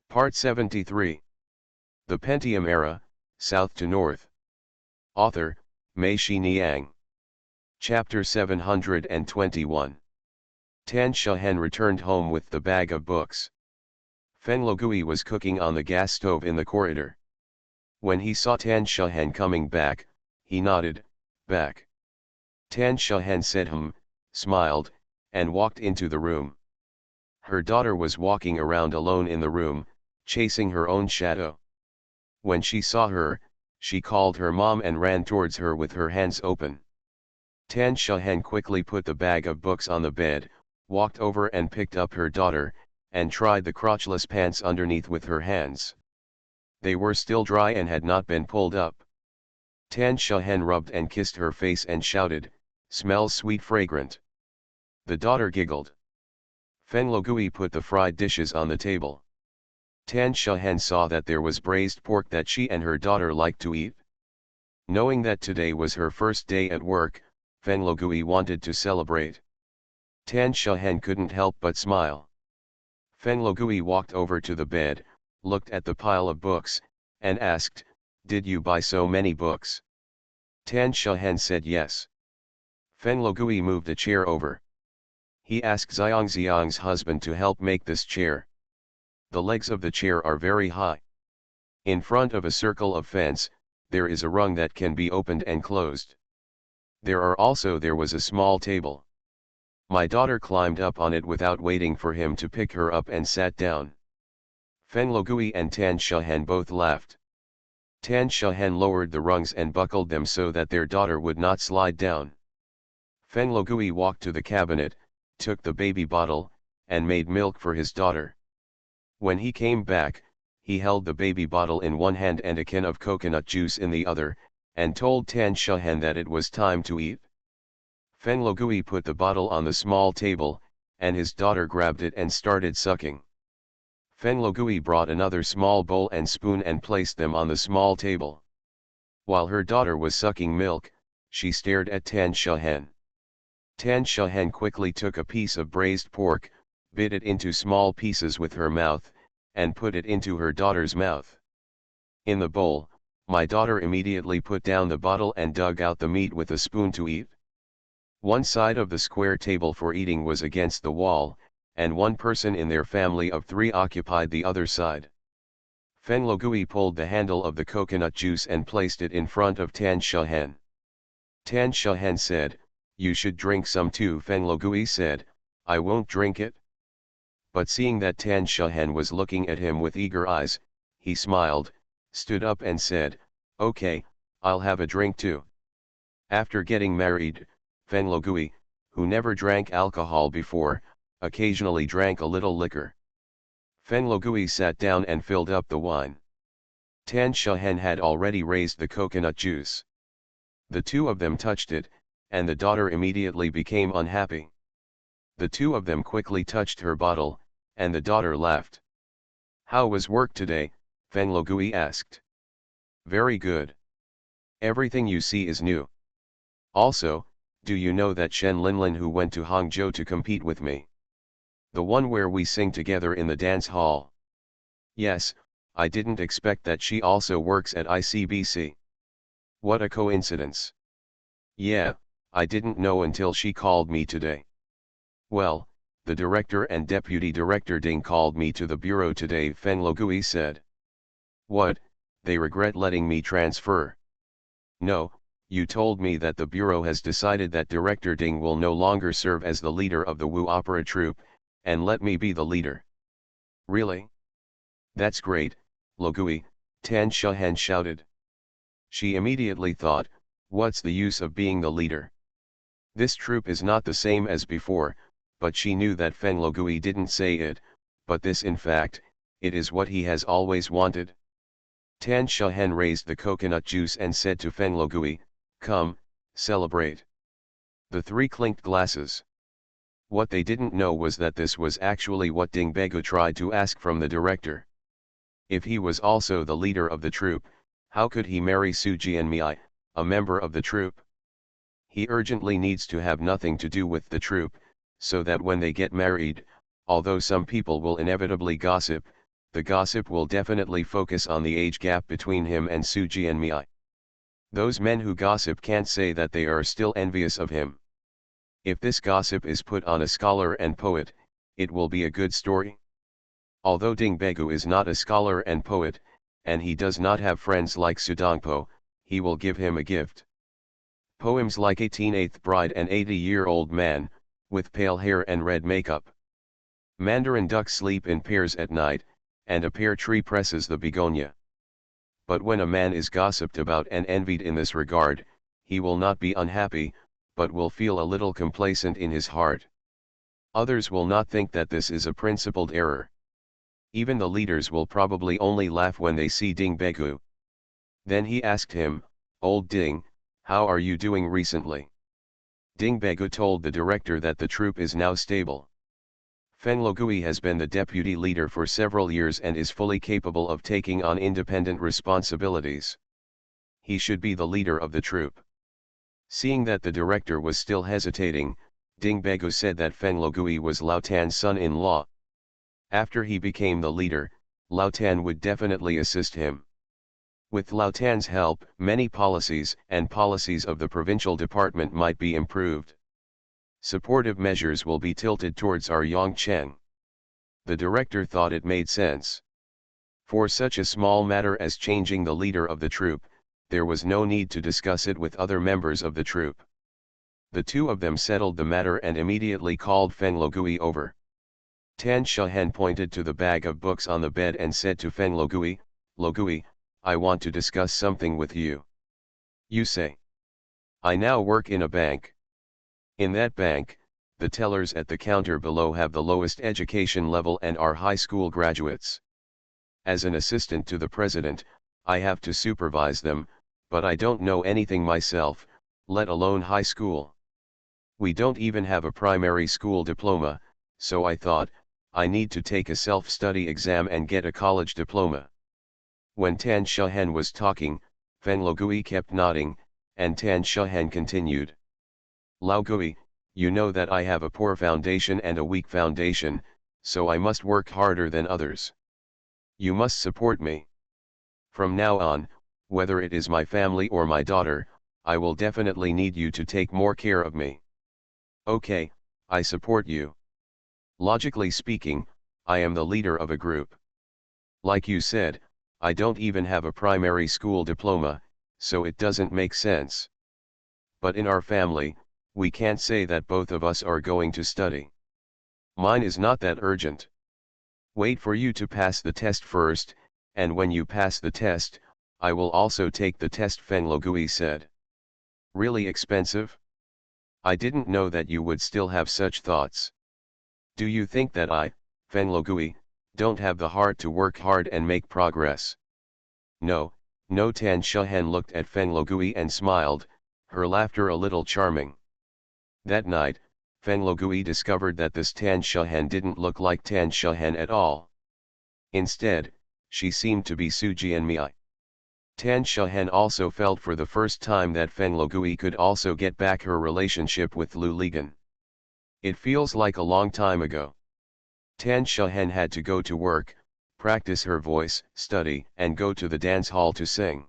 Part 73. The Pentium Era, South to North. Author, Mei Shi Niang. Chapter 721. Tan Shahen returned home with the bag of books. Feng Logui was cooking on the gas stove in the corridor. When he saw Tan Shahen coming back, he nodded, back. Tan Shahen said smiled, and walked into the room. Her daughter was walking around alone in the room, chasing her own shadow. When she saw her, she called her mom and ran towards her with her hands open. Tan Shahen quickly put the bag of books on the bed, walked over and picked up her daughter, and tried the crotchless pants underneath with her hands. They were still dry and had not been pulled up. Tan Shahen rubbed and kissed her face and shouted, "Smells sweet, fragrant." The daughter giggled. Feng Logui put the fried dishes on the table. Tan Shahen saw that there was braised pork that she and her daughter liked to eat. Knowing that today was her first day at work, Feng Logui wanted to celebrate. Tan Shahen couldn't help but smile. Feng Logui walked over to the bed, looked at the pile of books, and asked, "Did you buy so many books?" Tan Shahen said yes. Feng Logui moved a chair over. He asked Xiang's husband to help make this chair. The legs of the chair are very high. In front of a circle of fence, there is a rung that can be opened and closed. There was a small table. My daughter climbed up on it without waiting for him to pick her up and sat down. Feng Logui and Tan Shahen both laughed. Tan Shahen lowered the rungs and buckled them so that their daughter would not slide down. Feng Logui walked to the cabinet, took the baby bottle, and made milk for his daughter. When he came back, he held the baby bottle in one hand and a can of coconut juice in the other, and told Tan Shahen that it was time to eat. Feng Logui put the bottle on the small table, and his daughter grabbed it and started sucking. Feng Logui brought another small bowl and spoon and placed them on the small table. While her daughter was sucking milk, she stared at Tan Shahen. Tan Shahen quickly took a piece of braised pork, bit it into small pieces with her mouth, and put it into her daughter's mouth. In the bowl, my daughter immediately put down the bottle and dug out the meat with a spoon to eat. One side of the square table for eating was against the wall, and one person in their family of 3 occupied the other side. Feng Logui pulled the handle of the coconut juice and placed it in front of Tan Shahen. Tan Shahen said, "You should drink some too." Feng Logui said, "I won't drink it." But seeing that Tan Shahen was looking at him with eager eyes, he smiled, stood up and said, "Okay, I'll have a drink too." After getting married, Feng Logui, who never drank alcohol before, occasionally drank a little liquor. Feng Logui sat down and filled up the wine. Tan Shahen had already raised the coconut juice. The two of them touched it, and the daughter immediately became unhappy. The two of them quickly touched her bottle, and the daughter laughed. "How was work today?" Feng Logui asked. "Very good. Everything you see is new. Also, do you know that Shen Linlin who went to Hangzhou to compete with me? The one where we sing together in the dance hall. Yes, I didn't expect that she also works at ICBC. What a coincidence. Yeah, I didn't know until she called me today. Well, the director and deputy director Ding called me to the bureau today," Feng Logui said. "What, they regret letting me transfer?" "No, you told me that the bureau has decided that Director Ding will no longer serve as the leader of the Wu opera troupe, and let me be the leader." "Really? That's great, Logui," Tan Shahen shouted. She immediately thought, what's the use of being the leader? This troupe is not the same as before, but she knew that Feng Logui didn't say it, but this in fact, it is what he has always wanted. Tan Shahen raised the coconut juice and said to Feng Logui, "Come, celebrate." The 3 clinked glasses. What they didn't know was that this was actually what Ding Begu tried to ask from the director. If he was also the leader of the troupe, how could he marry Su Jianmei, a member of the troupe? He urgently needs to have nothing to do with the troupe, so that when they get married, although some people will inevitably gossip, the gossip will definitely focus on the age gap between him and Suji and Mei. Those men who gossip can't say that they are still envious of him. If this gossip is put on a scholar and poet, it will be a good story. Although Ding Begu is not a scholar and poet, and he does not have friends like Sudongpo, he will give him a gift. Poems like 18th Bride and 80-year-old Man, with pale hair and red makeup. Mandarin ducks sleep in pairs at night, and a pear tree presses the begonia. But when a man is gossiped about and envied in this regard, he will not be unhappy, but will feel a little complacent in his heart. Others will not think that this is a principled error. Even the leaders will probably only laugh when they see Ding Begu. Then he asked him, "Old Ding, how are you doing recently?" Ding Begu told the director that the troop is now stable. Feng Logui has been the deputy leader for several years and is fully capable of taking on independent responsibilities. He should be the leader of the troop. Seeing that the director was still hesitating, Ding Begu said that Feng Logui was Lao Tan's son-in-law. After he became the leader, Lao Tan would definitely assist him. With Lao Tan's help, many policies of the provincial department might be improved. Supportive measures will be tilted towards our Yongcheng. The director thought it made sense. For such a small matter as changing the leader of the troop, there was no need to discuss it with other members of the troop. The two of them settled the matter and immediately called Feng Logui over. Tan Shahen pointed to the bag of books on the bed and said to Feng Logui, "Logui, I want to discuss something with you." "You say?" "I now work in a bank. In that bank, the tellers at the counter below have the lowest education level and are high school graduates. As an assistant to the president, I have to supervise them, but I don't know anything myself, let alone high school. We don't even have a primary school diploma, so I thought, I need to take a self-study exam and get a college diploma." When Tan Shahen was talking, Feng Logui kept nodding, and Tan Shahen continued. "Lao Gui, you know that I have a poor foundation and a weak foundation, so I must work harder than others. You must support me. From now on, whether it is my family or my daughter, I will definitely need you to take more care of me." "Okay, I support you. Logically speaking, I am the leader of a group. Like you said, I don't even have a primary school diploma, so it doesn't make sense. But in our family, we can't say that both of us are going to study. Mine is not that urgent. Wait for you to pass the test first, and when you pass the test, I will also take the test," Feng Logui said. "Really expensive? I didn't know that you would still have such thoughts. Do you think that I, Feng Logui, don't have the heart to work hard and make progress?" "No, no." Tan Shahen looked at Feng Logui and smiled, her laughter a little charming. That night, Feng Logui discovered that this Tan Shahen didn't look like Tan Shahen at all. Instead, she seemed to be Suji and Mei. Tan Shahen also felt for the first time that Feng Logui could also get back her relationship with Lu Ligan. It feels like a long time ago. Tan Shahen had to go to work, practice her voice, study, and go to the dance hall to sing.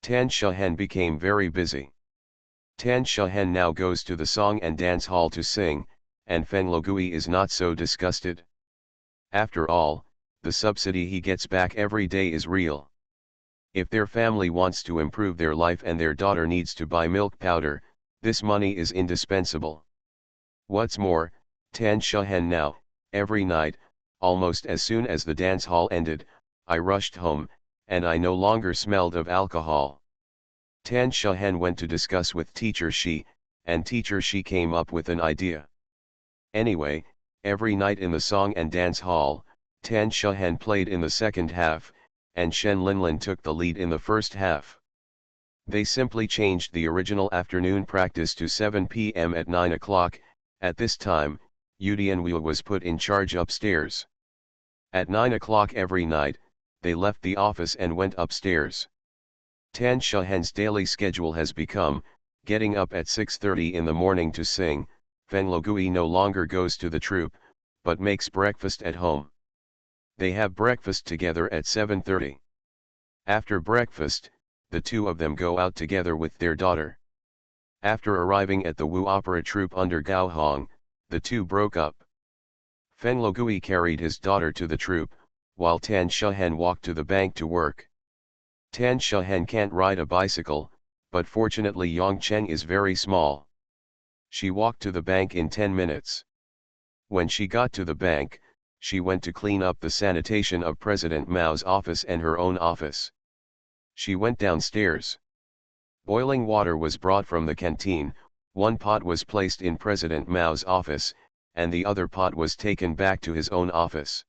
Tan Shahen became very busy. Tan Shahen now goes to the song and dance hall to sing, and Feng Logui is not so disgusted. After all, the subsidy he gets back every day is real. If their family wants to improve their life and their daughter needs to buy milk powder, this money is indispensable. What's more, Tan Shahen now, every night, almost as soon as the dance hall ended, I rushed home, and I no longer smelled of alcohol. Tan Shahen went to discuss with Teacher Shi, and Teacher Shi came up with an idea. Anyway, every night in the song and dance hall, Tan Shahen played in the second half, and Shen Linlin took the lead in the first half. They simply changed the original afternoon practice to 7 p.m. at 9 o'clock, at this time, Yudianwu was put in charge upstairs. At 9 o'clock every night, they left the office and went upstairs. Tan Shahen's daily schedule has become, getting up at 6:30 in the morning to sing. Feng Logui no longer goes to the troupe, but makes breakfast at home. They have breakfast together at 7:30. After breakfast, the two of them go out together with their daughter. After arriving at the Wu opera troupe under Gao Hong, the two broke up. Feng Logui carried his daughter to the troupe, while Tan Shehen walked to the bank to work. Tan Shehen can't ride a bicycle, but fortunately Yang Cheng is very small. She walked to the bank in 10 minutes. When she got to the bank, she went to clean up the sanitation of President Mao's office and her own office. She went downstairs. Boiling water was brought from the canteen, one pot was placed in President Mao's office, and the other pot was taken back to his own office.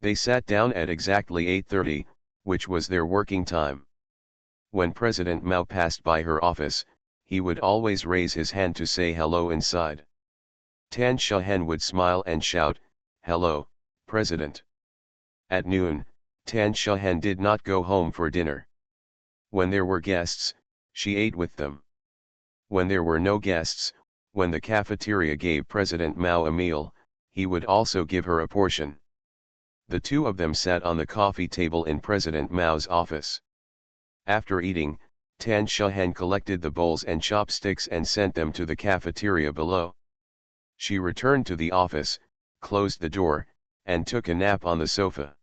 They sat down at exactly 8:30, which was their working time. When President Mao passed by her office, he would always raise his hand to say hello inside. Tan Shehen would smile and shout, "Hello, President." At noon, Tan Shehen did not go home for dinner. When there were guests, she ate with them. When there were no guests, when the cafeteria gave President Mao a meal, he would also give her a portion. The two of them sat on the coffee table in President Mao's office. After eating, Tan Shehen collected the bowls and chopsticks and sent them to the cafeteria below. She returned to the office, closed the door, and took a nap on the sofa.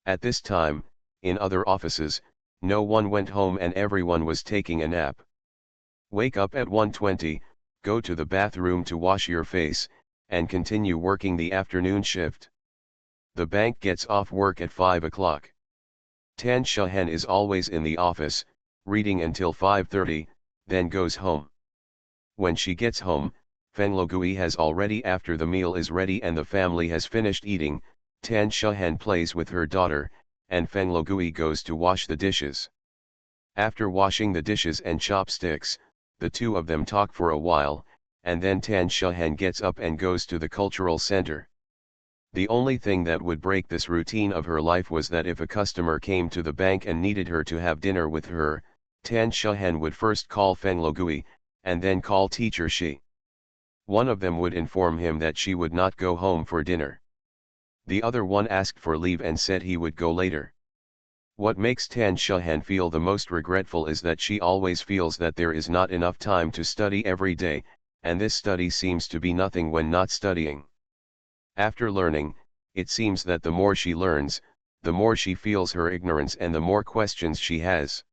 At this time, in other offices, no one went home and everyone was taking a nap. Wake up at 1:20, go to the bathroom to wash your face, and continue working the afternoon shift. The bank gets off work at 5 o'clock. Tan Shehen is always in the office, reading until 5:30, then goes home. When she gets home, Feng Logui has already after the meal is ready and the family has finished eating, Tan Shehen plays with her daughter, and Feng Logui goes to wash the dishes. After washing the dishes and chopsticks, the two of them talk for a while, and then Tan Shehen gets up and goes to the cultural center. The only thing that would break this routine of her life was that if a customer came to the bank and needed her to have dinner with her, Tan Shehen would first call Feng Logui, and then call teacher Shi. One of them would inform him that she would not go home for dinner. The other one asked for leave and said he would go later. What makes Tan Shehen feel the most regretful is that she always feels that there is not enough time to study every day, and this study seems to be nothing when not studying. After learning, it seems that the more she learns, the more she feels her ignorance and the more questions she has.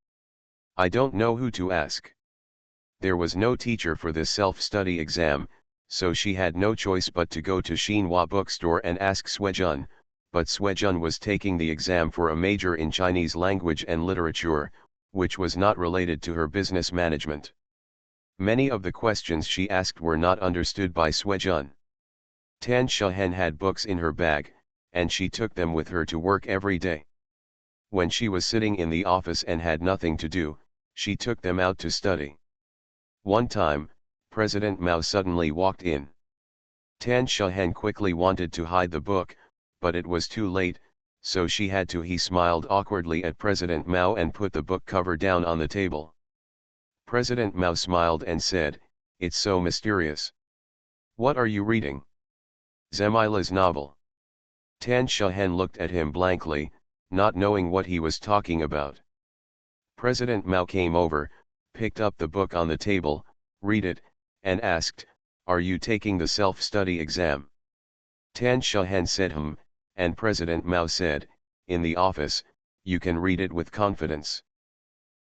I don't know who to ask. There was no teacher for this self-study exam, so she had no choice but to go to Xinhua bookstore and ask Suejun, but Suejun was taking the exam for a major in Chinese language and literature, which was not related to her business management. Many of the questions she asked were not understood by Suejun. Tan Shehen had books in her bag, and she took them with her to work every day. When she was sitting in the office and had nothing to do, she took them out to study. One time, President Mao suddenly walked in. Tan Shehen quickly wanted to hide the book, but it was too late, so she had to. He smiled awkwardly at President Mao and put the book cover down on the table. President Mao smiled and said, "It's so mysterious. What are you reading?" "Zemila's novel." Tan Shehen looked at him blankly, not knowing what he was talking about. President Mao came over, picked up the book on the table, read it, and asked, "Are you taking the self-study exam?" Tan Shehen said and President Mao said, "In the office, you can read it with confidence.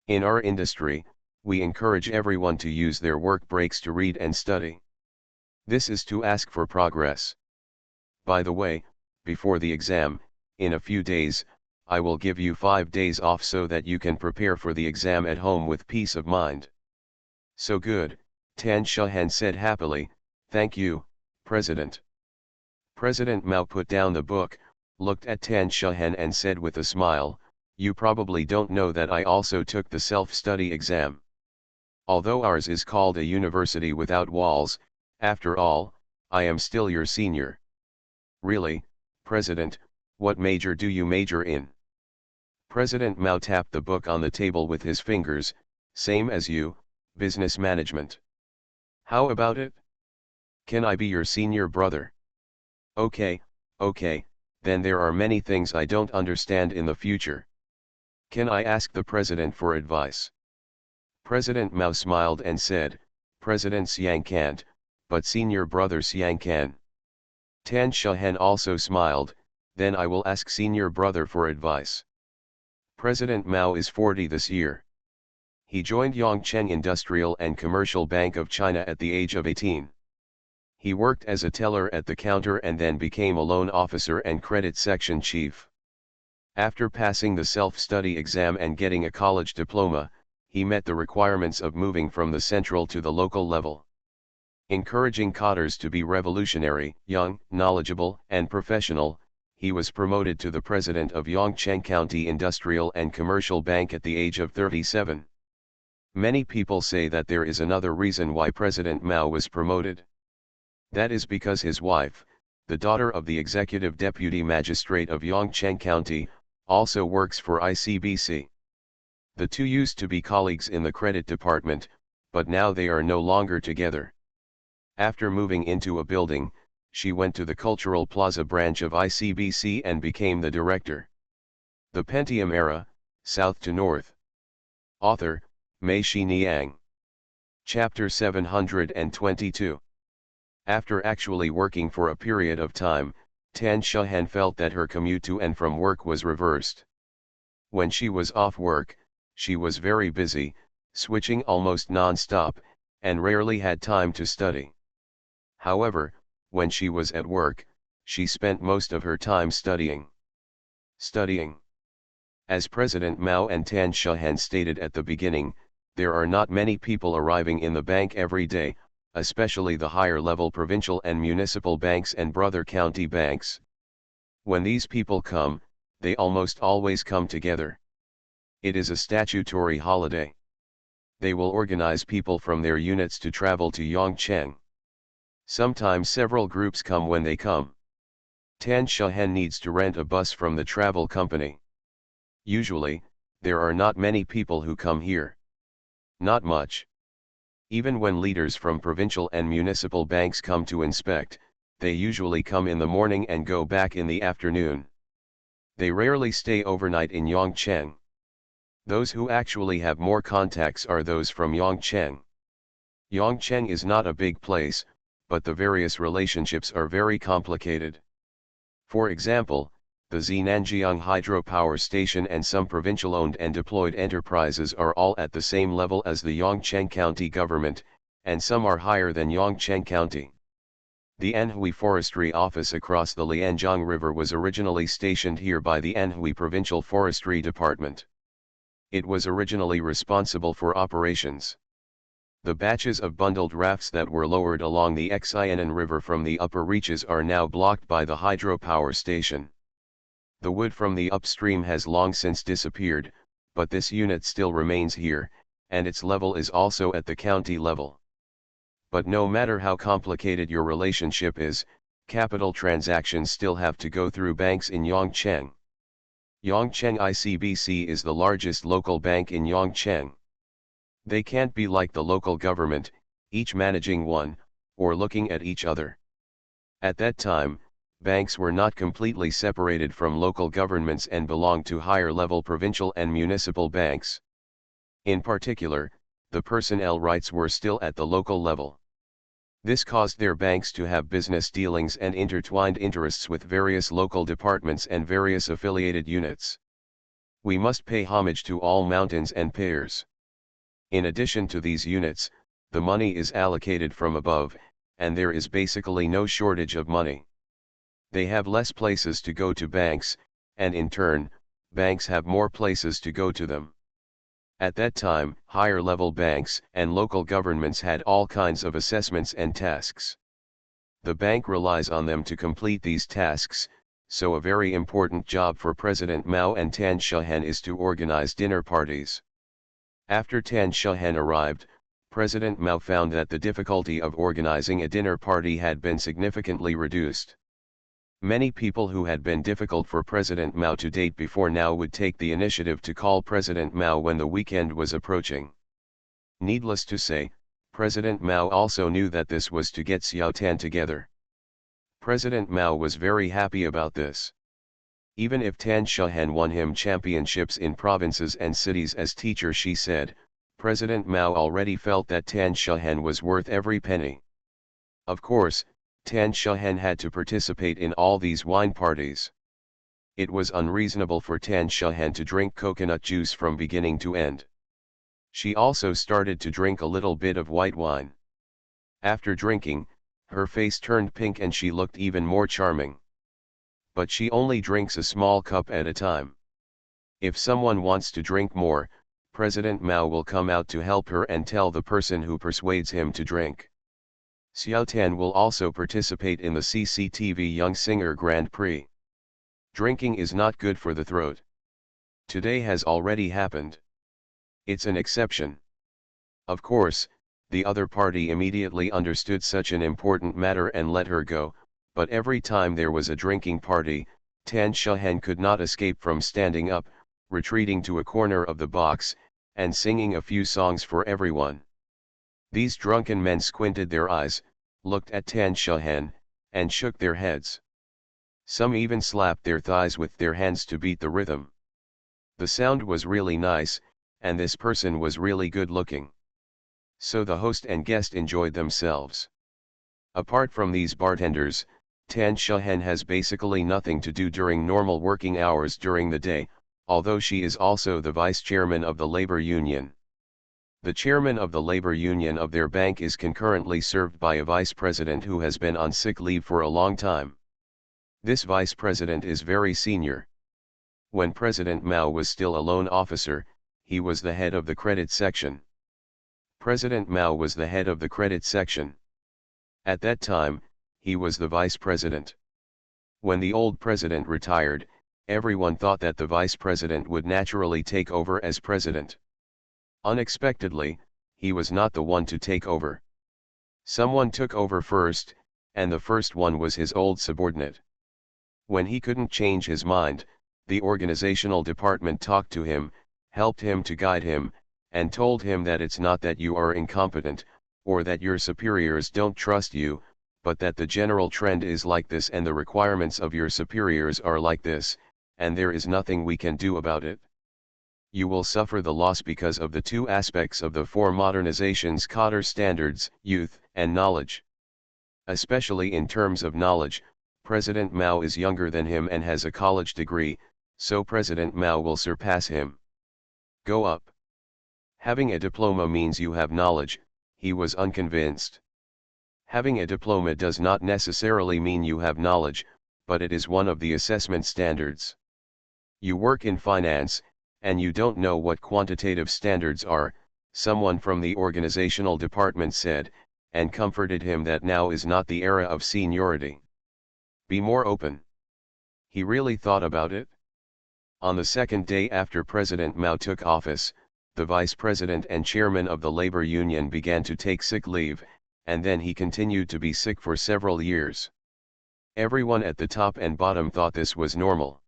In our industry, we encourage everyone to use their work breaks to read and study. This is to ask for progress. By the way, before the exam, in a few days, I will give you 5 days off so that you can prepare for the exam at home with peace of mind." "So good," Tan Shehen said happily, "Thank you, President." President Mao put down the book, looked at Tan Shehen and said with a smile, "You probably don't know that I also took the self-study exam. Although ours is called a university without walls, after all, I am still your senior." "Really, President, what major do you major in?" President Mao tapped the book on the table with his fingers, "Same as you, business management." "How about it? Can I be your senior brother?" Okay, then there are many things I don't understand in the future. Can I ask the president for advice? President Mao smiled and said, President Xiang can't, but senior brother Xiang can. Tan Shahen also smiled, then I will ask senior brother for advice. President Mao is 40 this year. He joined Yongcheng Industrial and Commercial Bank of China at the age of 18. He worked as a teller at the counter and then became a loan officer and credit section chief. After passing the self-study exam and getting a college diploma, he met the requirements of moving from the central to the local level. Encouraging cadres to be revolutionary, young, knowledgeable, and professional, he was promoted to the president of Yongcheng County Industrial and Commercial Bank at the age of 37. Many people say that there is another reason why President Mao was promoted. That is because his wife, the daughter of the executive deputy magistrate of Yongcheng County, also works for ICBC. The two used to be colleagues in the credit department, but now they are no longer together. After moving into a building, she went to the Cultural Plaza branch of ICBC and became the director. The Pentium Era, South to North. Author, Mei Xiniang. Chapter 722. After actually working for a period of time, Tan Shahen felt that her commute to and from work was reversed. When she was off work, she was very busy, switching almost non-stop, and rarely had time to study. However, when she was at work, she spent most of her time studying. As President Mao and Tan Shahen stated at the beginning, there are not many people arriving in the bank every day, especially the higher-level provincial and municipal banks and brother county banks. When these people come, they almost always come together. It is a statutory holiday. They will organize people from their units to travel to Yongcheng. Sometimes several groups come when they come. Tan Shahen needs to rent a bus from the travel company. Usually, there are not many people who come here. Not much. Even when leaders from provincial and municipal banks come to inspect, they usually come in the morning and go back in the afternoon. They rarely stay overnight in Yongcheng. Those who actually have more contacts are those from Yongcheng. Yongcheng is not a big place, but the various relationships are very complicated. For example, the Zinanjiang hydropower station and some provincial-owned and deployed enterprises are all at the same level as the Yongcheng County government, and some are higher than Yongcheng County. The Anhui Forestry Office across the Lianjiang River was originally stationed here by the Anhui Provincial Forestry Department. It was originally responsible for operations. The batches of bundled rafts that were lowered along the Xianan River from the upper reaches are now blocked by the hydropower station. The wood from the upstream has long since disappeared, but this unit still remains here, and its level is also at the county level. But no matter how complicated your relationship is, capital transactions still have to go through banks in Yongcheng. Yongcheng ICBC is the largest local bank in Yongcheng. They can't be like the local government, each managing one, or looking at each other. At that time, banks were not completely separated from local governments and belonged to higher-level provincial and municipal banks. In particular, the personnel rights were still at the local level. This caused their banks to have business dealings and intertwined interests with various local departments and various affiliated units. We must pay homage to all mountains and pairs. In addition to these units, the money is allocated from above, and there is basically no shortage of money. They have less places to go to banks, and in turn, banks have more places to go to them. At that time, higher-level banks and local governments had all kinds of assessments and tasks. The bank relies on them to complete these tasks, so a very important job for President Mao and Tan Shahen is to organize dinner parties. After Tan Shahen arrived, President Mao found that the difficulty of organizing a dinner party had been significantly reduced. Many people who had been difficult for President Mao to date before now would take the initiative to call President Mao when the weekend was approaching. Needless to say, President Mao also knew that this was to get Xiao Tan together. President Mao was very happy about this. Even if Tan Shahan won him championships in provinces and cities as teacher, she said, President Mao already felt that Tan Shahan was worth every penny. Of course, Tan Shahan had to participate in all these wine parties. It was unreasonable for Tan Shahan to drink coconut juice from beginning to end. She also started to drink a little bit of white wine. After drinking, her face turned pink and she looked even more charming. But she only drinks a small cup at a time. If someone wants to drink more, President Mao will come out to help her and tell the person who persuades him to drink. Xiao Tan will also participate in the CCTV Young Singer Grand Prix. Drinking is not good for the throat. Today has already happened. It's an exception. Of course, the other party immediately understood such an important matter and let her go, but every time there was a drinking party, Tan Shahan could not escape from standing up, retreating to a corner of the box, and singing a few songs for everyone. These drunken men squinted their eyes, looked at Tan Shahan, and shook their heads. Some even slapped their thighs with their hands to beat the rhythm. The sound was really nice, and this person was really good looking. So the host and guest enjoyed themselves. Apart from these bartenders, Tan Shahan has basically nothing to do during normal working hours during the day, although she is also the vice chairman of the labor union. The chairman of the labor union of their bank is concurrently served by a vice president who has been on sick leave for a long time. This vice president is very senior. When President Mao was still a loan officer, he was the head of the credit section. President Mao was the head of the credit section. At that time, he was the vice president. When the old president retired, everyone thought that the vice president would naturally take over as president. Unexpectedly, he was not the one to take over. Someone took over first, and the first one was his old subordinate. When he couldn't change his mind, the organizational department talked to him, helped him to guide him, and told him that it's not that you are incompetent, or that your superiors don't trust you, but that the general trend is like this and the requirements of your superiors are like this, and there is nothing we can do about it. You will suffer the loss because of the two aspects of the four modernizations: Cotter standards, youth, and knowledge. Especially in terms of knowledge, President Mao is younger than him and has a college degree, so President Mao will surpass him. Go up. Having a diploma means you have knowledge, he was unconvinced. Having a diploma does not necessarily mean you have knowledge, but it is one of the assessment standards. You work in finance, and you don't know what quantitative standards are, someone from the organizational department said, and comforted him that now is not the era of seniority. Be more open. He really thought about it. On the second day after President Mao took office, the vice president and chairman of the labor union began to take sick leave, and then he continued to be sick for several years. Everyone at the top and bottom thought this was normal.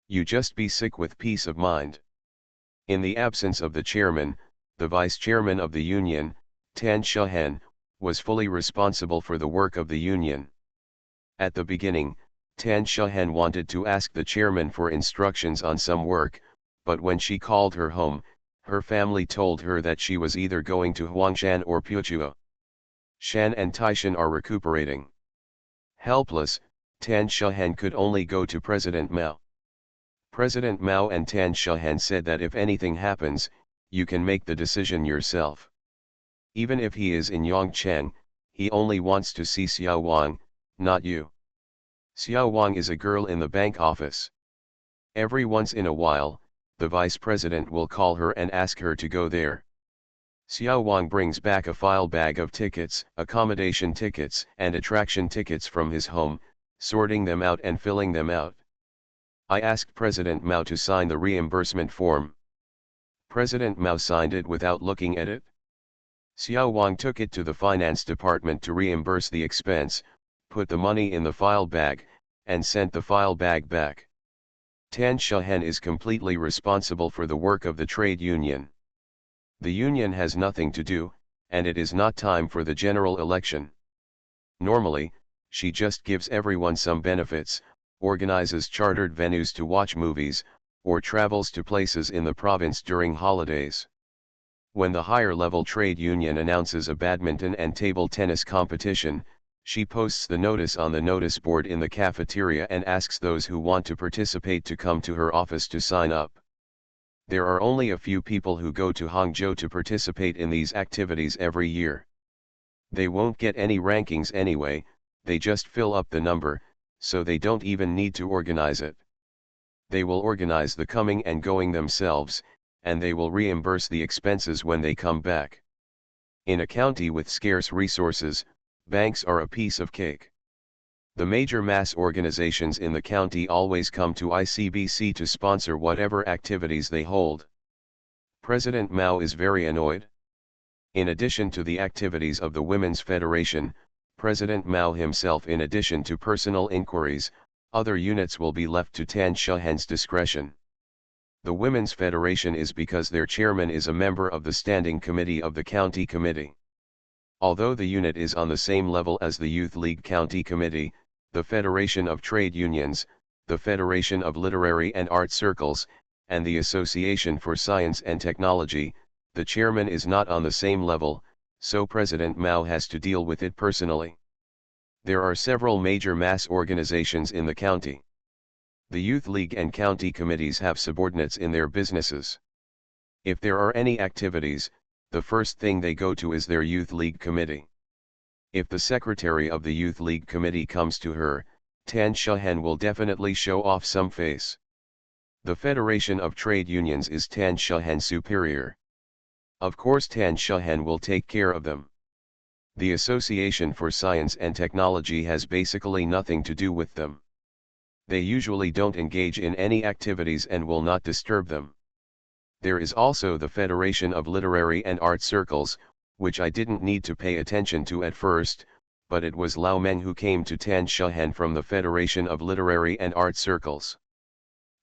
You just be sick with peace of mind. In the absence of the chairman, the vice chairman of the union, Tan Shahan, was fully responsible for the work of the union. At the beginning, Tan Shahan wanted to ask the chairman for instructions on some work, but when she called her home, her family told her that she was either going to Huangshan or Putuo. Shan and Taishan are recuperating. Helpless, Tan Shahan could only go to President Mao. President Mao and Tan Shahan said that if anything happens, you can make the decision yourself. Even if he is in Yongcheng, he only wants to see Xiao Wang, not you. Xiao Wang is a girl in the bank office. Every once in a while, the vice president will call her and ask her to go there. Xiao Wang brings back a file bag of tickets, accommodation tickets and attraction tickets from his home, sorting them out and filling them out. I asked President Mao to sign the reimbursement form. President Mao signed it without looking at it. Xiao Wang took it to the finance department to reimburse the expense, put the money in the file bag, and sent the file bag back. Tan Shahan is completely responsible for the work of the trade union. The union has nothing to do, and it is not time for the general election. Normally, she just gives everyone some benefits, organizes chartered venues to watch movies, or travels to places in the province during holidays. When the higher-level trade union announces a badminton and table tennis competition, she posts the notice on the notice board in the cafeteria and asks those who want to participate to come to her office to sign up. There are only a few people who go to Hangzhou to participate in these activities every year. They won't get any rankings anyway, they just fill up the number, so they don't even need to organize it. They will organize the coming and going themselves, and they will reimburse the expenses when they come back. In a county with scarce resources, banks are a piece of cake. The major mass organizations in the county always come to ICBC to sponsor whatever activities they hold. President Mao is very annoyed. In addition to the activities of the Women's Federation, President Mao himself, in addition to personal inquiries, other units will be left to Tan Shahen's discretion. The Women's Federation is because their chairman is a member of the Standing Committee of the County Committee. Although the unit is on the same level as the Youth League County Committee, the Federation of Trade Unions, the Federation of Literary and Art Circles, and the Association for Science and Technology, the chairman is not on the same level, so President Mao has to deal with it personally. There are several major mass organizations in the county. The Youth League and county committees have subordinates in their businesses. If there are any activities, the first thing they go to is their Youth League committee. If the secretary of the Youth League committee comes to her, Tan Shahen will definitely show off some face. The Federation of Trade Unions is Tan Shahen's superior. Of course Tan Shahen will take care of them. The Association for Science and Technology has basically nothing to do with them. They usually don't engage in any activities and will not disturb them. There is also the Federation of Literary and Art Circles, which I didn't need to pay attention to at first, but it was Lao Meng who came to Tan Shahen from the Federation of Literary and Art Circles.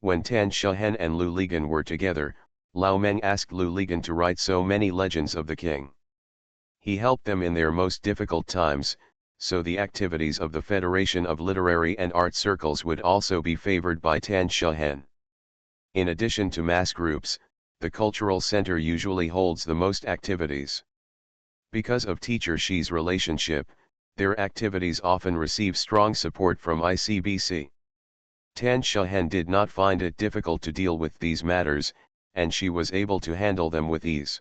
When Tan Shahen and Lu Ligan were together, Lao Meng asked Lu Ligan to write so many legends of the king. He helped them in their most difficult times, so the activities of the Federation of Literary and Art Circles would also be favored by Tan Shahen. In addition to mass groups, the Cultural Center usually holds the most activities. Because of teacher-she's relationship, their activities often receive strong support from ICBC. Tan Shahen did not find it difficult to deal with these matters, and she was able to handle them with ease.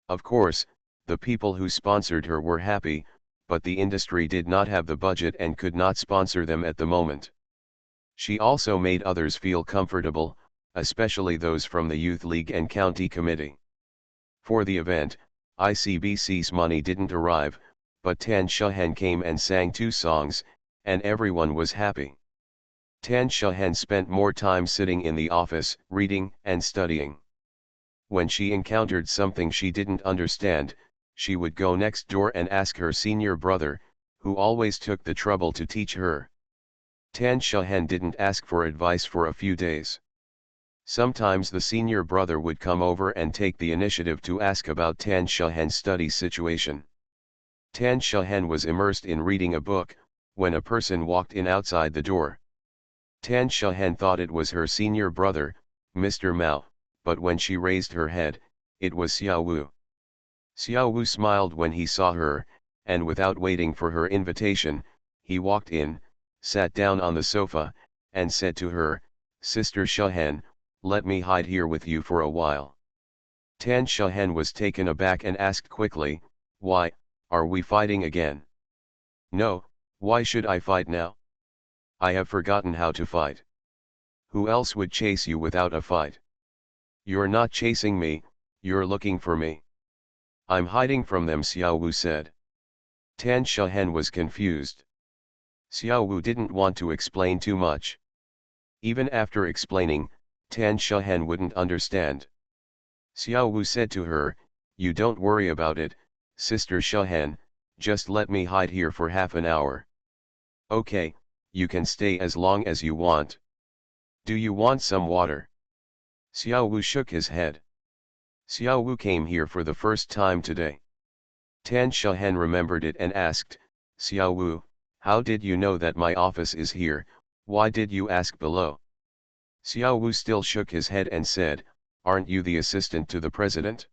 Of course, the people who sponsored her were happy, but the industry did not have the budget and could not sponsor them at the moment. She also made others feel comfortable, especially those from the Youth League and County Committee. For the event, ICBC's money didn't arrive, but Tan Shahen came and sang 2 songs, and everyone was happy. Tan Shahen spent more time sitting in the office, reading and studying. When she encountered something she didn't understand, she would go next door and ask her senior brother, who always took the trouble to teach her. Tan Shahen didn't ask for advice for a few days. Sometimes the senior brother would come over and take the initiative to ask about Tan Shahen's study situation. Tan Shahen was immersed in reading a book, when a person walked in outside the door. Tan Shahen thought it was her senior brother, Mr. Mao, but when she raised her head, it was Xiao Wu. Xiao Wu smiled when he saw her, and without waiting for her invitation, he walked in, sat down on the sofa, and said to her, "Sister Shahen, let me hide here with you for a while." Tan Shahen was taken aback and asked quickly, "Why, are we fighting again?" "No, why should I fight now? I have forgotten how to fight. Who else would chase you without a fight? You're not chasing me, you're looking for me." "I'm hiding from them," Xiao Wu said. Tan Shahen was confused. Xiao Wu didn't want to explain too much. Even after explaining, Tan Shahen wouldn't understand. Xiao Wu said to her, "You don't worry about it, Sister Shahen, just let me hide here for half an hour." "Okay, you can stay as long as you want. Do you want some water?" Xiao Wu shook his head. "Xiao Wu came here for the first time today." Tan Shahen remembered it and asked, "Xiao Wu, how did you know that my office is here, Why did you ask below? Xiao Wu still shook his head and said, aren't you the assistant to the president?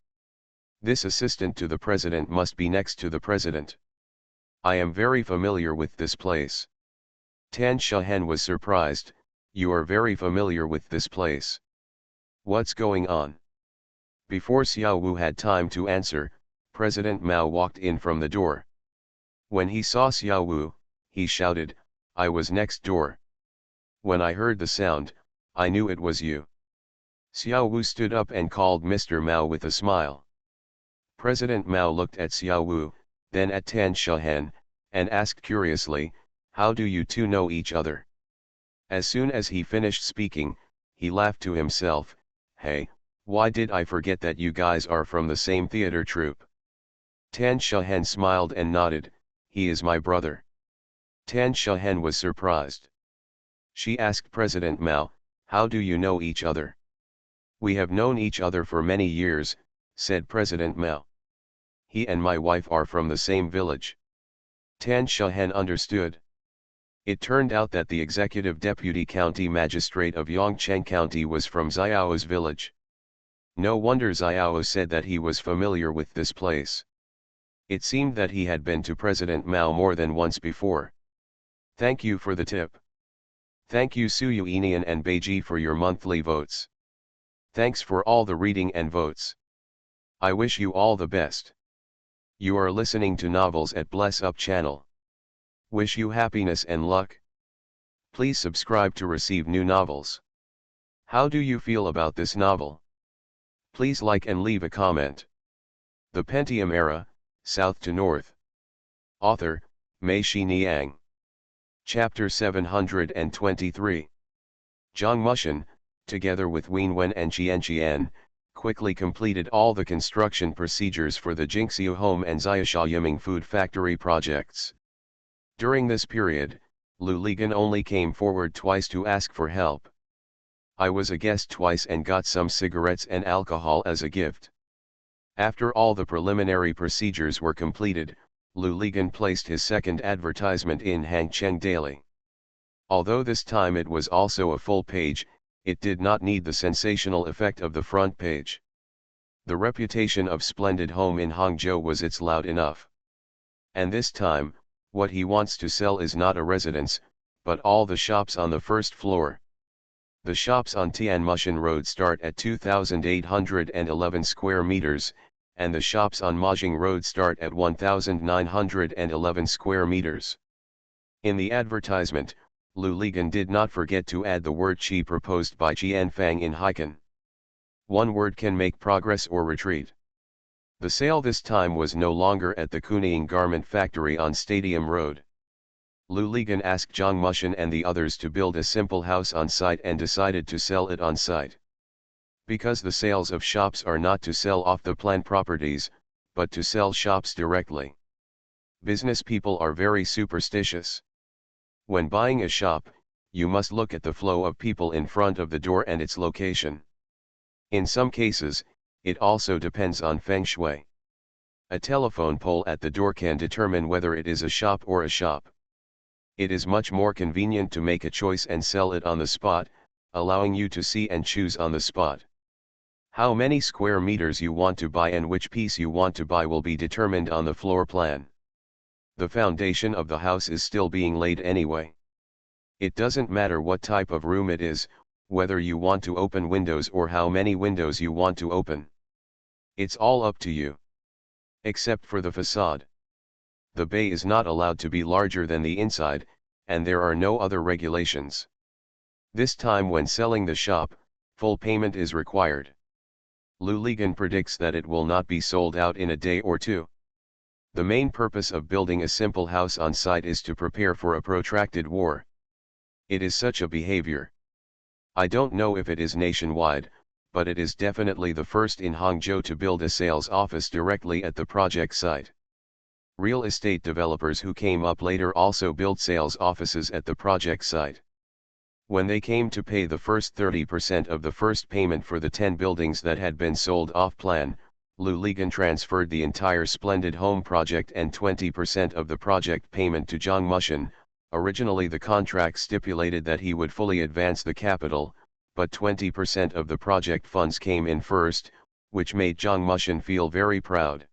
This assistant to the president must be next to the president. I am very familiar with this place. Tan Shahen was surprised, you are very familiar with this place. What's going on? Before Xiao Wu had time to answer, President Mao walked in from the door. When he saw Xiao Wu, he shouted, I was next door. When I heard the sound, I knew it was you. Xiao Wu stood up and called Mr. Mao with a smile. President Mao looked at Xiao Wu, then at Tan Shahen, and asked curiously, how do you two know each other? As soon as he finished speaking, he laughed to himself, hey, why did I forget that you guys are from the same theater troupe? Tan Shahen smiled and nodded, he is my brother. Tan Shahen was surprised. She asked President Mao, how do you know each other? We have known each other for many years, said President Mao. He and my wife are from the same village. Tan Shahen understood. It turned out that the executive deputy county magistrate of Yongcheng County was from Xiao's village. No wonder Xiao said that he was familiar with this place. It seemed that he had been to President Mao more than once before. Thank you for the tip. Thank you Suyuinian and Beiji for your monthly votes. Thanks for all the reading and votes. I wish you all the best. You are listening to Novels at Bless Up channel. Wish you happiness and luck. Please subscribe to receive new novels. How do you feel about this novel? Please like and leave a comment. The Pentium Era, South to North. Author, Mei Xiniang. Chapter 723. Zhang Mushan, together with Wen Wen and Qian Qian, quickly completed all the construction procedures for the Jingxiu Home and Xiaosha Yiming Food Factory projects. During this period, Lu Ligan only came forward twice to ask for help. I was a guest twice and got some cigarettes and alcohol as a gift. After all the preliminary procedures were completed, Lu Ligan placed his second advertisement in Hangcheng Daily. Although this time it was also a full page, it did not need the sensational effect of the front page. The reputation of splendid home in Hangzhou was its loud enough. And this time, what he wants to sell is not a residence, but all the shops on the first floor. The shops on Tianmushan Road start at 2,811 square meters, and the shops on Majing Road start at 1,911 square meters. In the advertisement, Lu Ligan did not forget to add the word qi proposed by Qianfang in Haikan. One word can make progress or retreat. The sale this time was no longer at the Kuning Garment Factory on Stadium Road. Lu Ligan asked Zhang Mushan and the others to build a simple house on site and decided to sell it on site. Because the sales of shops are not to sell off the plan properties, but to sell shops directly. Business people are very superstitious. When buying a shop, you must look at the flow of people in front of the door and its location. In some cases, it also depends on feng shui. A telephone pole at the door can determine whether it is a shop or a shop. It is much more convenient to make a choice and sell it on the spot, allowing you to see and choose on the spot. How many square meters you want to buy and which piece you want to buy will be determined on the floor plan. The foundation of the house is still being laid anyway. It doesn't matter what type of room it is, whether you want to open windows or how many windows you want to open. It's all up to you. Except for the facade. The bay is not allowed to be larger than the inside, and there are no other regulations. This time when selling the shop, full payment is required. Lu Ligan predicts that it will not be sold out in a day or two. The main purpose of building a simple house on site is to prepare for a protracted war. It is such a behavior. I don't know if it is nationwide, but it is definitely the first in Hangzhou to build a sales office directly at the project site. Real estate developers who came up later also built sales offices at the project site. When they came to pay the first 30% of the first payment for the 10 buildings that had been sold off-plan, Lu Ligan transferred the entire splendid home project and 20% of the project payment to Zhang Mushan, Originally the contract stipulated that he would fully advance the capital, but 20% of the project funds came in first, which made Zhang Mushan feel very proud.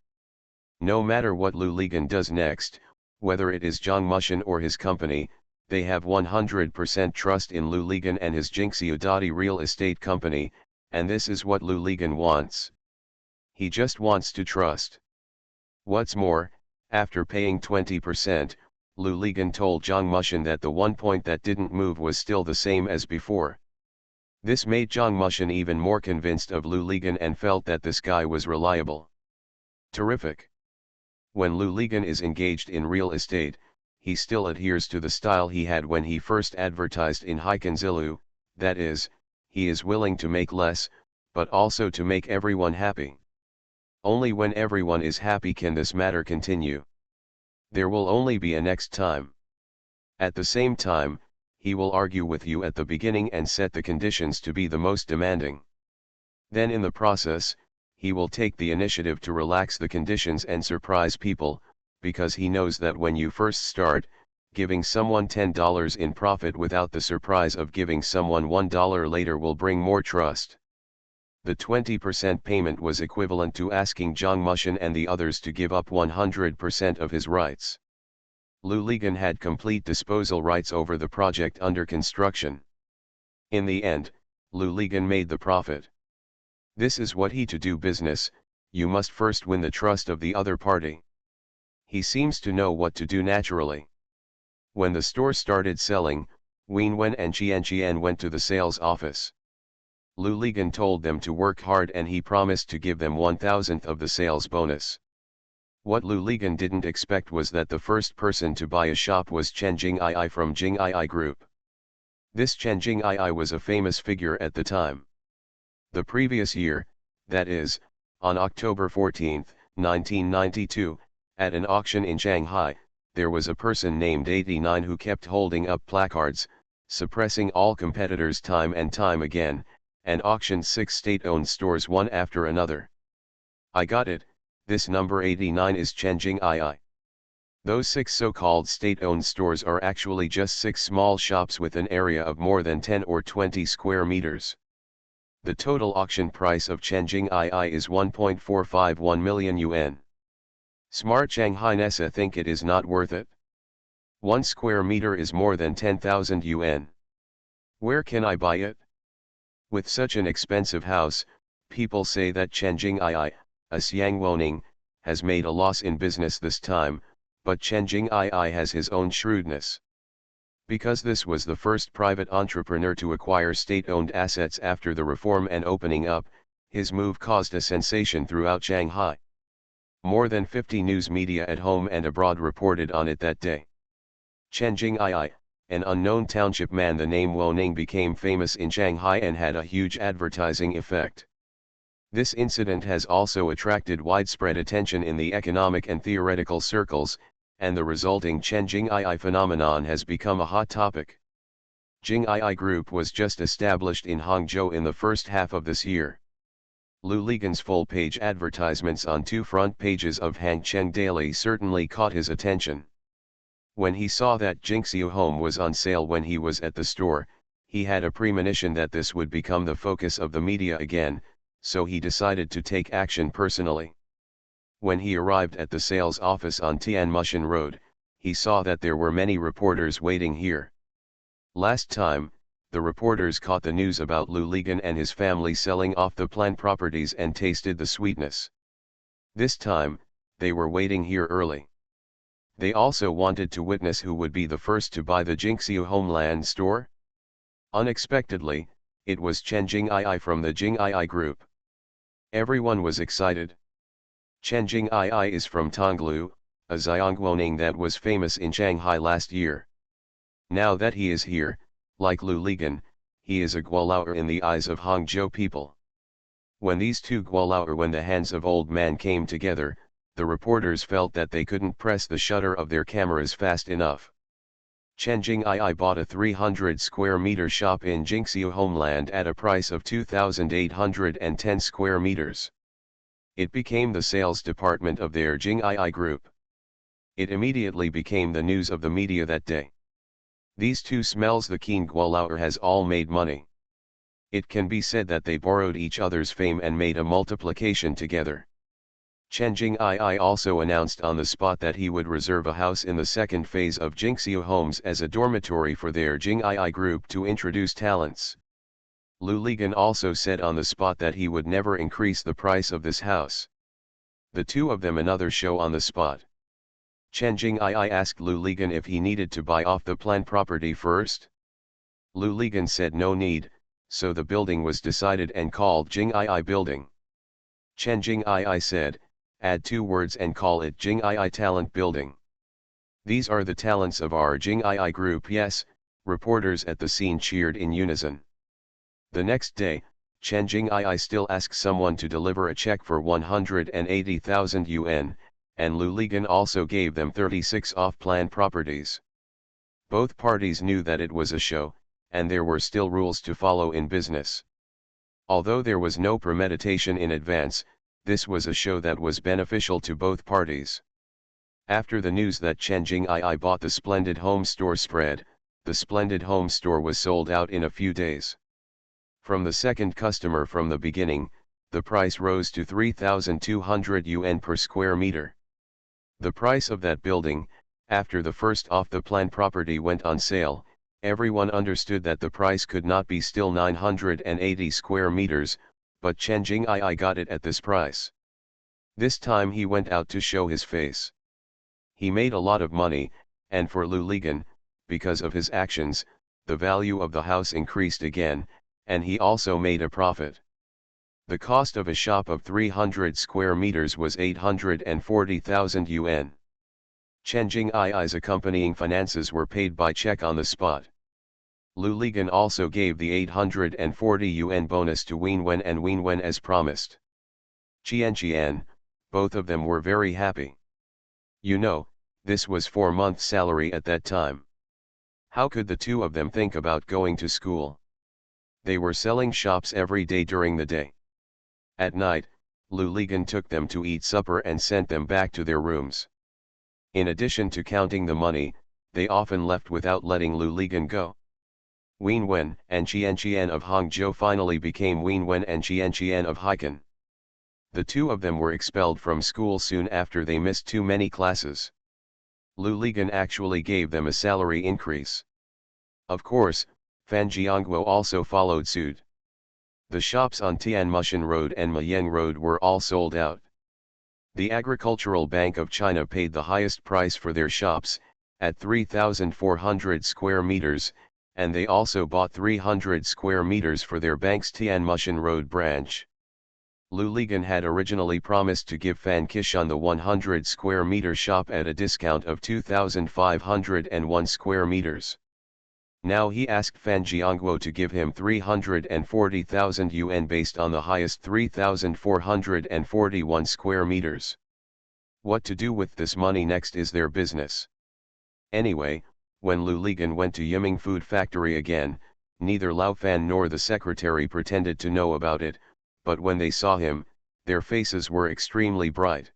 No matter what Lu Ligan does next, whether it is Zhang Mushan or his company, they have 100% trust in Lu Ligan and his Jinxiudadi real estate company, and this is what Lu Ligan wants. He just wants to trust. What's more, after paying 20%, Lu Ligan told Zhang Mushan that the one point that didn't move was still the same as before. This made Zhang Mushan even more convinced of Lu Ligan and felt that this guy was reliable. Terrific. When Lu Ligan is engaged in real estate, he still adheres to the style he had when he first advertised in Hikanzilu, that is, he is willing to make less, but also to make everyone happy. Only when everyone is happy can this matter continue. There will only be a next time. At the same time, he will argue with you at the beginning and set the conditions to be the most demanding. Then in the process, he will take the initiative to relax the conditions and surprise people, because he knows that when you first start, giving someone $10 in profit without the surprise of giving someone $1 later will bring more trust. The 20% payment was equivalent to asking Zhang Mushan and the others to give up 100% of his rights. Lu Ligan had complete disposal rights over the project under construction. In the end, Lu Ligan made the profit. This is what he to do business, you must first win the trust of the other party. He seems to know what to do naturally. When the store started selling, Wen Wen and Qian went to the sales office. Lu Ligan told them to work hard and he promised to give them 1,000th of the sales bonus. What Lu Ligan didn't expect was that the first person to buy a shop was Chen Jing'ai from Jing'ai Group. This Chen Jing'ai was a famous figure at the time. The previous year, that is, on October 14, 1992, at an auction in Shanghai, there was a person named 89 who kept holding up placards, suppressing all competitors time and time again, and auctioned 6 state-owned stores one after another. I got it, this number 89 is Chen Jing'ai. Those 6 so-called state-owned stores are actually just 6 small shops with an area of more than 10 or 20 square meters. The total auction price of Chen Jing'ai is 1.451 million yuan. Smart Shanghainese think it is not worth it. 1 square meter is more than 10,000 yuan. Where can I buy it? With such an expensive house, people say that Chen Jing'ai, a Xiangwoning, has made a loss in business this time, but Chen Jing'ai has his own shrewdness. Because this was the first private entrepreneur to acquire state-owned assets after the reform and opening up, his move caused a sensation throughout Shanghai. More than 50 news media at home and abroad reported on it that day. Chen Jing'ai, an unknown township man, the name Woning became famous in Shanghai and had a huge advertising effect. This incident has also attracted widespread attention in the economic and theoretical circles, and the resulting Chen Jing'ai phenomenon has become a hot topic. Jing'ai Group was just established in Hangzhou in the first half of this year. Lu Ligan's full-page advertisements on 2 front pages of Hangcheng Daily certainly caught his attention. When he saw that Jinxiu Home was on sale when he was at the store, he had a premonition that this would become the focus of the media again, so he decided to take action personally. When he arrived at the sales office on Tianmushan Road, he saw that there were many reporters waiting here. Last time, the reporters caught the news about Lu Ligan and his family selling off the planned properties and tasted the sweetness. This time, they were waiting here early. They also wanted to witness who would be the first to buy the Jinxiu Homeland store. Unexpectedly, it was Chen Jing'ai from the Jing'ai Group. Everyone was excited. Chen Jing'ai is from Tonglu, a Xiangwoning that was famous in Shanghai last year. Now that he is here, like Lu Ligan, he is a Guolaoer in the eyes of Hangzhou people. When these two Guolaoer, when the hands of old man came together, the reporters felt that they couldn't press the shutter of their cameras fast enough. Chen Jing'ai bought a 300 square meter shop in Jinxiu Homeland at a price of 2,810 square meters. It became the sales department of their Jing'ai Group. It immediately became the news of the media that day. These two smells the keen Gualauer has all made money. It can be said that they borrowed each other's fame and made a multiplication together. Chen Jing'ai also announced on the spot that he would reserve a house in the second phase of Jingxiu Homes as a dormitory for their Jing'ai group to introduce talents. Lu Ligan also said on the spot that he would never increase the price of this house. The two of them another show on the spot. Chen Jing'ai asked Lu Ligan if he needed to buy off the planned property first. Lu Ligan said no need, so the building was decided and called Jing'ai Building. Chen Jing'ai said, add 2 words and call it Jing'ai Talent Building. These are the talents of our Jing'ai group. Yes, reporters at the scene cheered in unison. The next day, Chen Jing'ai still asked someone to deliver a check for 180,000 yuan, and Lu Ligan also gave them 36 off-plan properties. Both parties knew that it was a show, and there were still rules to follow in business. Although there was no premeditation in advance, this was a show that was beneficial to both parties. After the news that Chen Jing'ai bought the Splendid Home Store spread, the Splendid Home Store was sold out in a few days. From the second customer from the beginning, the price rose to 3,200 yuan per square meter. The price of that building, after the first off-the-plan property went on sale, everyone understood that the price could not be still 980 square meters, but Chen Jing'ai got it at this price. This time he went out to show his face. He made a lot of money, and for Lu Ligan, because of his actions, the value of the house increased again, and he also made a profit. The cost of a shop of 300 square meters was 840,000 yuan. Chen Jing'ai's accompanying finances were paid by check on the spot. Lu Ligan also gave the 840 yuan bonus to Wenwen and Wenwen as promised. Qian, both of them were very happy. You know, this was 4 months' salary at that time. How could the two of them think about going to school? They were selling shops every day during the day. At night, Lu Ligan took them to eat supper and sent them back to their rooms. In addition to counting the money, they often left without letting Lu Ligan go. Wenwen and Qian of Hangzhou finally became Wenwen and Qian of Haikan. The two of them were expelled from school soon after they missed too many classes. Lu Ligan actually gave them a salary increase. Of course, Fan Jiangguo also followed suit. The shops on Tianmushan Road and Mayang Road were all sold out. The Agricultural Bank of China paid the highest price for their shops, at 3,400 square meters, and they also bought 300 square meters for their bank's Tianmushan Road branch. Lu Ligan had originally promised to give Fan Kishan the 100 square meter shop at a discount of 2,501 square meters. Now he asked Fan Jiangguo to give him 340,000 yuan based on the highest 3,441 square meters. What to do with this money next is their business. Anyway, when Lu Ligan went to Yiming Food Factory again, neither Lao Fan nor the secretary pretended to know about it, but when they saw him, their faces were extremely bright.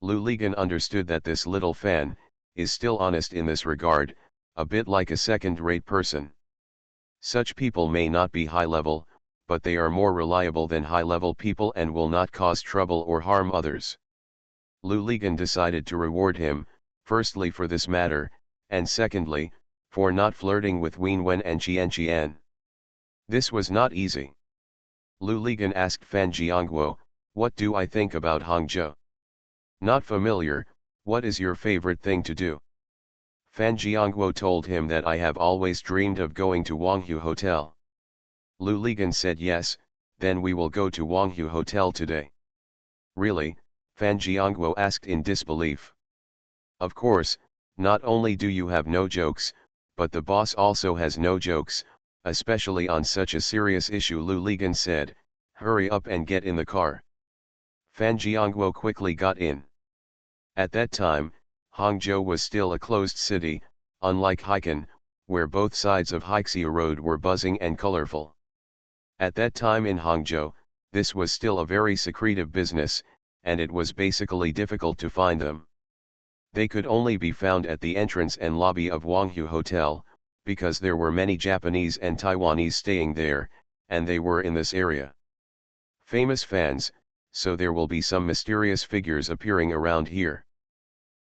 Lu Ligan understood that this little Fan is still honest in this regard, a bit like a second-rate person. Such people may not be high-level, but they are more reliable than high-level people and will not cause trouble or harm others. Lu Ligan decided to reward him, firstly for this matter, and secondly, for not flirting with Wenwen and Qian. This was not easy. Lu Ligan asked Fan Jiangguo, "What do I think about Hangzhou?" "Not familiar, what is your favorite thing to do?" Fan Jiangguo told him that I have always dreamed of going to Wanghu Hotel. Lu Ligan said yes, then we will go to Wanghu Hotel today. Really? Fan Jiangguo asked in disbelief. Of course, not only do you have no jokes, but the boss also has no jokes, especially on such a serious issue. Lu Ligan said, "Hurry up and get in the car." Fan Jiangguo quickly got in. At that time, Hangzhou was still a closed city, unlike Haikan, where both sides of Haixiu Road were buzzing and colorful. At that time in Hangzhou, this was still a very secretive business, and it was basically difficult to find them. They could only be found at the entrance and lobby of Wanghu Hotel, because there were many Japanese and Taiwanese staying there, and they were in this area. Famous fans, so there will be some mysterious figures appearing around here.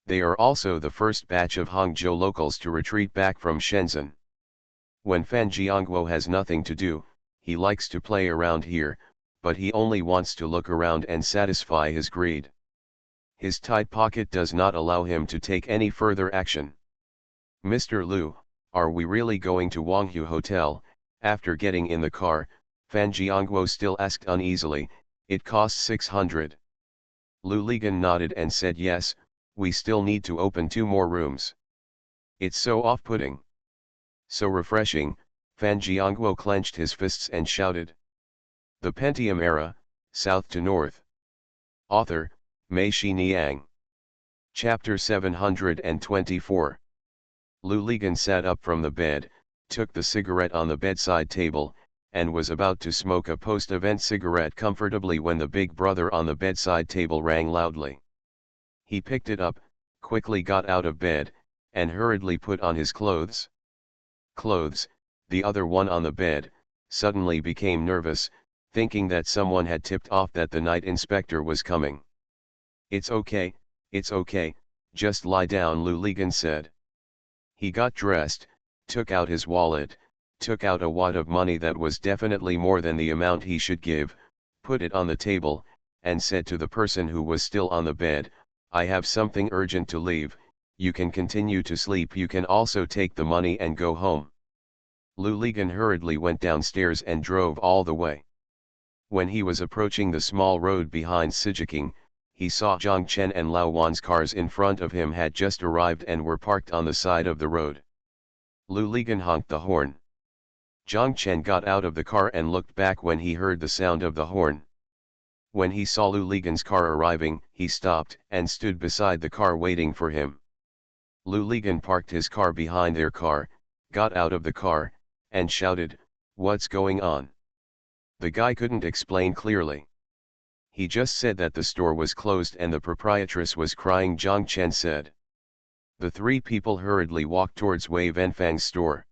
They are also the first batch of Hangzhou locals to retreat back from Shenzhen. When Fan Jiangguo has nothing to do, he likes to play around here, but he only wants to look around and satisfy his greed. His tight pocket does not allow him to take any further action. "Mr. Liu, are we really going to Wanghu Hotel?" After getting in the car, Fan Jiangguo still asked uneasily. "It costs 600. Lu Ligan nodded and said yes, we still need to open 2 more rooms. It's so off-putting. So refreshing." Fan Jiangguo clenched his fists and shouted. The Pentium Era, South to North. Author, Mei Xiniang. Chapter 724. Lu Ligan sat up from the bed, took the cigarette on the bedside table, and was about to smoke a post-event cigarette comfortably when the big brother on the bedside table rang loudly. He picked it up, quickly got out of bed, and hurriedly put on his clothes. The other one on the bed, suddenly became nervous, thinking that someone had tipped off that the night inspector was coming. It's okay, just lie down," Lu Ligan said. He got dressed, took out his wallet, took out a wad of money that was definitely more than the amount he should give, put it on the table, and said to the person who was still on the bed, "I have something urgent to leave, you can continue to sleep, you can also take the money and go home." Lu Ligan hurriedly went downstairs and drove all the way. When he was approaching the small road behind Sijiking, he saw Zhang Chen and Lao Wan's cars in front of him had just arrived and were parked on the side of the road. Lu Ligan honked the horn. Zhang Chen got out of the car and looked back when he heard the sound of the horn. When he saw Lu Ligan's car arriving, he stopped and stood beside the car waiting for him. Lu Ligan parked his car behind their car, got out of the car, and shouted, "What's going on?" The guy couldn't explain clearly. He just said that the store was closed and the proprietress was crying, Zhang Chen said. The 3 people hurriedly walked towards Wei Wenfang's store.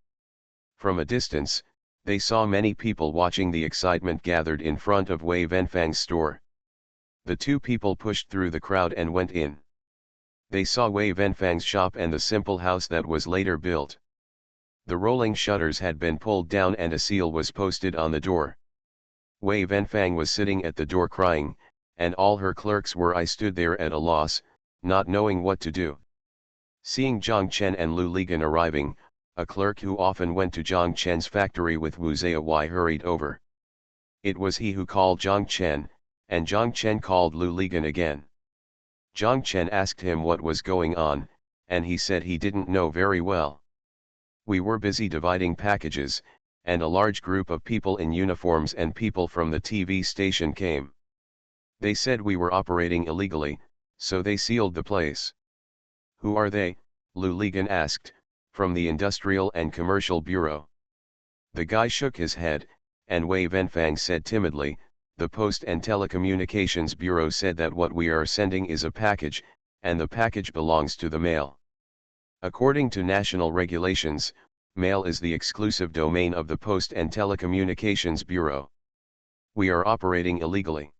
From a distance, they saw many people watching the excitement gathered in front of Wei Wenfang's store. The 2 people pushed through the crowd and went in. They saw Wei Wenfang's shop and the simple house that was later built. The rolling shutters had been pulled down and a seal was posted on the door. Wei Wenfang was sitting at the door crying, and all her clerks were. I stood there at a loss, not knowing what to do. Seeing Zhang Chen and Lu Ligan arriving, a clerk who often went to Zhang Chen's factory with Wu Ziyawai hurried over. It was he who called Zhang Chen, and Zhang Chen called Lu Ligan again. Zhang Chen asked him what was going on, and he said he didn't know very well. "We were busy dividing packages, and a large group of people in uniforms and people from the TV station came. They said we were operating illegally, so they sealed the place." "Who are they?" Lu Ligan asked. "From the Industrial and Commercial Bureau." The guy shook his head, and Wei Wenfang said timidly, "The Post and Telecommunications Bureau said that what we are sending is a package, and the package belongs to the mail. According to national regulations, mail is the exclusive domain of the Post and Telecommunications Bureau. We are operating illegally.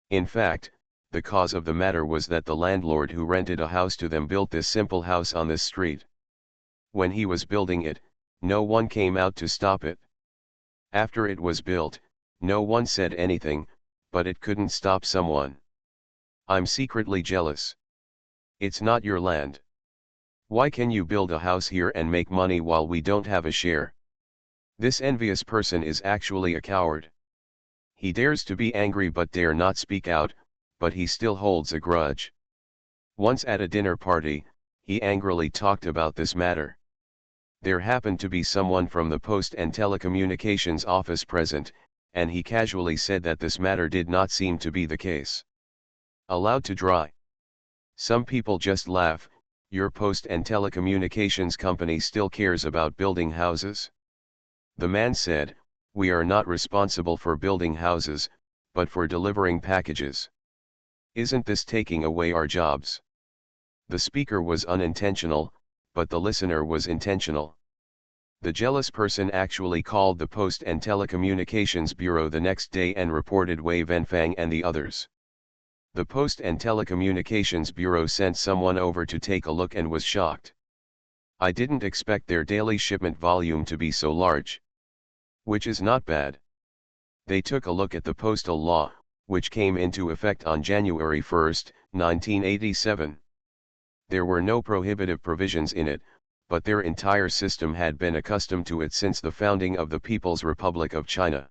In fact, the cause of the matter was that the landlord who rented a house to them built this simple house on this street. When he was building it, no one came out to stop it. After it was built, no one said anything, but it couldn't stop someone. I'm secretly jealous. It's not your land. Why can you build a house here and make money while we don't have a share? This envious person is actually a coward. He dares to be angry but dare not speak out, but he still holds a grudge." Once at a dinner party, he angrily talked about this matter. There happened to be someone from the Post and Telecommunications office present, and he casually said that this matter did not seem to be the case. Allowed to dry. Some people just laugh. Your Post and Telecommunications company still cares about building houses? The man said, "We are not responsible for building houses, but for delivering packages. Isn't this taking away our jobs?" The speaker was unintentional, but the listener was intentional. The jealous person actually called the Post and Telecommunications Bureau the next day and reported Wei Wenfang and the others. The Post and Telecommunications Bureau sent someone over to take a look and was shocked. I didn't expect their daily shipment volume to be so large. Which is not bad. They took a look at the postal law, which came into effect on January 1, 1987. There were no prohibitive provisions in it, but their entire system had been accustomed to it since the founding of the People's Republic of China.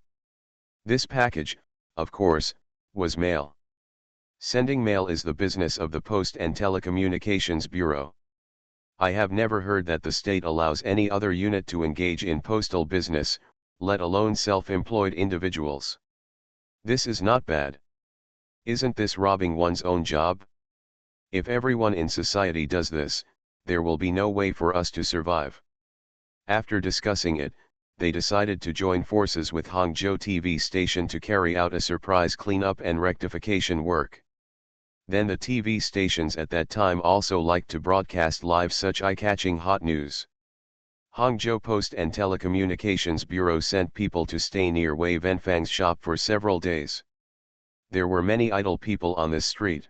This package, of course, was mail. Sending mail is the business of the Post and Telecommunications Bureau. I have never heard that the state allows any other unit to engage in postal business, let alone self-employed individuals. This is not bad. Isn't this robbing one's own job? If everyone in society does this, there will be no way for us to survive. After discussing it, they decided to join forces with Hangzhou TV station to carry out a surprise cleanup and rectification work. Then the TV stations at that time also liked to broadcast live such eye-catching hot news. Hangzhou Post and Telecommunications Bureau sent people to stay near Wei Wenfang's shop for several days. There were many idle people on this street.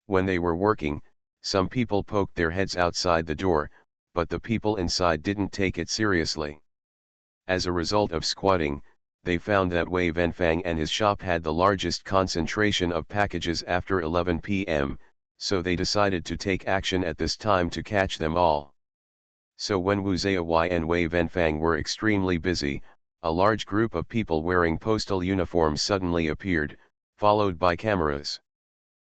When they were working, some people poked their heads outside the door, but the people inside didn't take it seriously. As a result of squatting, they found that Wei Wenfang and his shop had the largest concentration of packages after 11 p.m., so they decided to take action at this time to catch them all. So when Wu Ziyawai and Wei Wenfang were extremely busy, a large group of people wearing postal uniforms suddenly appeared, followed by cameras.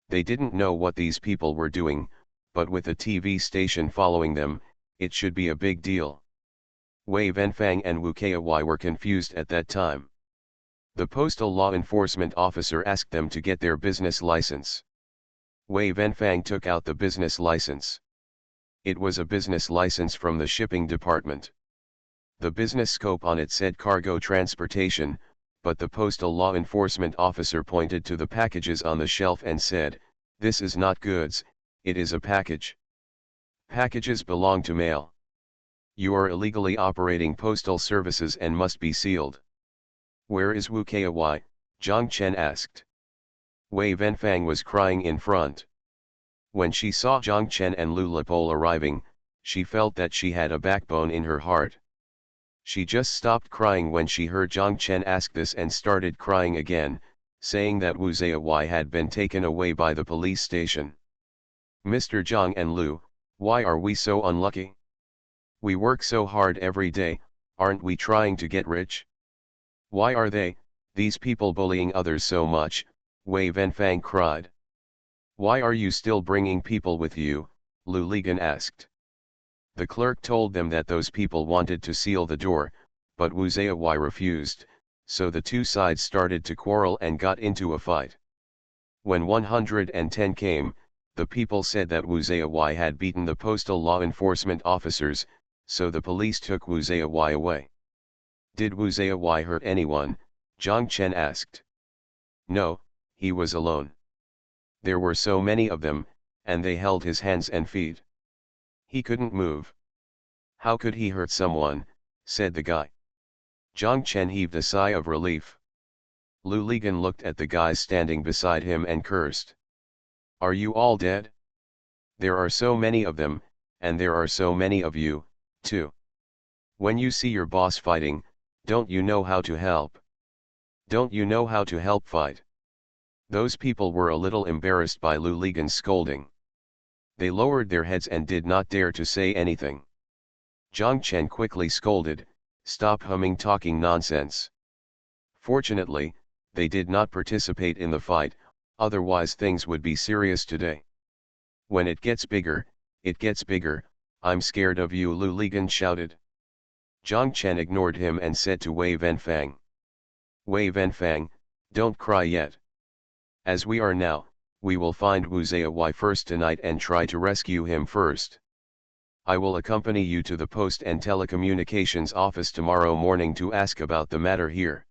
They didn't know what these people were doing, but with a TV station following them, it should be a big deal. Wei Wenfang and Wu Ziyawai were confused at that time. The postal law enforcement officer asked them to get their business license. Wei Wenfang took out the business license. It was a business license from the shipping department. The business scope on it said cargo transportation, but the postal law enforcement officer pointed to the packages on the shelf and said, "This is not goods, it is a package. Packages belong to mail. You are illegally operating postal services and must be sealed." "Where is Wu Ziyawai?" Zhang Chen asked. Wei Wenfang was crying in front. When she saw Zhang Chen and Lu Lipol arriving, she felt that she had a backbone in her heart. She just stopped crying when she heard Zhang Chen ask this and started crying again, saying that Wu Ziyawai had been taken away by the police station. "Mr. Zhang and Lu, why are we so unlucky? We work so hard every day, aren't we trying to get rich? Why are these people bullying others so much?" Wei Wenfang cried. "Why are you still bringing people with you?" Lu Ligan asked. The clerk told them that those people wanted to seal the door, but Wu Ziyawai refused, so the two sides started to quarrel and got into a fight. When 110 came, the people said that Wu Ziyawai had beaten the postal law enforcement officers, so the police took Wu Ziyawai away. "Did Wu Ziyawai hurt anyone?" Zhang Chen asked. "No, he was alone. There were so many of them, and they held his hands and feet. He couldn't move. How could he hurt someone?" said the guy. Zhang Chen heaved a sigh of relief. Lu Ligan looked at the guys standing beside him and cursed. "Are you all dead? There are so many of them, and there are so many of you, too. When you see your boss fighting, don't you know how to help? Don't you know how to help fight?" Those people were a little embarrassed by Lu Ligan's scolding. They lowered their heads and did not dare to say anything. Zhang Chen quickly scolded, "Stop humming talking nonsense." Fortunately, they did not participate in the fight, otherwise things would be serious today. "When it gets bigger, I'm scared of you," Lu Ligan shouted. Zhang Chen ignored him and said to Wei Wenfang, "Wei Wenfang, don't cry yet. As we are now, we will find Wu Ziyawai first tonight and try to rescue him first. I will accompany you to the Post and Telecommunications office tomorrow morning to ask about the matter here.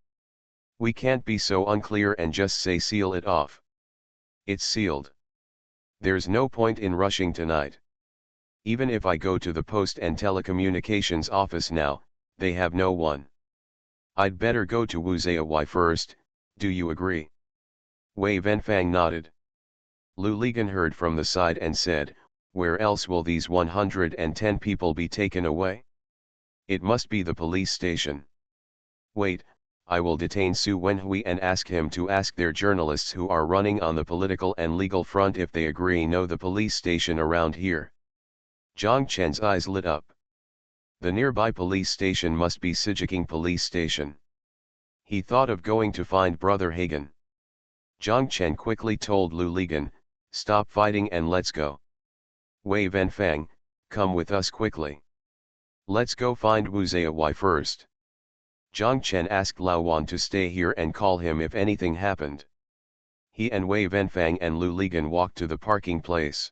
We can't be so unclear and just say seal it off. It's sealed. There's no point in rushing tonight. Even if I go to the Post and Telecommunications office now, they have no one. I'd better go to Wu Zhaowei first, do you agree? Wei Venfang nodded. Lu Ligan heard from the side and said, where else will these 110 people be taken away? It must be the police station. Wait, I will detain Su Wenhui and ask him to ask their journalists who are running on the political and legal front if they agree know the police station around here. Zhang Chen's eyes lit up. The nearby police station must be Sijiking police station. He thought of going to find Brother Hagen. Zhang Chen quickly told Lu Ligan, stop fighting and let's go. Wei Venfang, come with us quickly. Let's go find Wu Zhaowei first. Zhang Chen asked Lao Wan to stay here and call him if anything happened. He and Wei Venfang and Lu Ligan walked to the parking place.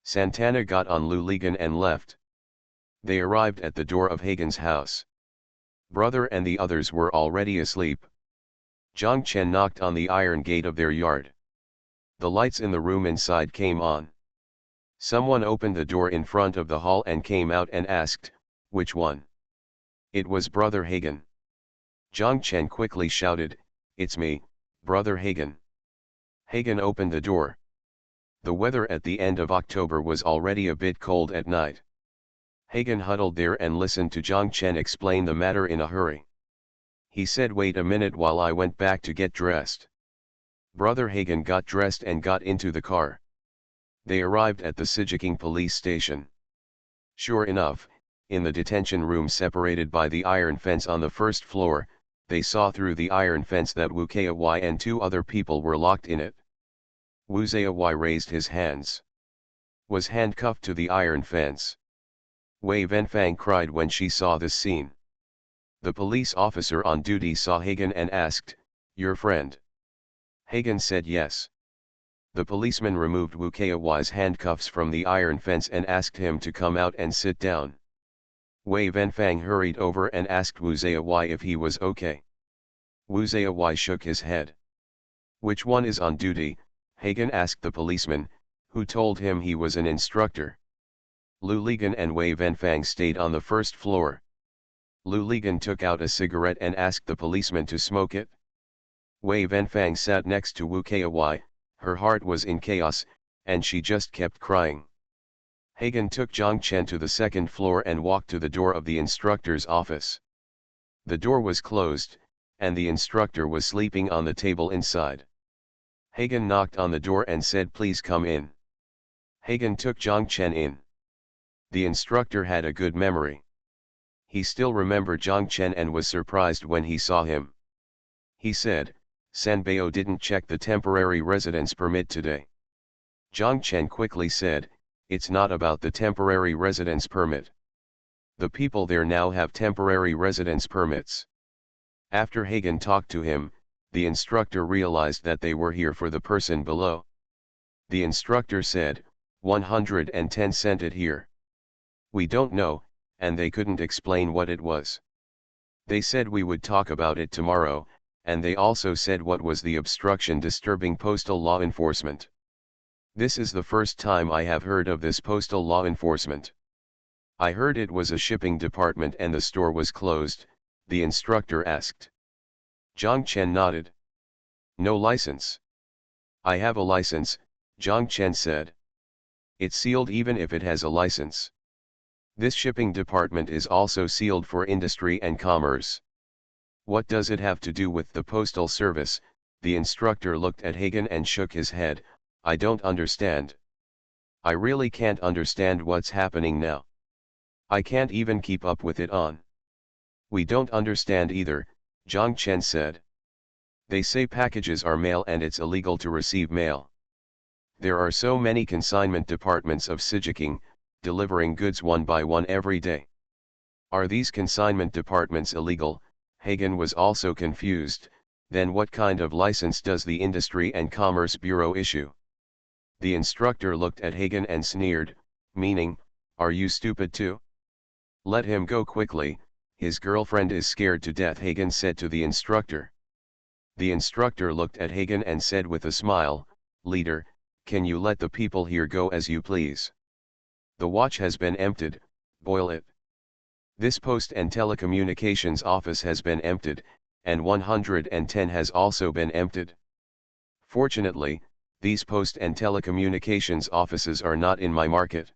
Santana got on Lu Ligan and left. They arrived at the door of Hagen's house. Brother and the others were already asleep. Zhang Chen knocked on the iron gate of their yard. The lights in the room inside came on. Someone opened the door in front of the hall and came out and asked, which one? It was Brother Hagen. Zhang Chen quickly shouted, it's me, Brother Hagen. Hagen opened the door. The weather at the end of October was already a bit cold at night. Hagen huddled there and listened to Zhang Chen explain the matter in a hurry. He said, wait a minute while I went back to get dressed. Brother Hagen got dressed and got into the car. They arrived at the Sijiking police station. Sure enough, in the detention room separated by the iron fence on the first floor, they saw through the iron fence that Wu Zhaowei and 2 other people were locked in it. Wu Zhaowei raised his hands. Was handcuffed to the iron fence. Wei Venfang cried when she saw this scene. The police officer on duty saw Hagen and asked, your friend? Hagen said yes. The policeman removed Wu Zhaowei's handcuffs from the iron fence and asked him to come out and sit down. Wei Venfang hurried over and asked Wu Zhaowei if he was okay. Wu Zhaowei shook his head. Which one is on duty? Hagen asked the policeman, who told him he was an instructor. Lu Ligan and Wei Venfang stayed on the first floor. Lu Ligan took out a cigarette and asked the policeman to smoke it. Wei Venfang sat next to Wu Zhaowei, her heart was in chaos, and she just kept crying. Hagen took Zhang Chen to the second floor and walked to the door of the instructor's office. The door was closed, and the instructor was sleeping on the table inside. Hagen knocked on the door and said, please come in. Hagen took Zhang Chen in. The instructor had a good memory. He still remembered Zhang Chen and was surprised when he saw him. He said, Sanbao didn't check the temporary residence permit today. Zhang Chen quickly said, it's not about the temporary residence permit. The people there now have temporary residence permits. After Hagen talked to him, the instructor realized that they were here for the person below. The instructor said, 110 sent it here. We don't know, and they couldn't explain what it was. They said we would talk about it tomorrow, and they also said what was the obstruction disturbing postal law enforcement. This is the first time I have heard of this postal law enforcement. I heard it was a shipping department and the store was closed, the instructor asked. Zhang Chen nodded. No license. I have a license, Zhang Chen said. It's sealed even if it has a license. This shipping department is also sealed for industry and commerce. What does it have to do with the postal service? The instructor looked at Hagen and shook his head. I don't understand. I really can't understand what's happening now. I can't even keep up with it on. We don't understand either, Zhang Chen said. They say packages are mail and it's illegal to receive mail. There are so many consignment departments of Sijiking, delivering goods one by one every day. Are these consignment departments illegal? Hagen was also confused. Then what kind of license does the Industry and Commerce Bureau issue? The instructor looked at Hagen and sneered, meaning, are you stupid too? Let him go quickly, his girlfriend is scared to death, Hagen said to the instructor. The instructor looked at Hagen and said with a smile, leader, can you let the people here go as you please? The watch has been emptied, boil it. This post and telecommunications office has been emptied, and 110 has also been emptied. Fortunately, these post and telecommunications offices are not in my market.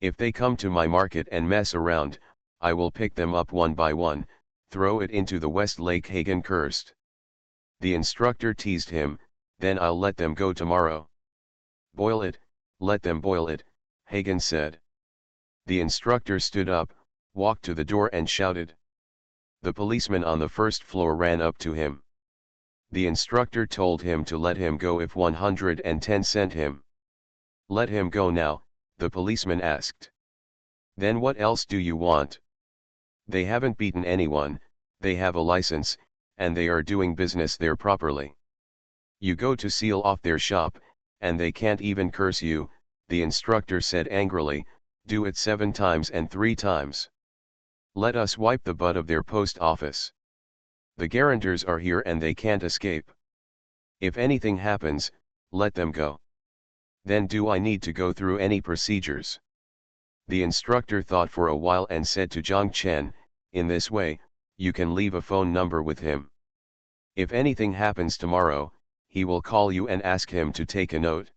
If they come to my market and mess around, I will pick them up one by one, throw it into the West Lake. Hagen cursed. The instructor teased him, then I'll let them go tomorrow. Boil it, let them boil it, Hagen said. The instructor stood up, walked to the door and shouted. The policeman on the first floor ran up to him. The instructor told him to let him go if 110 sent him. Let him go now, the policeman asked. Then what else do you want? They haven't beaten anyone, they have a license, and they are doing business there properly. You go to seal off their shop, and they can't even curse you, the instructor said angrily, do it 7 times and 3 times. Let us wipe the butt of their post office. The guarantors are here and they can't escape. If anything happens, let them go. Then do I need to go through any procedures? The instructor thought for a while and said to Zhang Chen, in this way, you can leave a phone number with him. If anything happens tomorrow, he will call you and ask him to take a note.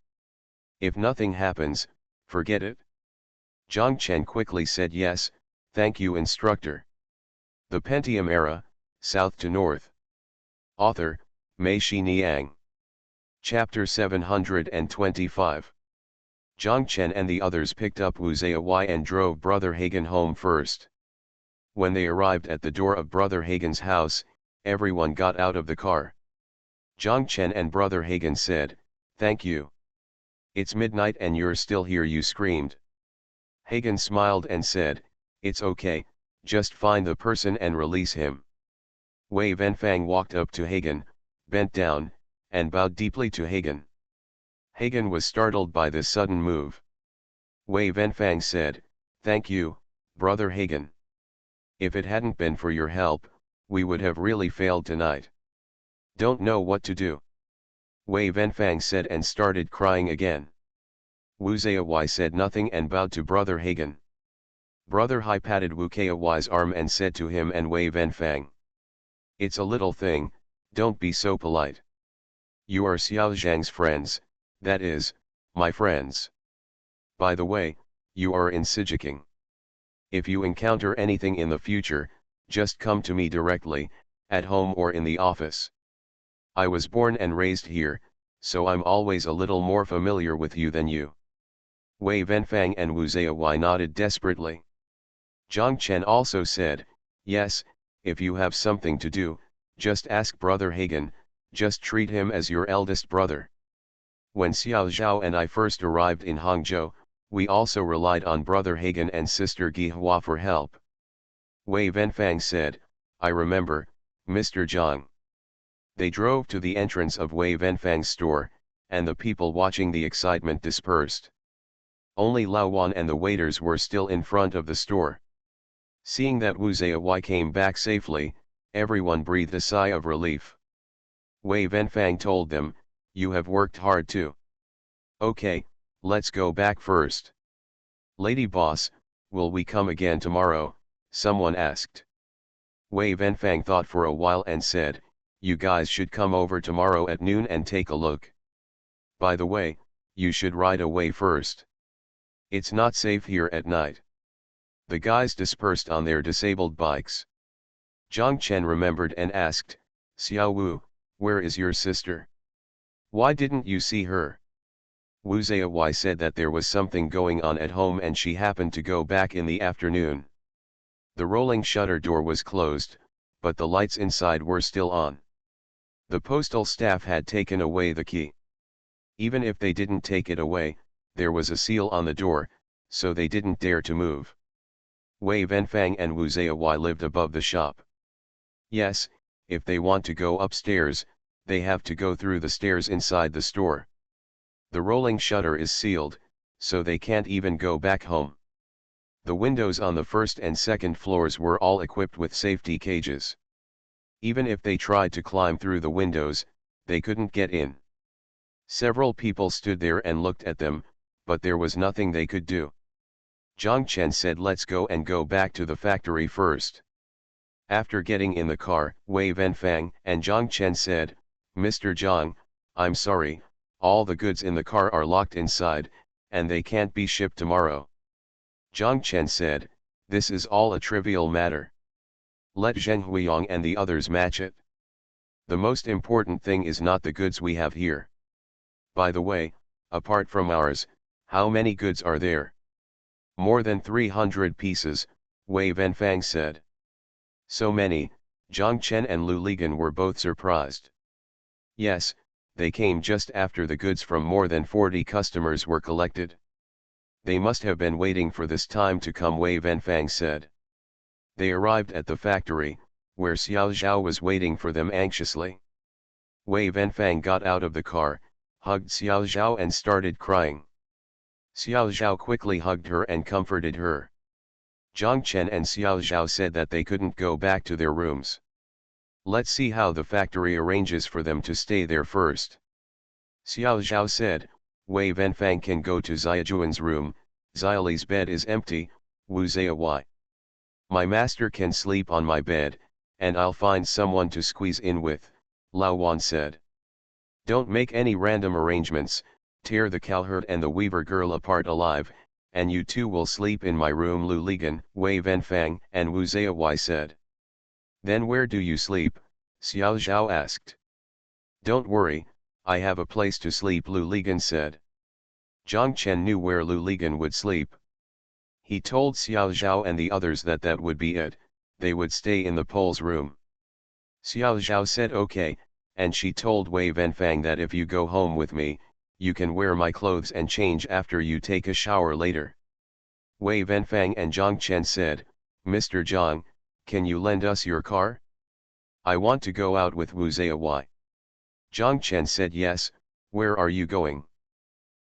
If nothing happens, forget it. Zhang Chen quickly said yes, thank you instructor. The Pentium Era, South to North. Author, Mei Xiniang. Chapter 725. Zhang Chen and the others picked up Wu Zaiyi and drove Brother Hagen home first. When they arrived at the door of Brother Hagen's house, everyone got out of the car. Zhang Chen and Brother Hagen said, thank you. It's midnight and you're still here, you screamed. Hagen smiled and said, it's okay, just find the person and release him. Wei Wenfang walked up to Hagen, bent down, and bowed deeply to Hagen. Hagen was startled by this sudden move. Wei Wenfang said, thank you, Brother Hagen. If it hadn't been for your help, we would have really failed tonight. Don't know what to do. Wei Wenfang said and started crying again. Wu Zaiyi said nothing and bowed to Brother Hagen. Brother Hai patted Wu Kai's arm and said to him and Wei Wenfang, it's a little thing, don't be so polite. You are Xiao Zhang's friends, that is, my friends. By the way, you are in Sijiking. If you encounter anything in the future, just come to me directly, at home or in the office. I was born and raised here, so I'm always a little more familiar with you than you. Wei Wenfang and Wu Zaiyi nodded desperately. Zhang Chen also said, yes, if you have something to do, just ask Brother Hagen, just treat him as your eldest brother. When Xiao Zhao and I first arrived in Hangzhou, we also relied on Brother Hagen and Sister Gihua for help. Wei Wenfang said, I remember, Mr. Zhang. They drove to the entrance of Wei Wenfang's store, and the people watching the excitement dispersed. Only Lao Wan and the waiters were still in front of the store. Seeing that Wu Zaiyi came back safely, everyone breathed a sigh of relief. Wei Wenfang told them, you have worked hard too. Okay, let's go back first. Lady boss, will we come again tomorrow? Someone asked. Wei Wenfang thought for a while and said, you guys should come over tomorrow at noon and take a look. By the way, you should ride away first. It's not safe here at night. The guys dispersed on their disabled bikes. Zhang Chen remembered and asked, Xiao Wu, where is your sister? Why didn't you see her? Wu Zaiyi said that there was something going on at home and she happened to go back in the afternoon. The rolling shutter door was closed, but the lights inside were still on. The postal staff had taken away the key. Even if they didn't take it away, there was a seal on the door, so they didn't dare to move. Wei Wenfang and Wu Zaiyi lived above the shop. Yes, if they want to go upstairs, they have to go through the stairs inside the store. The rolling shutter is sealed, so they can't even go back home. The windows on the first and second floors were all equipped with safety cages. Even if they tried to climb through the windows, they couldn't get in. Several people stood there and looked at them, but there was nothing they could do. Zhang Chen said let's go back to the factory first. After getting in the car, Wei Wenfang and Zhang Chen said, Mr. Zhang, I'm sorry, all the goods in the car are locked inside, and they can't be shipped tomorrow. Zhang Chen said, this is all a trivial matter. Let Zheng Huiyang and the others match it. The most important thing is not the goods we have here. By the way, apart from ours, how many goods are there? More than 300 pieces, Wei Wenfang said. So many, Zhang Chen and Lu Ligan were both surprised. Yes, they came just after the goods from more than 40 customers were collected. They must have been waiting for this time to come, Wei Wenfang said. They arrived at the factory, where Xiao Zhao was waiting for them anxiously. Wei Wenfang got out of the car, hugged Xiao Zhao and started crying. Xiao Zhao quickly hugged her and comforted her. Zhang Chen and Xiao Zhao said that they couldn't go back to their rooms. Let's see how the factory arranges for them to stay there first. Xiao Zhao said, Wei Wenfang can go to Ziajuan's room, Xiaoli's bed is empty, Wu Zia. My master can sleep on my bed, and I'll find someone to squeeze in with, Lao Wan said. Don't make any random arrangements, tear the cowherd and the weaver girl apart alive, and you two will sleep in my room, Lu Ligan, Wei Wenfang and Wu Zia said. Then where do you sleep? Xiao Zhao asked. Don't worry, I have a place to sleep, Lu Ligan said. Zhang Chen knew where Lu Ligan would sleep. He told Xiao Zhao and the others that that would be it, they would stay in the Pole's room. Xiao Zhao said okay, and she told Wei Wenfang that if you go home with me, you can wear my clothes and change after you take a shower later. Wei Wenfang and Zhang Chen said, Mr. Zhang, can you lend us your car? I want to go out with Wu Zia. Zhang Chen said yes, where are you going?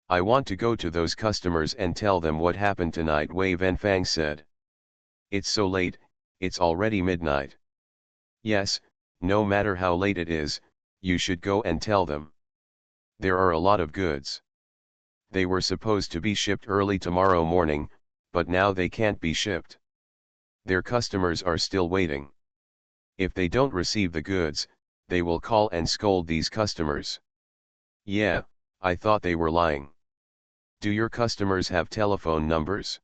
I want to go to those customers and tell them what happened tonight, Wei Wenfang said. It's so late, it's already midnight. Yes, no matter how late it is, you should go and tell them. There are a lot of goods. They were supposed to be shipped early tomorrow morning, but now they can't be shipped. Their customers are still waiting. If they don't receive the goods, they will call and scold these customers. Yeah, I thought they were lying. Do your customers have telephone numbers?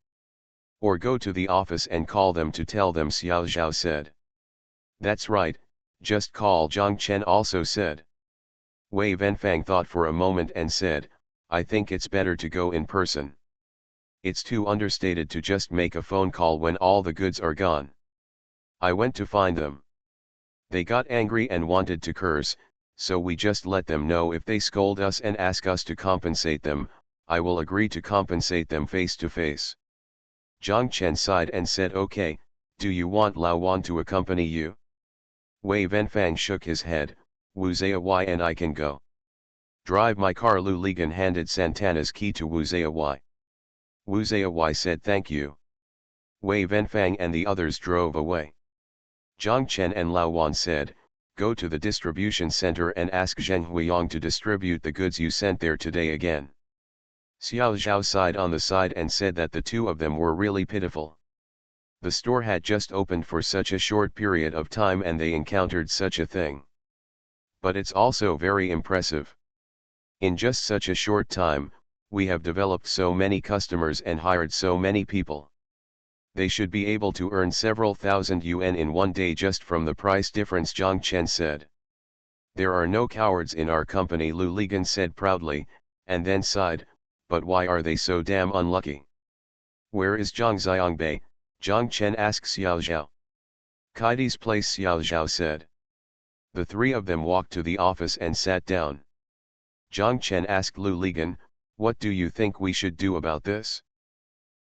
Or go to the office and call them to tell them, Xiao Zhao said. That's right, just call, Zhang Chen also said. Wei Wenfang thought for a moment and said, I think it's better to go in person. It's too understated to just make a phone call when all the goods are gone. I went to find them. They got angry and wanted to curse, so we just let them know if they scold us and ask us to compensate them, I will agree to compensate them face to face. Zhang Chen sighed and said okay, do you want Lao Wan to accompany you? Wei Wenfang shook his head, Wu Zia and I can go. Drive my car, Lu Ligan handed Santana's key to Wu Zia. Wu Zia said thank you. Wei Wenfang and the others drove away. Zhang Chen and Lao Wan said, go to the distribution center and ask Zheng Huiyang to distribute the goods you sent there today again. Xiao Zhao sighed on the side and said that the two of them were really pitiful. The store had just opened for such a short period of time and they encountered such a thing. But it's also very impressive. In just such a short time, we have developed so many customers and hired so many people. They should be able to earn several thousand yuan in one day just from the price difference, Zhang Chen said. There are no cowards in our company, Lu Ligan said proudly, and then sighed, but why are they so damn unlucky? Where is Zhang Xiangbei? Zhang Chen asked Xiao Zhao. Kaidi's place, Xiao Zhao said. The three of them walked to the office and sat down. Zhang Chen asked Lu Ligan, what do you think we should do about this?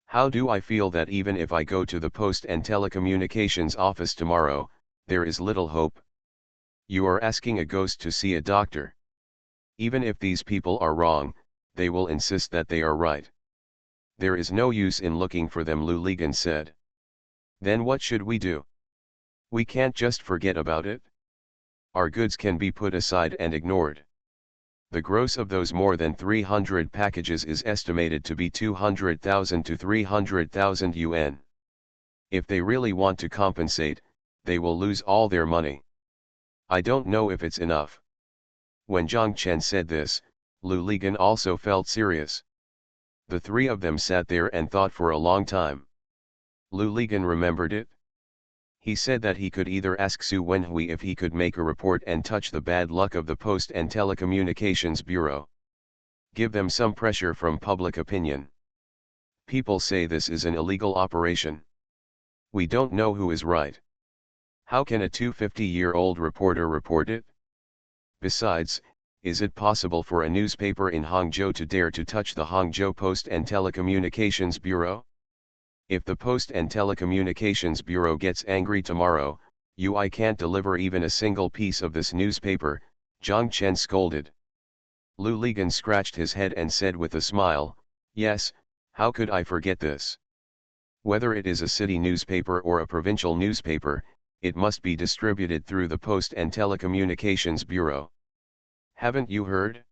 How do I feel that even if I go to the Post and Telecommunications office tomorrow, there is little hope? You are asking a ghost to see a doctor. Even if these people are wrong, they will insist that they are right. There is no use in looking for them, Lu Ligan said. Then what should we do? We can't just forget about it. Our goods can be put aside and ignored. The gross of those more than 300 packages is estimated to be 200,000 to 300,000 yuan. If they really want to compensate, they will lose all their money. I don't know if it's enough. When Zhang Chen said this, Lu Ligan also felt serious. The three of them sat there and thought for a long time. Lu Ligan remembered it. He said that he could either ask Su Wenhui if he could make a report and touch the bad luck of the Post and Telecommunications Bureau. Give them some pressure from public opinion. People say this is an illegal operation. We don't know who is right. How can a 250-year-old reporter report it? Besides, is it possible for a newspaper in Hangzhou to dare to touch the Hangzhou Post and Telecommunications Bureau? If the Post and Telecommunications Bureau gets angry tomorrow, I can't deliver even a single piece of this newspaper, Zhang Chen scolded. Lu Ligan scratched his head and said with a smile, yes, how could I forget this? Whether it is a city newspaper or a provincial newspaper, it must be distributed through the Post and Telecommunications Bureau. Haven't you heard?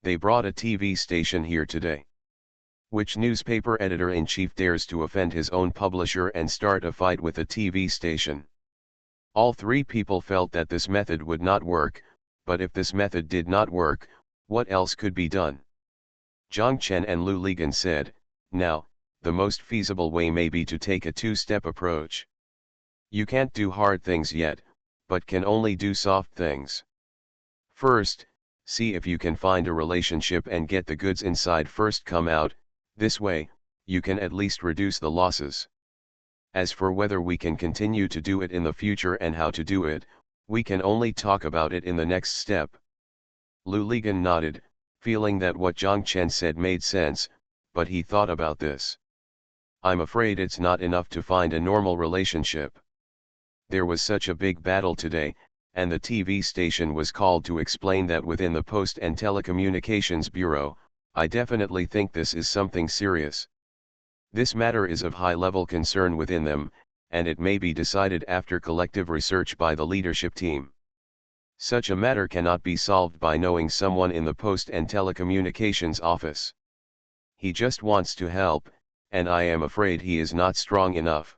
They brought a TV station here today. Which newspaper editor-in-chief dares to offend his own publisher and start a fight with a TV station? All three people felt that this method would not work, but if this method did not work, what else could be done? Zhang Chen and Lu Ligan said, now, the most feasible way may be to take a two-step approach. You can't do hard things yet, but can only do soft things. First, see if you can find a relationship and get the goods inside first come out. This way, you can at least reduce the losses. As for whether we can continue to do it in the future and how to do it, we can only talk about it in the next step. Lu Ligan nodded, feeling that what Zhang Chen said made sense, but he thought about this. I'm afraid it's not enough to find a normal relationship. There was such a big battle today, and the TV station was called to explain that within the Post and Telecommunications Bureau, I definitely think this is something serious. This matter is of high-level concern within them, and it may be decided after collective research by the leadership team. Such a matter cannot be solved by knowing someone in the Post and Telecommunications office. He just wants to help, and I am afraid he is not strong enough.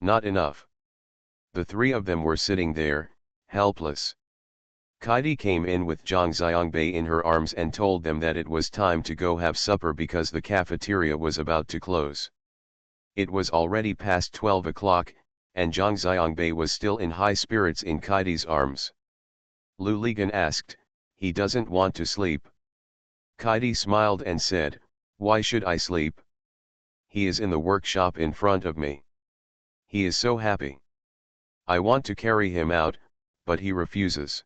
Not enough. The three of them were sitting there, helpless. Kaidi came in with Zhang Xiangbei in her arms and told them that it was time to go have supper because the cafeteria was about to close. It was already past 12 o'clock, and Zhang Xiangbei was still in high spirits in Kaidi's arms. Lu Ligan asked, he doesn't want to sleep. Kaidi smiled and said, why should I sleep? He is in the workshop in front of me. He is so happy. I want to carry him out, but he refuses.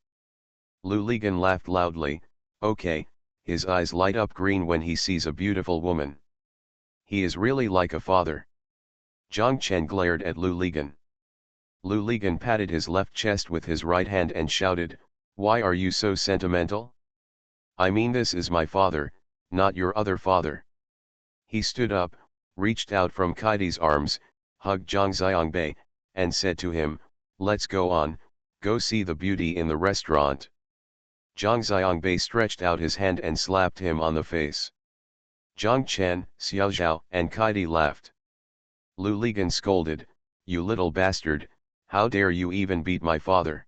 Lu Ligan laughed loudly, okay, his eyes light up green when he sees a beautiful woman. He is really like a father. Zhang Chen glared at Lu Ligan. Lu Ligan patted his left chest with his right hand and shouted, why are you so sentimental? I mean this is my father, not your other father. He stood up, reached out from Kaidi's arms, hugged Zhang Xiangbei, and said to him, let's go on, go see the beauty in the restaurant. Zhang Xiangbei stretched out his hand and slapped him on the face. Zhang Chen, Xiaozhao, and Kaidi laughed. Lu Ligan scolded, you little bastard, how dare you even beat my father?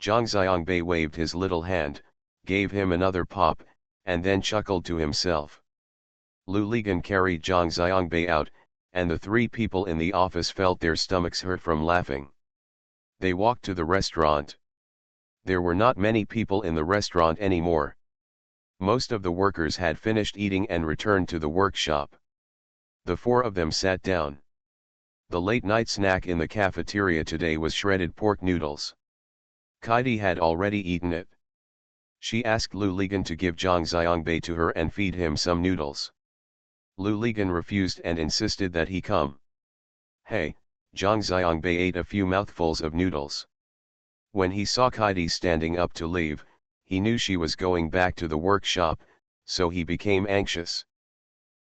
Zhang Xiangbei waved his little hand, gave him another pop, and then chuckled to himself. Lu Ligan carried Zhang Xiangbei out, and the three people in the office felt their stomachs hurt from laughing. They walked to the restaurant. There were not many people in the restaurant anymore. Most of the workers had finished eating and returned to the workshop. The four of them sat down. The late-night snack in the cafeteria today was shredded pork noodles. Kaidi had already eaten it. She asked Lu Ligan to give Zhang Xiangbei to her and feed him some noodles. Lu Ligan refused and insisted that he come. Hey, Zhang Xiangbei ate a few mouthfuls of noodles. When he saw Kaidi standing up to leave, he knew she was going back to the workshop, so he became anxious.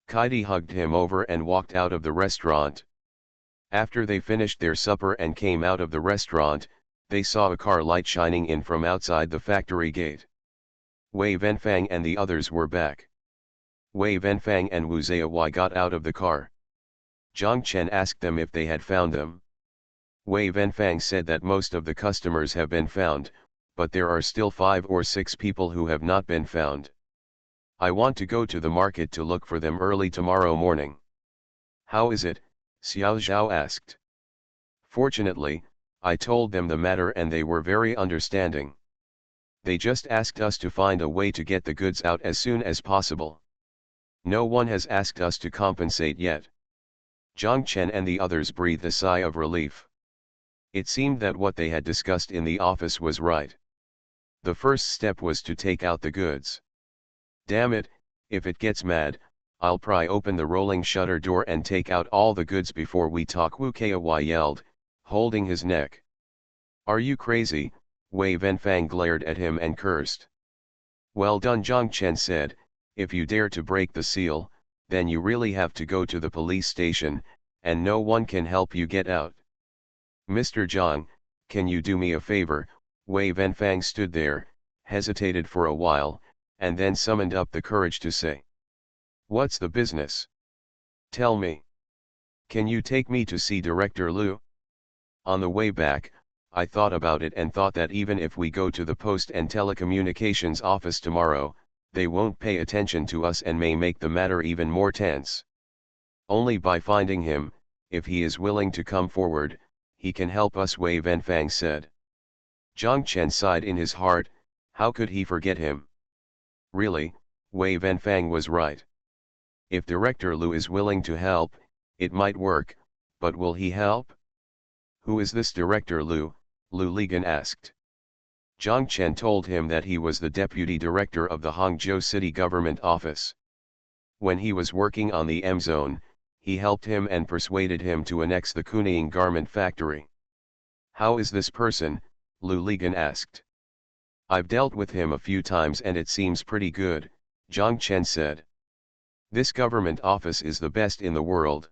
Kaidi hugged him over and walked out of the restaurant. After they finished their supper and came out of the restaurant, they saw a car light shining in from outside the factory gate. Wei Venfang and the others were back. Wei Venfang and Wu Ziyawai got out of the car. Zhang Chen asked them if they had found them. Wei Venfang said that most of the customers have been found, but there are still 5 or 6 people who have not been found. I want to go to the market to look for them early tomorrow morning. How is it? Xiao Zhao asked. Fortunately, I told them the matter and they were very understanding. They just asked us to find a way to get the goods out as soon as possible. No one has asked us to compensate yet. Zhang Chen and the others breathed a sigh of relief. It seemed that what they had discussed in the office was right. The first step was to take out the goods. Damn it, if it gets mad, I'll pry open the rolling shutter door and take out all the goods before we talk, Wu Kai yelled, holding his neck. Are you crazy? Wei Venfang glared at him and cursed. Well done, Zhang Chen said, if you dare to break the seal, then you really have to go to the police station, and no one can help you get out. Mr. Zhang, can you do me a favor? Wei Venfang stood there, hesitated for a while, and then summoned up the courage to say. What's the business? Tell me. Can you take me to see Director Liu? On the way back, I thought about it and thought that even if we go to the Post and Telecommunications office tomorrow, they won't pay attention to us and may make the matter even more tense. Only by finding him, if he is willing to come forward, he can help us, Wei Venfang said. Zhang Chen sighed in his heart, how could he forget him? Really, Wei Venfang was right. If Director Liu is willing to help, it might work, but will he help? Who is this Director Liu? Lu Ligan asked. Zhang Chen told him that he was the deputy director of the Hangzhou City Government Office. When he was working on the M-Zone, he helped him and persuaded him to annex the Kuning garment factory. How is this person? Lu Ligan asked. I've dealt with him a few times and it seems pretty good, Zhang Chen said. This government office is the best in the world.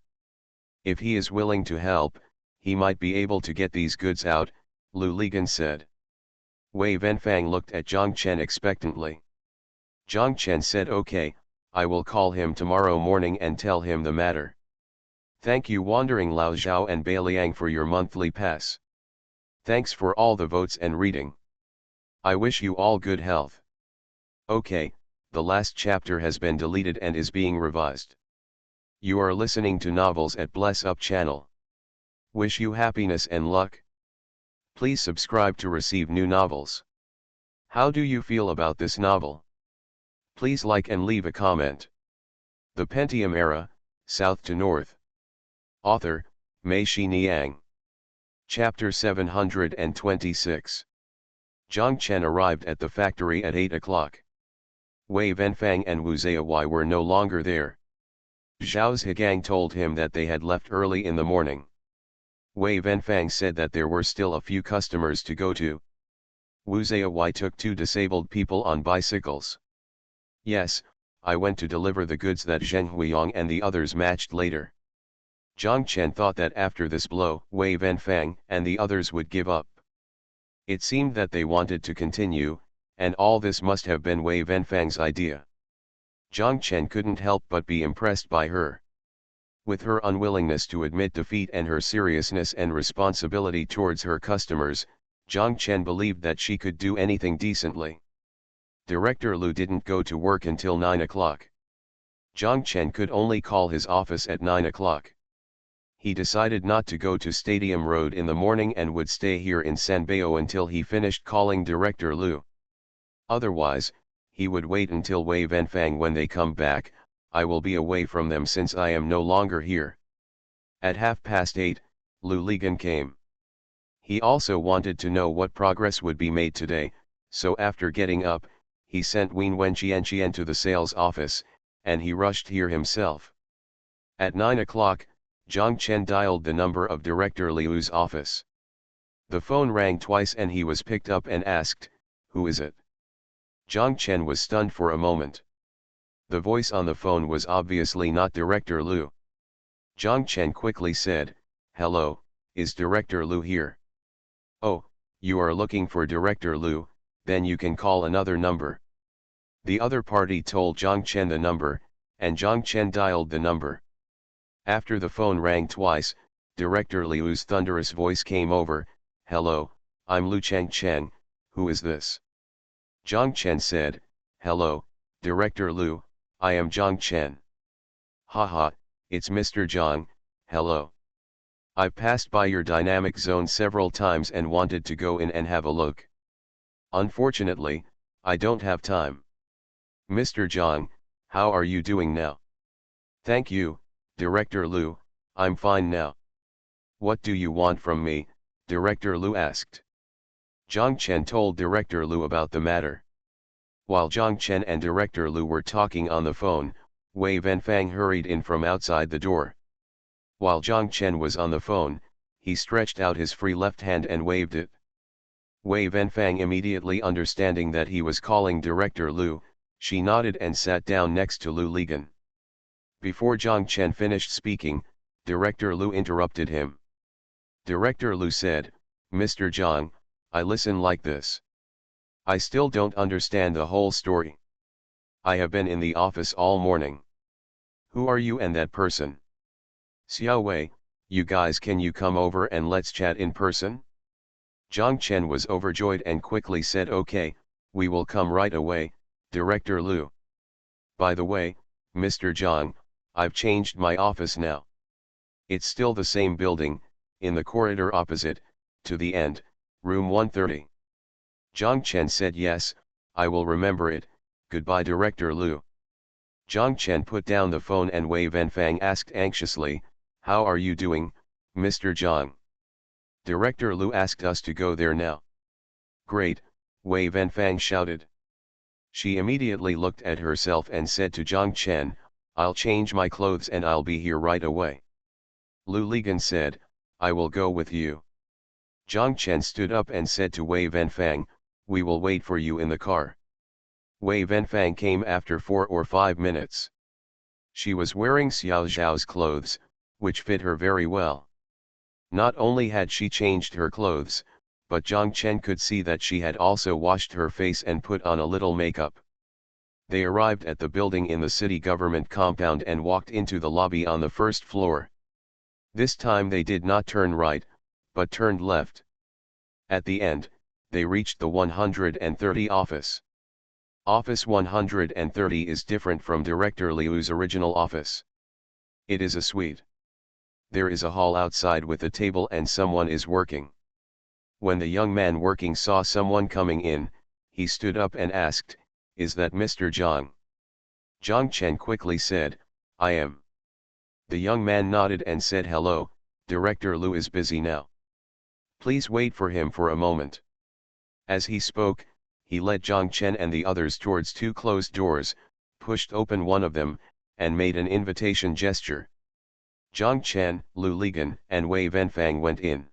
If he is willing to help, he might be able to get these goods out, Lu Ligan said. Wei Venfang looked at Zhang Chen expectantly. Zhang Chen said okay, I will call him tomorrow morning and tell him the matter. Thank you Wandering Lao Zhao and Beiliang for your monthly pass. Thanks for all the votes and reading. I wish you all good health. Okay, the last chapter has been deleted and is being revised. You are listening to novels at Bless Up channel. Wish you happiness and luck. Please subscribe to receive new novels. How do you feel about this novel? Please like and leave a comment. The Pentium Era, South to North. Author, Mei Xiniang. Chapter 726. Zhang Chen arrived at the factory at 8 o'clock. Wei Venfang and Wu Ziyawai were no longer there. Zhao Zhigang told him that they had left early in the morning. Wei Venfang said that there were still a few customers to go to. Wu Ziyawai took 2 disabled people on bicycles. Yes, I went to deliver the goods that Zheng Huiyang and the others matched later. Zhang Chen thought that after this blow, Wei Venfang and the others would give up. It seemed that they wanted to continue, and all this must have been Wei Venfang's idea. Zhang Chen couldn't help but be impressed by her. With her unwillingness to admit defeat and her seriousness and responsibility towards her customers, Zhang Chen believed that she could do anything decently. Director Liu didn't go to work until 9 o'clock. Zhang Chen could only call his office at 9 o'clock. He decided not to go to Stadium Road in the morning and would stay here in Sanbeo until he finished calling Director Liu. Otherwise, he would wait until Wei Venfang when they come back. I will be away from them since I am no longer here. At 8:30, Lu Ligan came. He also wanted to know what progress would be made today, so after getting up, he sent Wen Wenqian to the sales office, and he rushed here himself. At 9 o'clock, Zhang Chen dialed the number of Director Liu's office. The phone rang twice and he was picked up and asked, "Who is it?" Zhang Chen was stunned for a moment. The voice on the phone was obviously not Director Liu. Zhang Chen quickly said, "Hello, is Director Liu here?" "Oh, you are looking for Director Liu, then you can call another number." The other party told Zhang Chen the number, and Zhang Chen dialed the number. After the phone rang twice, Director Liu's thunderous voice came over. "Hello, I'm Lu Chengcheng, who is this?" Zhang Chen said, "Hello, Director Liu, I am Zhang Chen." "Haha, it's Mr. Zhang, hello. I've passed by your dynamic zone several times and wanted to go in and have a look. Unfortunately, I don't have time." "Mr. Zhang, how are you doing now?" "Thank you, Director Liu, I'm fine now." "What do you want from me?" Director Liu asked. Zhang Chen told Director Liu about the matter. While Zhang Chen and Director Liu were talking on the phone, Wei Wenfang hurried in from outside the door. While Zhang Chen was on the phone, he stretched out his free left hand and waved it. Wei Wenfang, immediately understanding that he was calling Director Liu, she nodded and sat down next to Lu Ligan. Before Zhang Chen finished speaking, Director Liu interrupted him. Director Liu said, "Mr. Zhang, I listen like this. I still don't understand the whole story. I have been in the office all morning. Who are you and that person? Xiao Wei, you guys, can you come over and let's chat in person?" Zhang Chen was overjoyed and quickly said, "Okay, we will come right away, Director Liu. By the way, Mr. Zhang, I've changed my office now. It's still the same building, in the corridor opposite, to the end, room 130. Zhang Chen said, "Yes, I will remember it, goodbye Director Liu." Zhang Chen put down the phone and Wei Wenfang asked anxiously, "How are you doing, Mr. Zhang?" "Director Liu asked us to go there now." "Great," Wei Wenfang shouted. She immediately looked at herself and said to Zhang Chen, "I'll change my clothes and I'll be here right away." Lu Ligan said, "I will go with you." Zhang Chen stood up and said to Wei Wenfang, "We will wait for you in the car." Wei Wenfang came after 4 or 5 minutes. She was wearing Xiao Zhao's clothes, which fit her very well. Not only had she changed her clothes, but Zhang Chen could see that she had also washed her face and put on a little makeup. They arrived at the building in the city government compound and walked into the lobby on the first floor. This time they did not turn right, but turned left. At the end, they reached the 130 office. Office 130 is different from Director Liu's original office. It is a suite. There is a hall outside with a table and someone is working. When the young man working saw someone coming in, he stood up and asked, "Is that Mr. Zhang?" Zhang Chen quickly said, "I am." The young man nodded and said, "Hello, Director Liu is busy now. Please wait for him for a moment." As he spoke, he led Zhang Chen and the others towards 2 closed doors, pushed open one of them, and made an invitation gesture. Zhang Chen, Lu Ligan, and Wei Wenfang went in.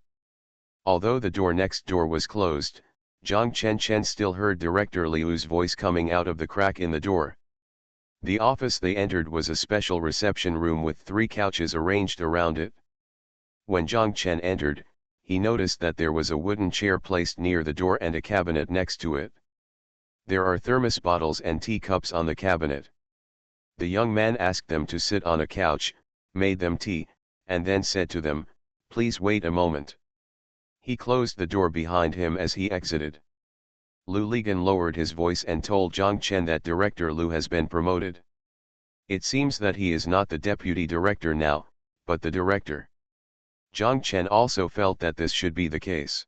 Although the door next door was closed, Zhang Chen still heard Director Liu's voice coming out of the crack in the door. The office they entered was a special reception room with 3 couches arranged around it. When Zhang Chen entered, he noticed that there was a wooden chair placed near the door and a cabinet next to it. There are thermos bottles and teacups on the cabinet. The young man asked them to sit on a couch, made them tea, and then said to them, "Please wait a moment." He closed the door behind him as he exited. Lu Ligan lowered his voice and told Zhang Chen that Director Liu has been promoted. It seems that he is not the deputy director now, but the director. Zhang Chen also felt that this should be the case.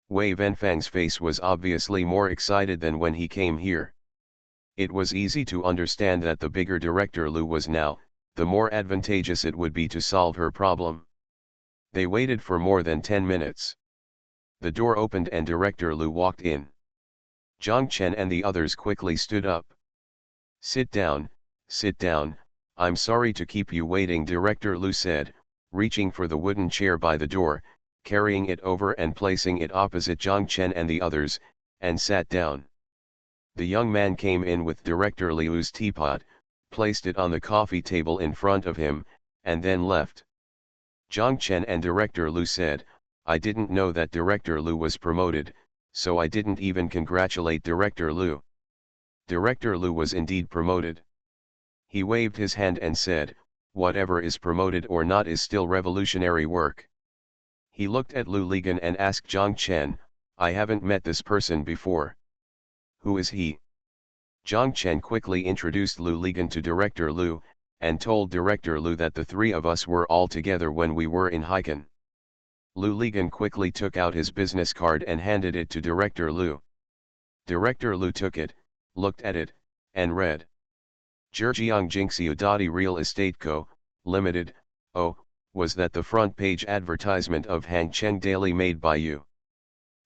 Wei Wenfang's face was obviously more excited than when he came here. It was easy to understand that the bigger Director Liu was now, the more advantageous it would be to solve her problem. They waited for more than 10 minutes. The door opened and Director Liu walked in. Zhang Chen and the others quickly stood up. Sit down, I'm sorry to keep you waiting," Director Liu said, reaching for the wooden chair by the door, carrying it over and placing it opposite Zhang Chen and the others, and sat down. The young man came in with Director Liu's teapot, placed it on the coffee table in front of him, and then left. Zhang Chen and Director Liu said, "I didn't know that Director Liu was promoted, so I didn't even congratulate Director Liu." Director Lu was indeed promoted. He waved his hand and said, "Whatever is promoted or not is still revolutionary work." He looked at Lu Ligan and asked Zhang Chen, "I haven't met this person before. Who is he?" Zhang Chen quickly introduced Lu Ligan to Director Lu, and told Director Lu that the three of us were all together when we were in Haikan. Lu Ligan quickly took out his business card and handed it to Director Lu. Director Lu took it, looked at it, and read. Zhejiang Jingxiudadi Real Estate Co., Limited. Oh, was that the front page advertisement of Hangcheng Daily made by you?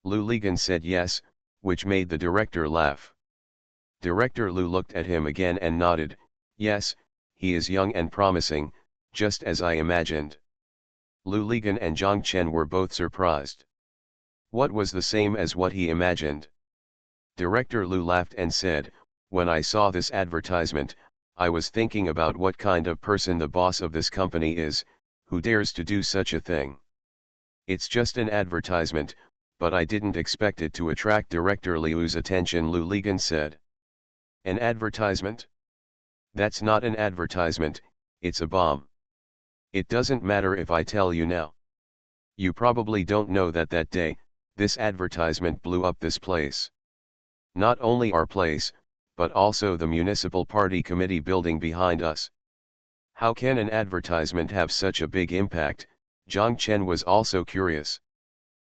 Lu Ligan said yes, which made the director laugh. Director Lu looked at him again and nodded, "Yes, he is young and promising, just as I imagined." Lu Ligan and Zhang Chen were both surprised. What was the same as what he imagined? Director Lu laughed and said, "When I saw this advertisement, I was thinking about what kind of person the boss of this company is, who dares to do such a thing. It's just an advertisement, but I didn't expect it to attract Director Liu's attention," Lu Ligan said. "An advertisement? That's not an advertisement, it's a bomb. It doesn't matter if I tell you now. You probably don't know that that day, this advertisement blew up this place. Not only our place, but also the municipal party committee building behind us. How can an advertisement have such a big impact?" Zhang Chen was also curious.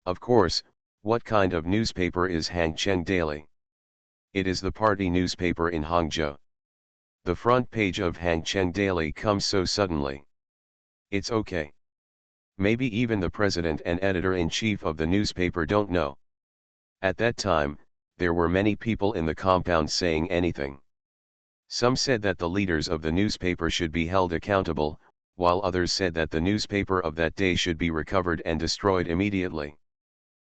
"Of course, what kind of newspaper is Hangcheng Daily?" "It is the party newspaper in Hangzhou. The front page of Hangcheng Daily comes so suddenly. It's okay. Maybe even the president and editor-in-chief of the newspaper don't know." At that time, there were many people in the compound saying anything. Some said that the leaders of the newspaper should be held accountable, while others said that the newspaper of that day should be recovered and destroyed immediately.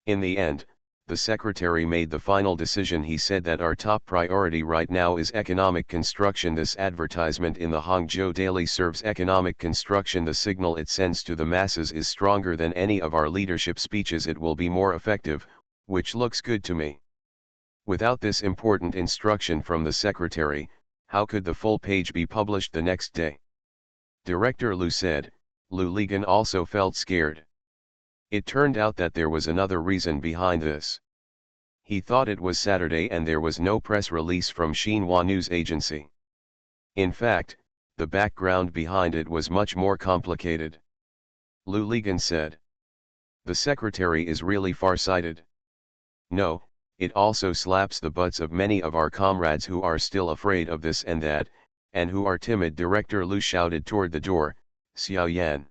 In the end, the secretary made the final decision. He said that our top priority right now is economic construction. This advertisement in the Hangzhou Daily serves economic construction. The signal it sends to the masses is stronger than any of our leadership speeches. It will be more effective, which looks good to me. Without this important instruction from the secretary, how could the full page be published the next day? Director Lu said. Lu Ligan also felt scared. It turned out that there was another reason behind this. He thought it was Saturday and there was no press release from Xinhua News Agency. In fact, the background behind it was much more complicated. Lu Ligan said. The secretary is really far-sighted. No, it also slaps the butts of many of our comrades who are still afraid of this and that, and who are timid. Director Lu shouted toward the door, "Xiao Yan."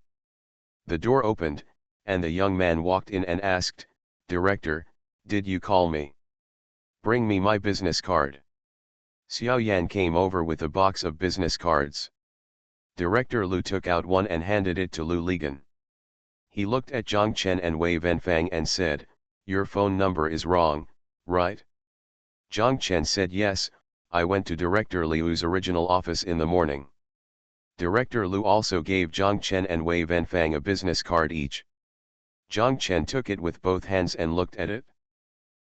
The door opened, and the young man walked in and asked, "Director, did you call me? Bring me my business card." Xiao Yan came over with a box of business cards. Director Lu took out one and handed it to Lu Ligan. He looked at Zhang Chen and Wei Wenfang and said, "Your phone number is wrong, right?" Zhang Chen said, "Yes, I went to Director Liu's original office in the morning." Director Lu also gave Zhang Chen and Wei Wenfang a business card each. Zhang Chen took it with both hands and looked at it.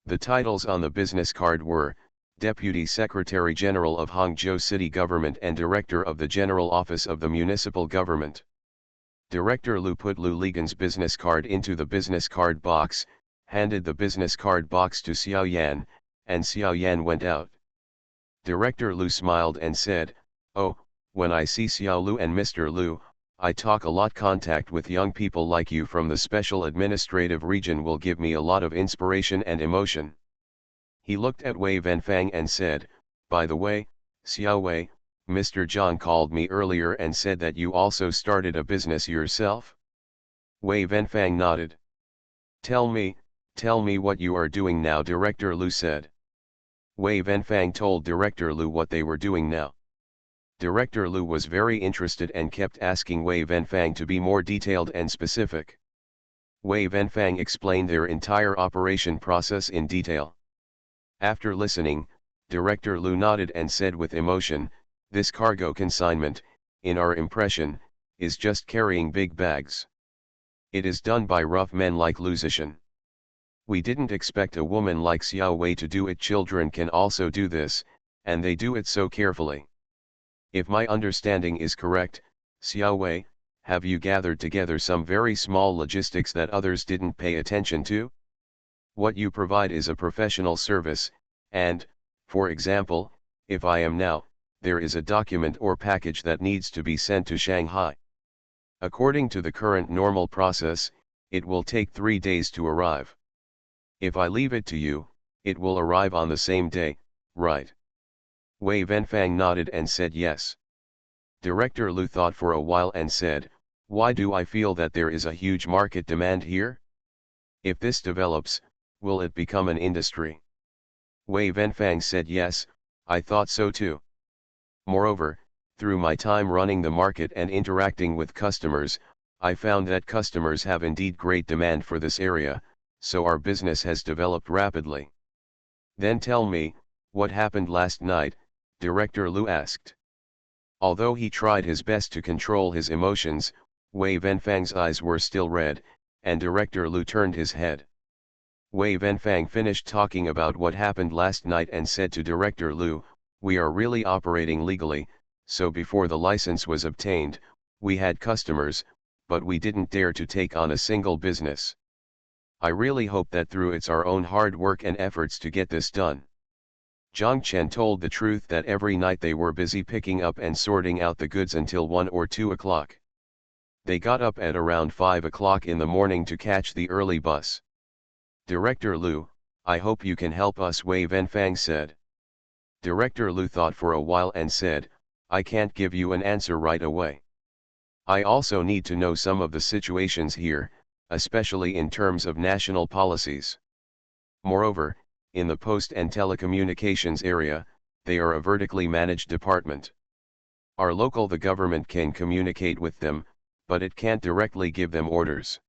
The titles on the business card were, Deputy Secretary General of Hangzhou City Government and Director of the General Office of the Municipal Government. Director Lu put Lu Ligan's business card into the business card box, handed the business card box to Xiao Yan, and Xiao Yan went out. Director Lu smiled and said, "Oh, when I see Xiao Lu and Mr. Lu, I talk a lot. Contact with young people like you from the special administrative region will give me a lot of inspiration and emotion." He looked at Wei Wenfang and said, "By the way, Xiao Wei, Mr. Zhang called me earlier and said that you also started a business yourself?" Wei Wenfang nodded. Tell me what you are doing now," Director Lu said. Wei Wenfang told Director Lu what they were doing now. Director Lu was very interested and kept asking Wei Wenfang to be more detailed and specific. Wei Wenfang explained their entire operation process in detail. After listening, Director Lu nodded and said with emotion, "This cargo consignment, in our impression, is just carrying big bags. It is done by rough men like Lu Zishan. We didn't expect a woman like Xiao Wei to do it. Children can also do this, and they do it so carefully. If my understanding is correct, Xiao Wei, have you gathered together some very small logistics that others didn't pay attention to? What you provide is a professional service, and, for example, if I am now, there is a document or package that needs to be sent to Shanghai. According to the current normal process, it will take 3 days to arrive. If I leave it to you, it will arrive on the same day, right? Wei Wenfang nodded and said yes. Director Lu thought for a while and said, why do I feel that there is a huge market demand here? If this develops, will it become an industry? Wei Wenfang said yes, I thought so too. Moreover, through my time running the market and interacting with customers, I found that customers have indeed great demand for this area, so our business has developed rapidly. Then tell me, what happened last night? Director Lu asked. Although he tried his best to control his emotions, Wei Wenfang's eyes were still red, and Director Lu turned his head. Wei Wenfang finished talking about what happened last night and said to Director Lu, we are really operating legally, so before the license was obtained, we had customers, but we didn't dare to take on a single business. I really hope that through it's our own hard work and efforts to get this done. Zhang Chen told the truth that every night they were busy picking up and sorting out the goods until 1 or 2 o'clock. They got up at around 5 o'clock in the morning to catch the early bus. Director Lu, I hope you can help us, Wei Wenfang said. Director Lu thought for a while and said, I can't give you an answer right away. I also need to know some of the situations here, especially in terms of national policies. Moreover, in the post and telecommunications area, they are a vertically managed department. Our local the government can communicate with them, but it can't directly give them orders.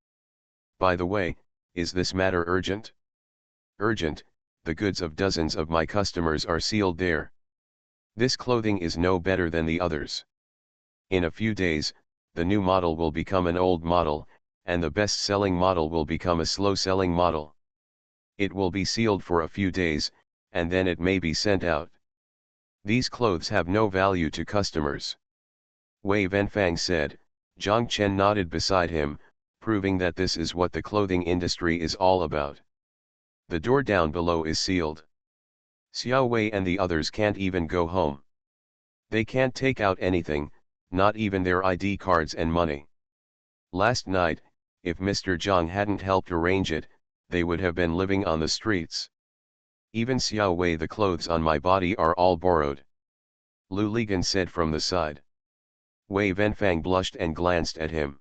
By the way, is this matter urgent? Urgent, the goods of dozens of my customers are sealed there. This clothing is no better than the others. In a few days, the new model will become an old model, and the best-selling model will become a slow-selling model. It will be sealed for a few days, and then it may be sent out. These clothes have no value to customers. Wei Wenfang said. Zhang Chen nodded beside him, proving that this is what the clothing industry is all about. The door down below is sealed. Xiao Wei and the others can't even go home. They can't take out anything, not even their ID cards and money. Last night, if Mr. Zhang hadn't helped arrange it, they would have been living on the streets. Even Xiao Wei, the clothes on my body are all borrowed. Lu Ligan said from the side. Wei Wenfang blushed and glanced at him.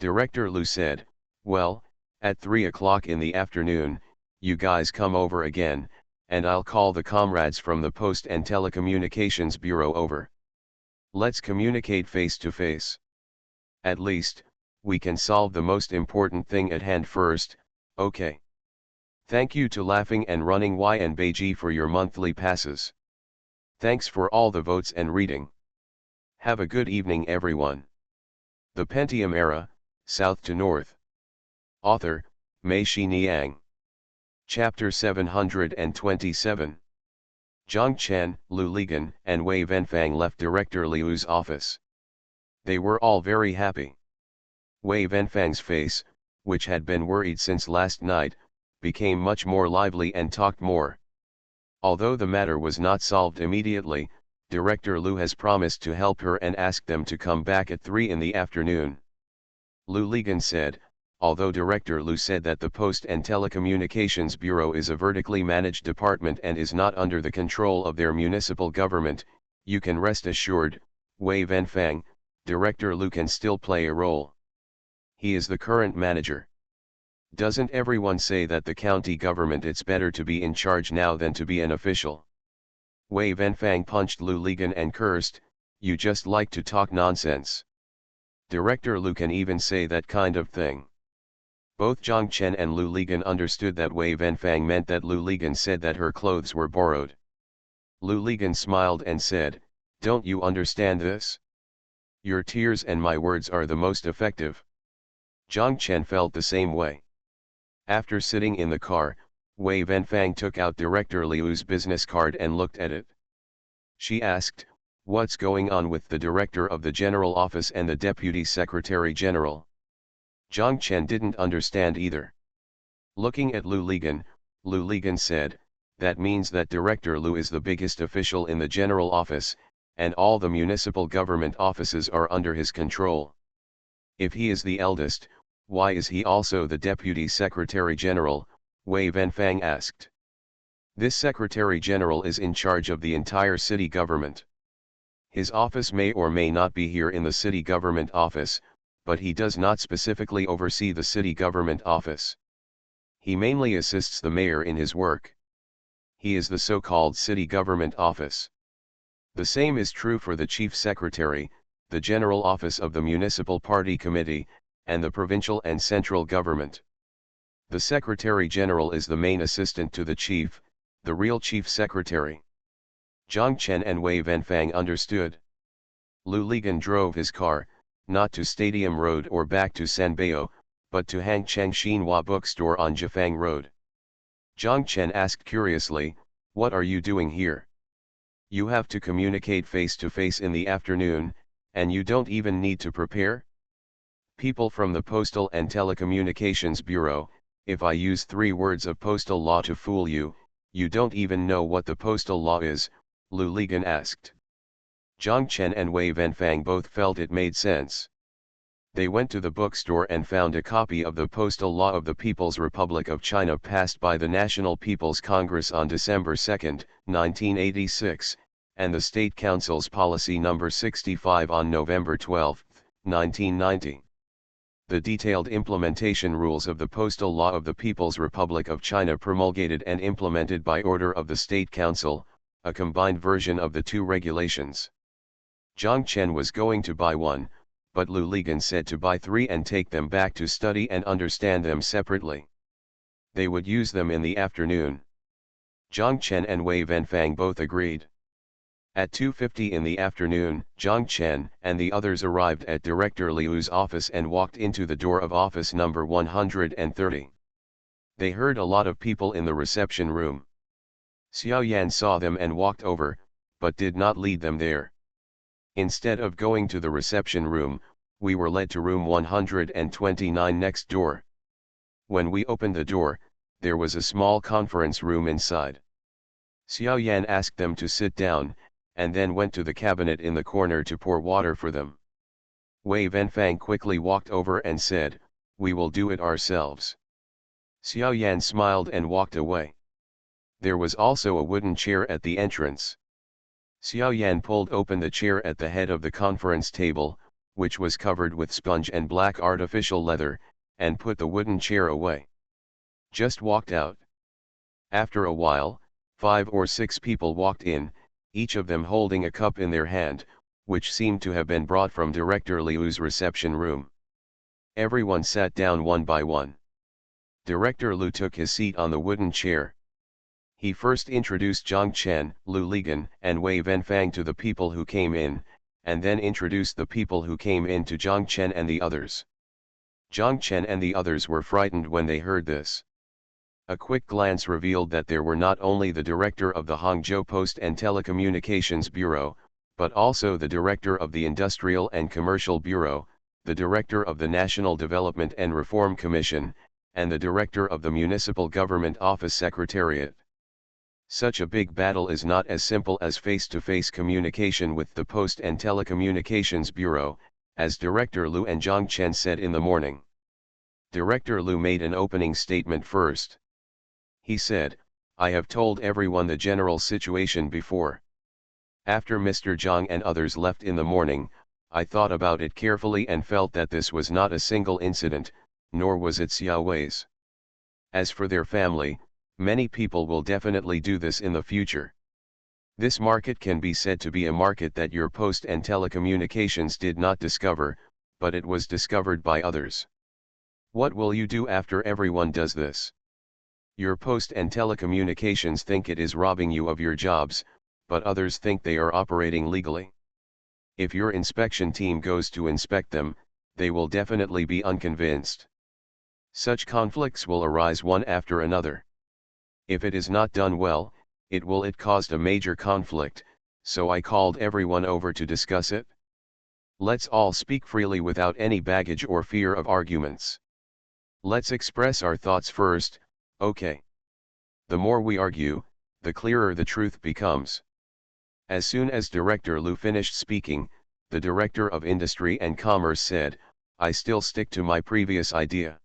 Director Lu said, well, at 3 o'clock in the afternoon, you guys come over again, and I'll call the comrades from the Post and Telecommunications Bureau over. Let's communicate face to face. At least, we can solve the most important thing at hand first, okay? Thank you to Laughing and Running Y and Beiji for your monthly passes. Thanks for all the votes and reading. Have a good evening everyone. The Pentium Era, South to North. Author, Mei Xiniang. Chapter 727. Zhang Chen, Lu Ligan, and Wei Wenfang left Director Liu's office. They were all very happy. Wei Wenfang's face, which had been worried since last night, became much more lively and talked more. Although the matter was not solved immediately, Director Lu has promised to help her and asked them to come back at 3 in the afternoon. Lu Ligan said, although Director Lu said that the Post and Telecommunications Bureau is a vertically managed department and is not under the control of their municipal government, you can rest assured, Wei Wenfang, Director Lu can still play a role. He is the current manager. Doesn't everyone say that the county government it's better to be in charge now than to be an official? Wei Wenfang punched Lu Ligan and cursed, you just like to talk nonsense. Director Lu can even say that kind of thing. Both Zhang Chen and Lu Ligan understood that Wei Wenfang meant that Lu Ligan said that her clothes were borrowed. Lu Ligan smiled and said, don't you understand this? Your tears and my words are the most effective. Zhang Chen felt the same way. After sitting in the car, Wei Wenfang took out Director Liu's business card and looked at it. She asked, "What's going on with the director of the general office and the deputy secretary general?" Zhang Chen didn't understand either. Looking at Lu Ligan said, "That means that Director Lu is the biggest official in the general office, and all the municipal government offices are under his control. If he is the eldest, why is he also the deputy secretary general?" Wei Wenfang asked. "This secretary general is in charge of the entire city government. His office may or may not be here in the city government office, but he does not specifically oversee the city government office. He mainly assists the mayor in his work. He is the so-called city government office. The same is true for the chief secretary, the general office of the municipal party committee, and the provincial and central government. The secretary general is the main assistant to the chief, the real chief secretary." Zhang Chen and Wei Wenfang understood. Lu Ligan drove his car, not to Stadium Road or back to Sanbao, but to Hangcheng Xinhua bookstore on Jifang Road. Zhang Chen asked curiously, "What are you doing here? You have to communicate face-to-face in the afternoon, and you don't even need to prepare?" "People from the Postal and Telecommunications Bureau, if I use 3 words of postal law to fool you, you don't even know what the postal law is," Lu Ligan asked. Zhang Chen and Wei Wenfang both felt it made sense. They went to the bookstore and found a copy of the Postal Law of the People's Republic of China passed by the National People's Congress on December 2, 1986, and the State Council's Policy No. 65 on November 12, 1990. The detailed implementation rules of the Postal Law of the People's Republic of China promulgated and implemented by order of the State Council, a combined version of the 2 regulations. Zhang Chen was going to buy one, but Lu Ligan said to buy 3 and take them back to study and understand them separately. They would use them in the afternoon. Zhang Chen and Wei Wenfang both agreed. At 2:50 in the afternoon, Zhang Chen and the others arrived at Director Liu's office and walked into the door of office number 130. They heard a lot of people in the reception room. Xiao Yan saw them and walked over, but did not lead them there. Instead of going to the reception room, we were led to room 129 next door. When we opened the door, there was a small conference room inside. Xiao Yan asked them to sit down, and then went to the cabinet in the corner to pour water for them. Wei Wenfang quickly walked over and said, "We will do it ourselves." Xiao Yan smiled and walked away. There was also a wooden chair at the entrance. Xiao Yan pulled open the chair at the head of the conference table, which was covered with sponge and black artificial leather, and put the wooden chair away. Just walked out. After a while, 5 or 6 people walked in, each of them holding a cup in their hand, which seemed to have been brought from Director Liu's reception room. Everyone sat down one by one. Director Liu took his seat on the wooden chair. He first introduced Zhang Chen, Lu Ligan, and Wei Wenfang to the people who came in, and then introduced the people who came in to Zhang Chen and the others. Zhang Chen and the others were frightened when they heard this. A quick glance revealed that there were not only the director of the Hangzhou Post and Telecommunications Bureau, but also the director of the Industrial and Commercial Bureau, the director of the National Development and Reform Commission, and the director of the Municipal Government Office Secretariat. Such a big battle is not as simple as face-to-face communication with the Post and Telecommunications Bureau, as Director Liu and Zhang Chen said in the morning. Director Liu made an opening statement first. He said, "I have told everyone the general situation before. After Mr. Zhang and others left in the morning, I thought about it carefully and felt that this was not a single incident, nor was it Xiao Wei's. As for their family, many people will definitely do this in the future. This market can be said to be a market that your post and telecommunications did not discover, but it was discovered by others. What will you do after everyone does this? Your post and telecommunications think it is robbing you of your jobs, but others think they are operating legally. If your inspection team goes to inspect them, they will definitely be unconvinced. Such conflicts will arise one after another. If it is not done well, it caused a major conflict, so I called everyone over to discuss it. Let's all speak freely without any baggage or fear of arguments. Let's express our thoughts first, okay? The more we argue, the clearer the truth becomes. As soon as Director Lu finished speaking, the Director of Industry and Commerce said, I still stick to my previous idea.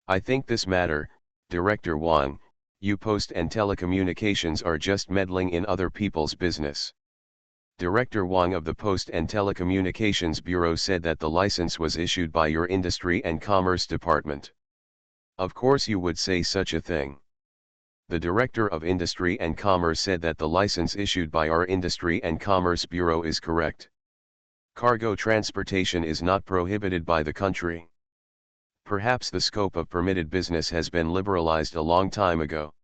I think this matter, Director Wang, you Post and Telecommunications are just meddling in other people's business. Director Wang of the Post and Telecommunications Bureau said that the license was issued by your Industry and Commerce Department. Of course you would say such a thing. The Director of Industry and Commerce said that the license issued by our Industry and Commerce Bureau is correct. Cargo transportation is not prohibited by the country. Perhaps the scope of permitted business has been liberalized a long time ago.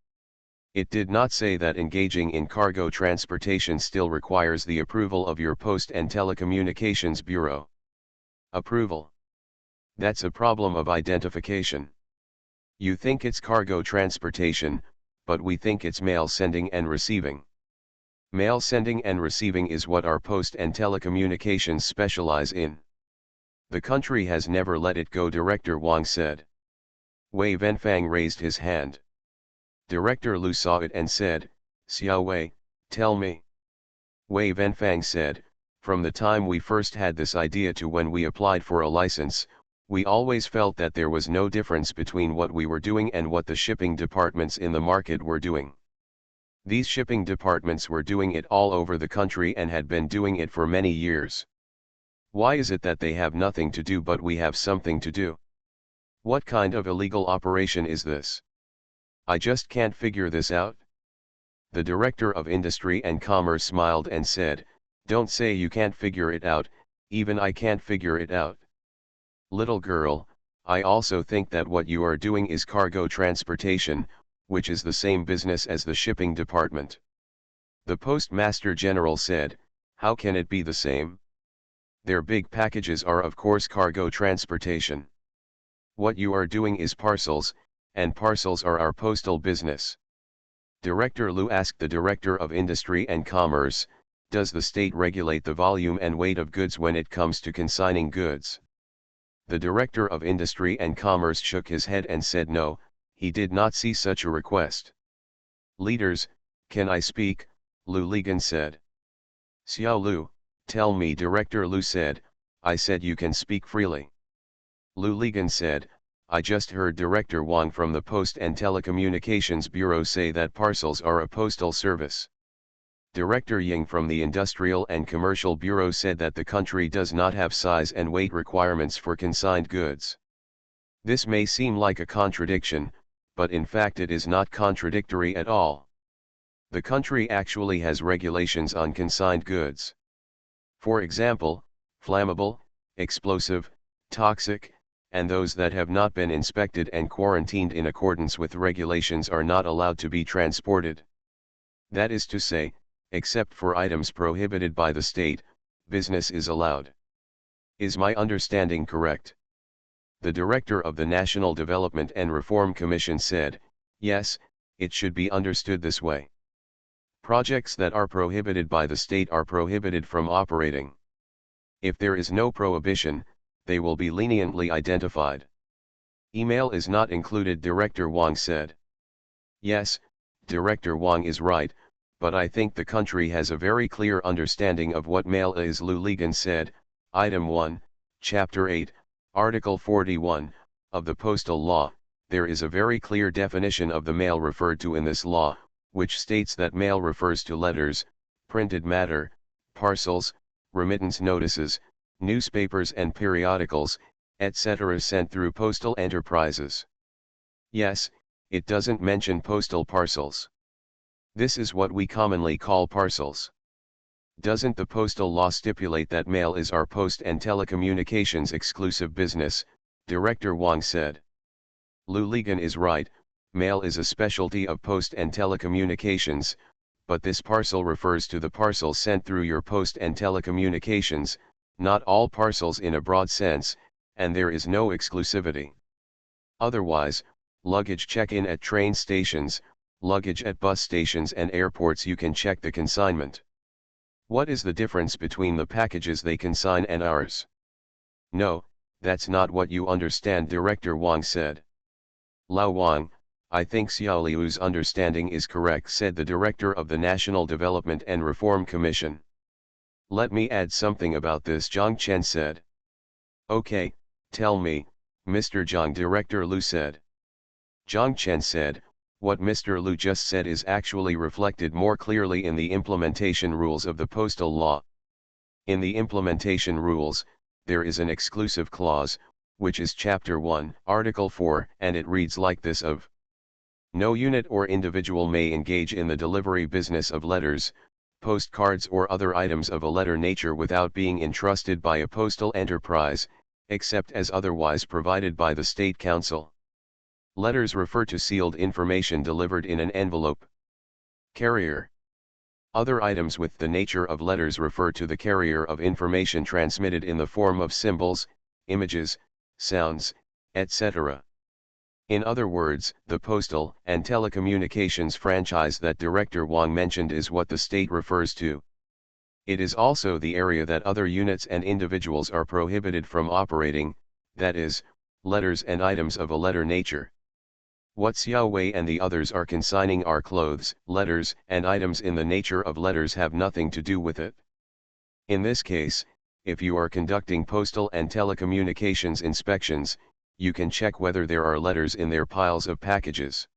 It did not say that engaging in cargo transportation still requires the approval of your Post and Telecommunications Bureau. Approval. That's a problem of identification. You think it's cargo transportation, but we think it's mail sending and receiving. Mail sending and receiving is what our Post and Telecommunications specialize in. The country has never let it go, Director Wang said. Wei Wenfang raised his hand. Director Lu saw it and said, Xiao Wei, tell me. Wei Wenfang said, from the time we first had this idea to when we applied for a license, we always felt that there was no difference between what we were doing and what the shipping departments in the market were doing. These shipping departments were doing it all over the country and had been doing it for many years. Why is it that they have nothing to do but we have something to do? What kind of illegal operation is this? I just can't figure this out. The Director of Industry and Commerce smiled and said, don't say you can't figure it out, even I can't figure it out. Little girl, I also think that what you are doing is cargo transportation, which is the same business as the shipping department. The Postmaster General said, how can it be the same? Their big packages are of course cargo transportation. What you are doing is parcels, and parcels are our postal business. Director Lu asked the Director of Industry and Commerce, does the state regulate the volume and weight of goods when it comes to consigning goods? The Director of Industry and Commerce shook his head and said no, he did not see such a request. Leaders, can I speak? Lu Ligan said. Xiao Lu, tell me, Director Lu said, I said you can speak freely. Lu Ligan said, I just heard Director Wang from the Post and Telecommunications Bureau say that parcels are a postal service. Director Ying from the Industrial and Commercial Bureau said that the country does not have size and weight requirements for consigned goods. This may seem like a contradiction, but in fact it is not contradictory at all. The country actually has regulations on consigned goods. For example, flammable, explosive, toxic, and those that have not been inspected and quarantined in accordance with regulations are not allowed to be transported. That is to say, except for items prohibited by the state, business is allowed. Is my understanding correct? The Director of the National Development and Reform Commission said, yes, it should be understood this way. Projects that are prohibited by the state are prohibited from operating. If there is no prohibition, they will be leniently identified. Email is not included, Director Wang said. Yes, Director Wang is right, but I think the country has a very clear understanding of what mail is, Lu Ligan said. Item 1, Chapter 8, Article 41, of the Postal Law, there is a very clear definition of the mail referred to in this law, which states that mail refers to letters, printed matter, parcels, remittance notices, newspapers and periodicals, etc. sent through postal enterprises. Yes, it doesn't mention postal parcels. This is what we commonly call parcels. Doesn't the postal law stipulate that mail is our Post and Telecommunications exclusive business? Director Wang said. Lu Ligan is right, mail is a specialty of Post and Telecommunications, but this parcel refers to the parcels sent through your Post and Telecommunications, not all parcels in a broad sense, and there is no exclusivity. Otherwise, luggage check-in at train stations, luggage at bus stations and airports, you can check the consignment. What is the difference between the packages they consign and ours? No, that's not what you understand, Director Wang said. Lao Wang, I think Xiao Liu's understanding is correct, said the director of the National Development and Reform Commission. Let me add something about this, Zhang Chen said. Okay, tell me, Mr. Zhang, Director Lu said. Zhang Chen said, what Mr. Lu just said is actually reflected more clearly in the implementation rules of the postal law. In the implementation rules, there is an exclusive clause, which is Chapter 1, Article 4, and it reads like this of: no unit or individual may engage in the delivery business of letters, postcards or other items of a letter nature without being entrusted by a postal enterprise, except as otherwise provided by the State Council. Letters refer to sealed information delivered in an envelope. Carrier. Other items with the nature of letters refer to the carrier of information transmitted in the form of symbols, images, sounds, etc. In other words, the postal and telecommunications franchise that Director Wang mentioned is what the state refers to. It is also the area that other units and individuals are prohibited from operating, that is, letters and items of a letter nature. What Xiao Wei and the others are consigning are clothes, letters, and items in the nature of letters have nothing to do with it. In this case, if you are conducting postal and telecommunications inspections, you can check whether there are letters in their piles of packages.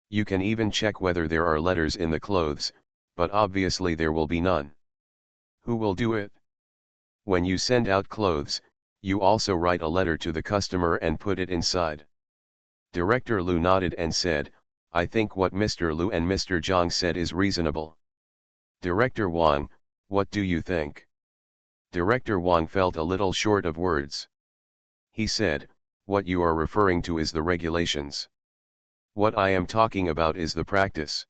You can even check whether there are letters in the clothes, but obviously there will be none. Who will do it? When you send out clothes, you also write a letter to the customer and put it inside. Director Lu nodded and said, I think what Mr. Lu and Mr. Zhang said is reasonable. Director Wang, what do you think? Director Wang felt a little short of words. He said, what you are referring to is the regulations. What I am talking about is the practice.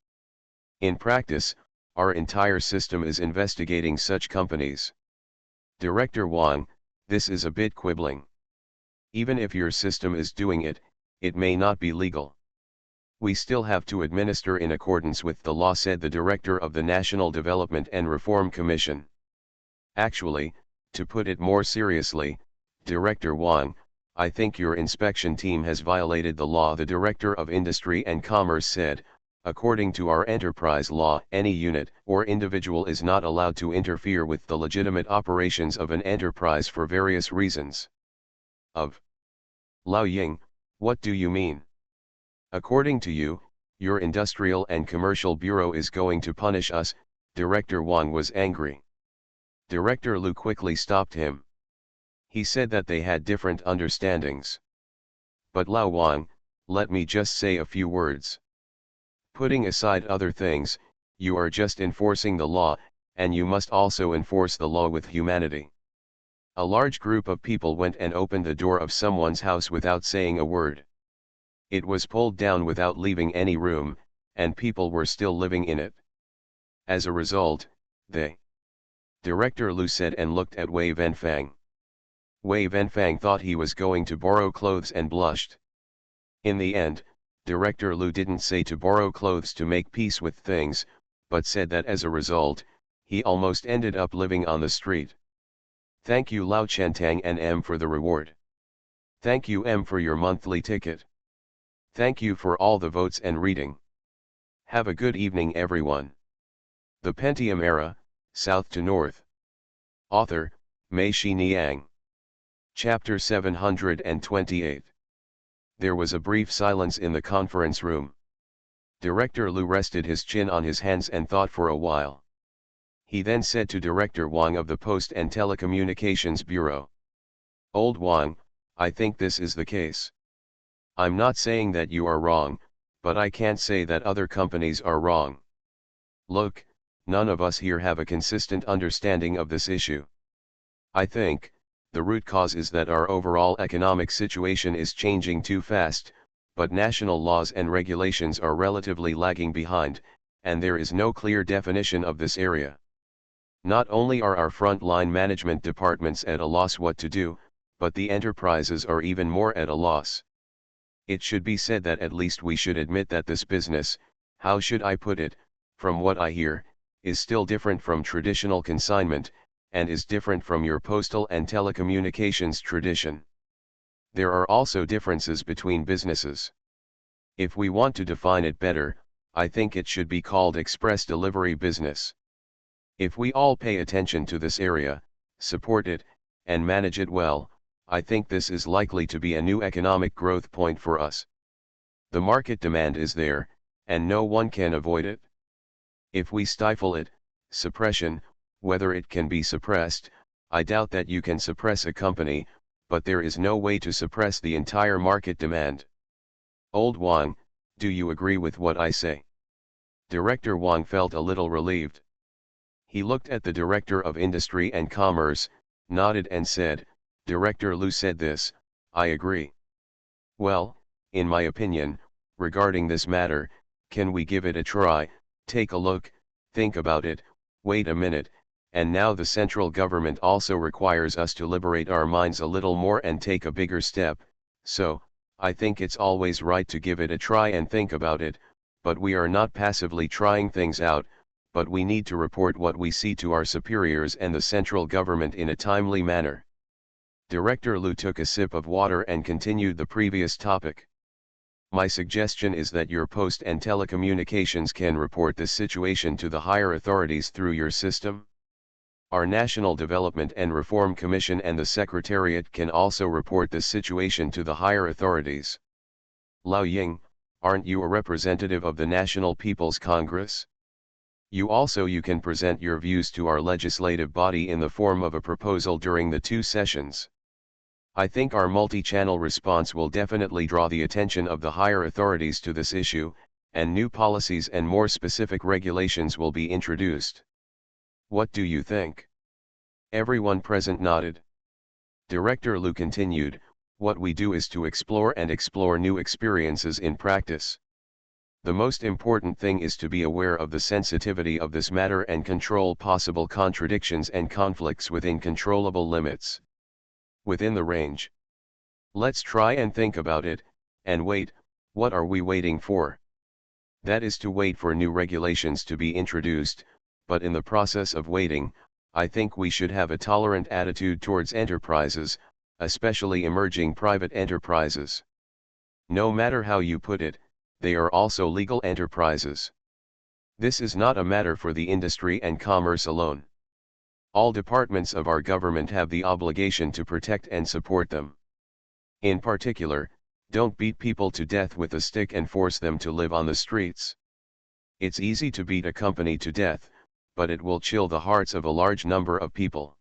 In practice, our entire system is investigating such companies. Director Wang, this is a bit quibbling. Even if your system is doing it, it may not be legal. We still have to administer in accordance with the law, said the director of the National Development and Reform Commission. Actually, to put it more seriously, Director Wang, I think your inspection team has violated the law, the Director of Industry and Commerce said. According to our enterprise law, any unit or individual is not allowed to interfere with the legitimate operations of an enterprise for various reasons. Lao Ying, what do you mean? According to you, your Industrial and Commercial Bureau is going to punish us, Director Wang was angry. Director Lu quickly stopped him. He said that they had different understandings. But Lao Wang, let me just say a few words. Putting aside other things, you are just enforcing the law, and you must also enforce the law with humanity. A large group of people went and opened the door of someone's house without saying a word. It was pulled down without leaving any room, and people were still living in it. As a result, they. Director Lu said and looked at Wei Venfang. Wei Venfang thought he was going to borrow clothes and blushed. In the end, Director Lu didn't say to borrow clothes to make peace with things, but said that as a result, he almost ended up living on the street. Thank you Lao Chentang and M for the reward. Thank you M for your monthly ticket. Thank you for all the votes and reading. Have a good evening everyone. The Pentium Era, South to North. Author, Mei Shi Niang. Chapter 728. There was a brief silence in the conference room. Director Lu rested his chin on his hands and thought for a while. He then said to Director Wang of the Post and Telecommunications Bureau. Old Wang, I think this is the case. I'm not saying that you are wrong, but I can't say that other companies are wrong. Look, none of us here have a consistent understanding of this issue. I think, the root cause is that our overall economic situation is changing too fast, but national laws and regulations are relatively lagging behind, and there is no clear definition of this area. Not only are our front-line management departments at a loss what to do, but the enterprises are even more at a loss. It should be said that at least we should admit that this business, how should I put it, from what I hear, is still different from traditional consignment, and is different from your postal and telecommunications tradition. There are also differences between businesses. If we want to define it better, I think it should be called express delivery business. If we all pay attention to this area, support it, and manage it well, I think this is likely to be a new economic growth point for us. The market demand is there, and no one can avoid it. If we stifle it, suppression, whether it can be suppressed, I doubt that you can suppress a company, but there is no way to suppress the entire market demand. Old Wang, do you agree with what I say? Director Wang felt a little relieved. He looked at the Director of Industry and Commerce, nodded and said, Director Liu said this, I agree. Well, in my opinion, regarding this matter, can we give it a try, take a look, think about it, wait a minute, and now the central government also requires us to liberate our minds a little more and take a bigger step, so, I think it's always right to give it a try and think about it, but we are not passively trying things out, but we need to report what we see to our superiors and the central government in a timely manner. Director Liu took a sip of water and continued the previous topic. My suggestion is that your post and telecommunications can report this situation to the higher authorities through your system. Our National Development and Reform Commission and the Secretariat can also report this situation to the higher authorities. Lao Ying, aren't you a representative of the National People's Congress? You can present your views to our legislative body in the form of a proposal during the 2 sessions. I think our multi-channel response will definitely draw the attention of the higher authorities to this issue, and new policies and more specific regulations will be introduced. What do you think? Everyone present nodded. Director Liu continued, what we do is to explore new experiences in practice. The most important thing is to be aware of the sensitivity of this matter and control possible contradictions and conflicts within controllable limits. Within the range. Let's try and think about it, and wait, what are we waiting for? That is to wait for new regulations to be introduced, but in the process of waiting, I think we should have a tolerant attitude towards enterprises, especially emerging private enterprises. No matter how you put it, they are also legal enterprises. This is not a matter for the industry and commerce alone. All departments of our government have the obligation to protect and support them. In particular, don't beat people to death with a stick and force them to live on the streets. It's easy to beat a company to death, but it will chill the hearts of a large number of people.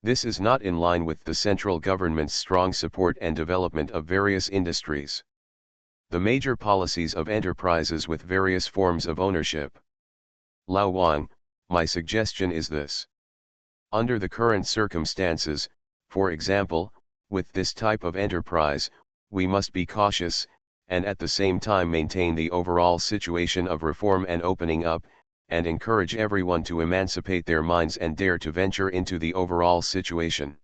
This is not in line with the central government's strong support and development of various industries. The major policies of enterprises with various forms of ownership. Lao Wang, my suggestion is this. Under the current circumstances, for example, with this type of enterprise, we must be cautious, and at the same time maintain the overall situation of reform and opening up, and encourage everyone to emancipate their minds and dare to venture into the overall situation.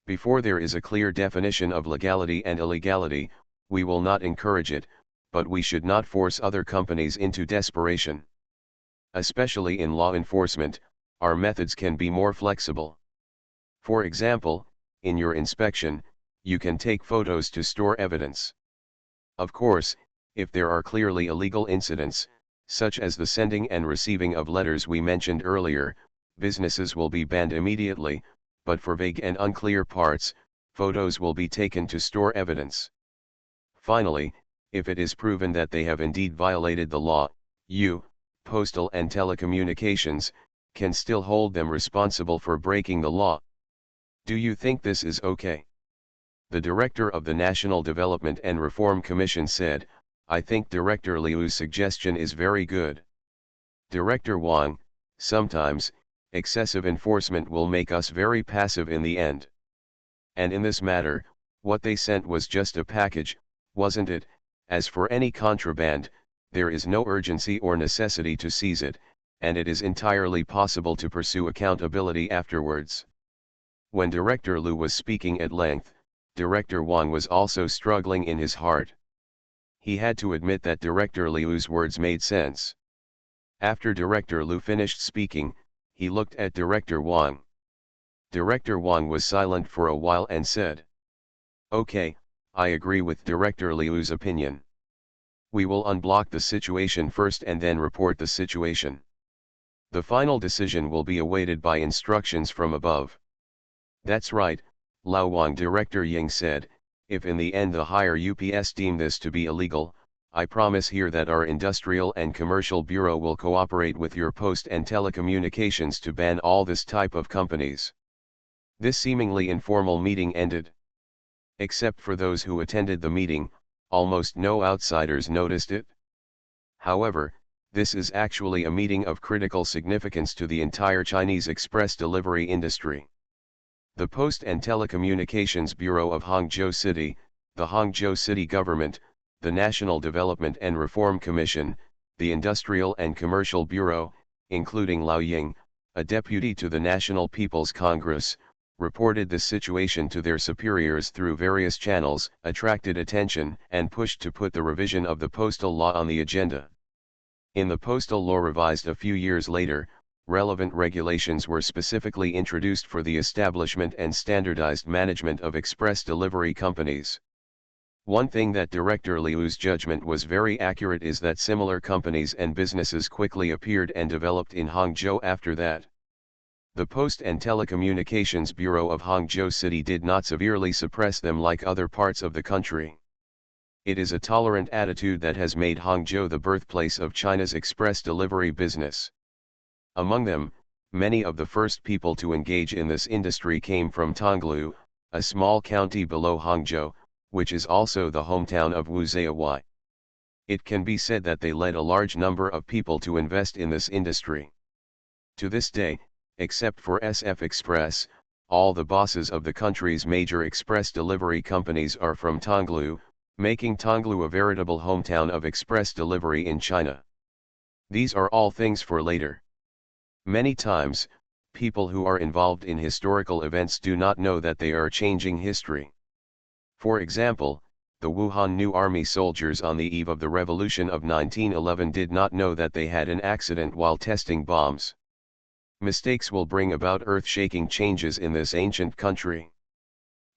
Before there is a clear definition of legality and illegality, we will not encourage it, but we should not force other companies into desperation. Especially in law enforcement, our methods can be more flexible. For example, in your inspection, you can take photos to store evidence. Of course, if there are clearly illegal incidents, such as the sending and receiving of letters we mentioned earlier, businesses will be banned immediately, but for vague and unclear parts, photos will be taken to store evidence. Finally, if it is proven that they have indeed violated the law, you, postal and telecommunications, can still hold them responsible for breaking the law. Do you think this is okay? The director of the National Development and Reform Commission said, I think Director Liu's suggestion is very good. Director Wang, sometimes, excessive enforcement will make us very passive in the end. And in this matter, what they sent was just a package, wasn't it? As for any contraband, there is no urgency or necessity to seize it, and it is entirely possible to pursue accountability afterwards. When Director Liu was speaking at length, Director Wang was also struggling in his heart. He had to admit that Director Liu's words made sense. After Director Liu finished speaking, he looked at Director Wang. Director Wang was silent for a while and said, "Okay, I agree with Director Liu's opinion. We will unblock the situation first and then report the situation. The final decision will be awaited by instructions from above." "That's right, Lao Wang," Director Ying said. "If in the end the higher UPS deem this to be illegal, I promise here that our Industrial and Commercial Bureau will cooperate with your Post and Telecommunications to ban all this type of companies." This seemingly informal meeting ended. Except for those who attended the meeting, almost no outsiders noticed it. However, this is actually a meeting of critical significance to the entire Chinese express delivery industry. The Post and Telecommunications Bureau of Hangzhou City, the Hangzhou City Government, the National Development and Reform Commission, the Industrial and Commercial Bureau, including Lao Ying, a deputy to the National People's Congress, reported this situation to their superiors through various channels, attracted attention, and pushed to put the revision of the postal law on the agenda. In the postal law revised a few years later, relevant regulations were specifically introduced for the establishment and standardized management of express delivery companies. One thing that Director Liu's judgment was very accurate is that similar companies and businesses quickly appeared and developed in Hangzhou after that. The Post and Telecommunications Bureau of Hangzhou City did not severely suppress them like other parts of the country. It is a tolerant attitude that has made Hangzhou the birthplace of China's express delivery business. Among them, many of the first people to engage in this industry came from Tonglu, a small county below Hangzhou, which is also the hometown of Wu Ziyawai. It can be said that they led a large number of people to invest in this industry. To this day, except for SF Express, all the bosses of the country's major express delivery companies are from Tonglu, making Tonglu a veritable hometown of express delivery in China. These are all things for later. Many times, people who are involved in historical events do not know that they are changing history. For example, the Wuhan New Army soldiers on the eve of the revolution of 1911 did not know that they had an accident while testing bombs. Mistakes will bring about earth-shaking changes in this ancient country.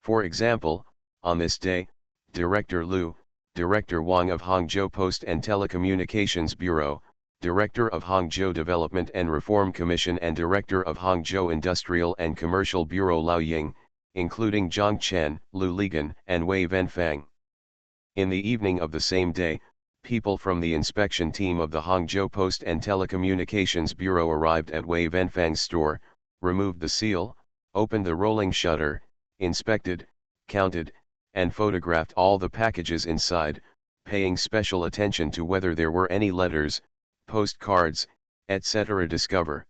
For example, on this day, Director Liu, Director Wang of Hangzhou Post and Telecommunications Bureau, Director of Hangzhou Development and Reform Commission and Director of Hangzhou Industrial and Commercial Bureau Lao Ying, including Zhang Chen, Lu Ligan, and Wei Wenfang. In the evening of the same day, people from the inspection team of the Hangzhou Post and Telecommunications Bureau arrived at Wei Wenfang's store, removed the seal, opened the rolling shutter, inspected, counted, and photographed all the packages inside, paying special attention to whether there were any letters, postcards, etc. discovered.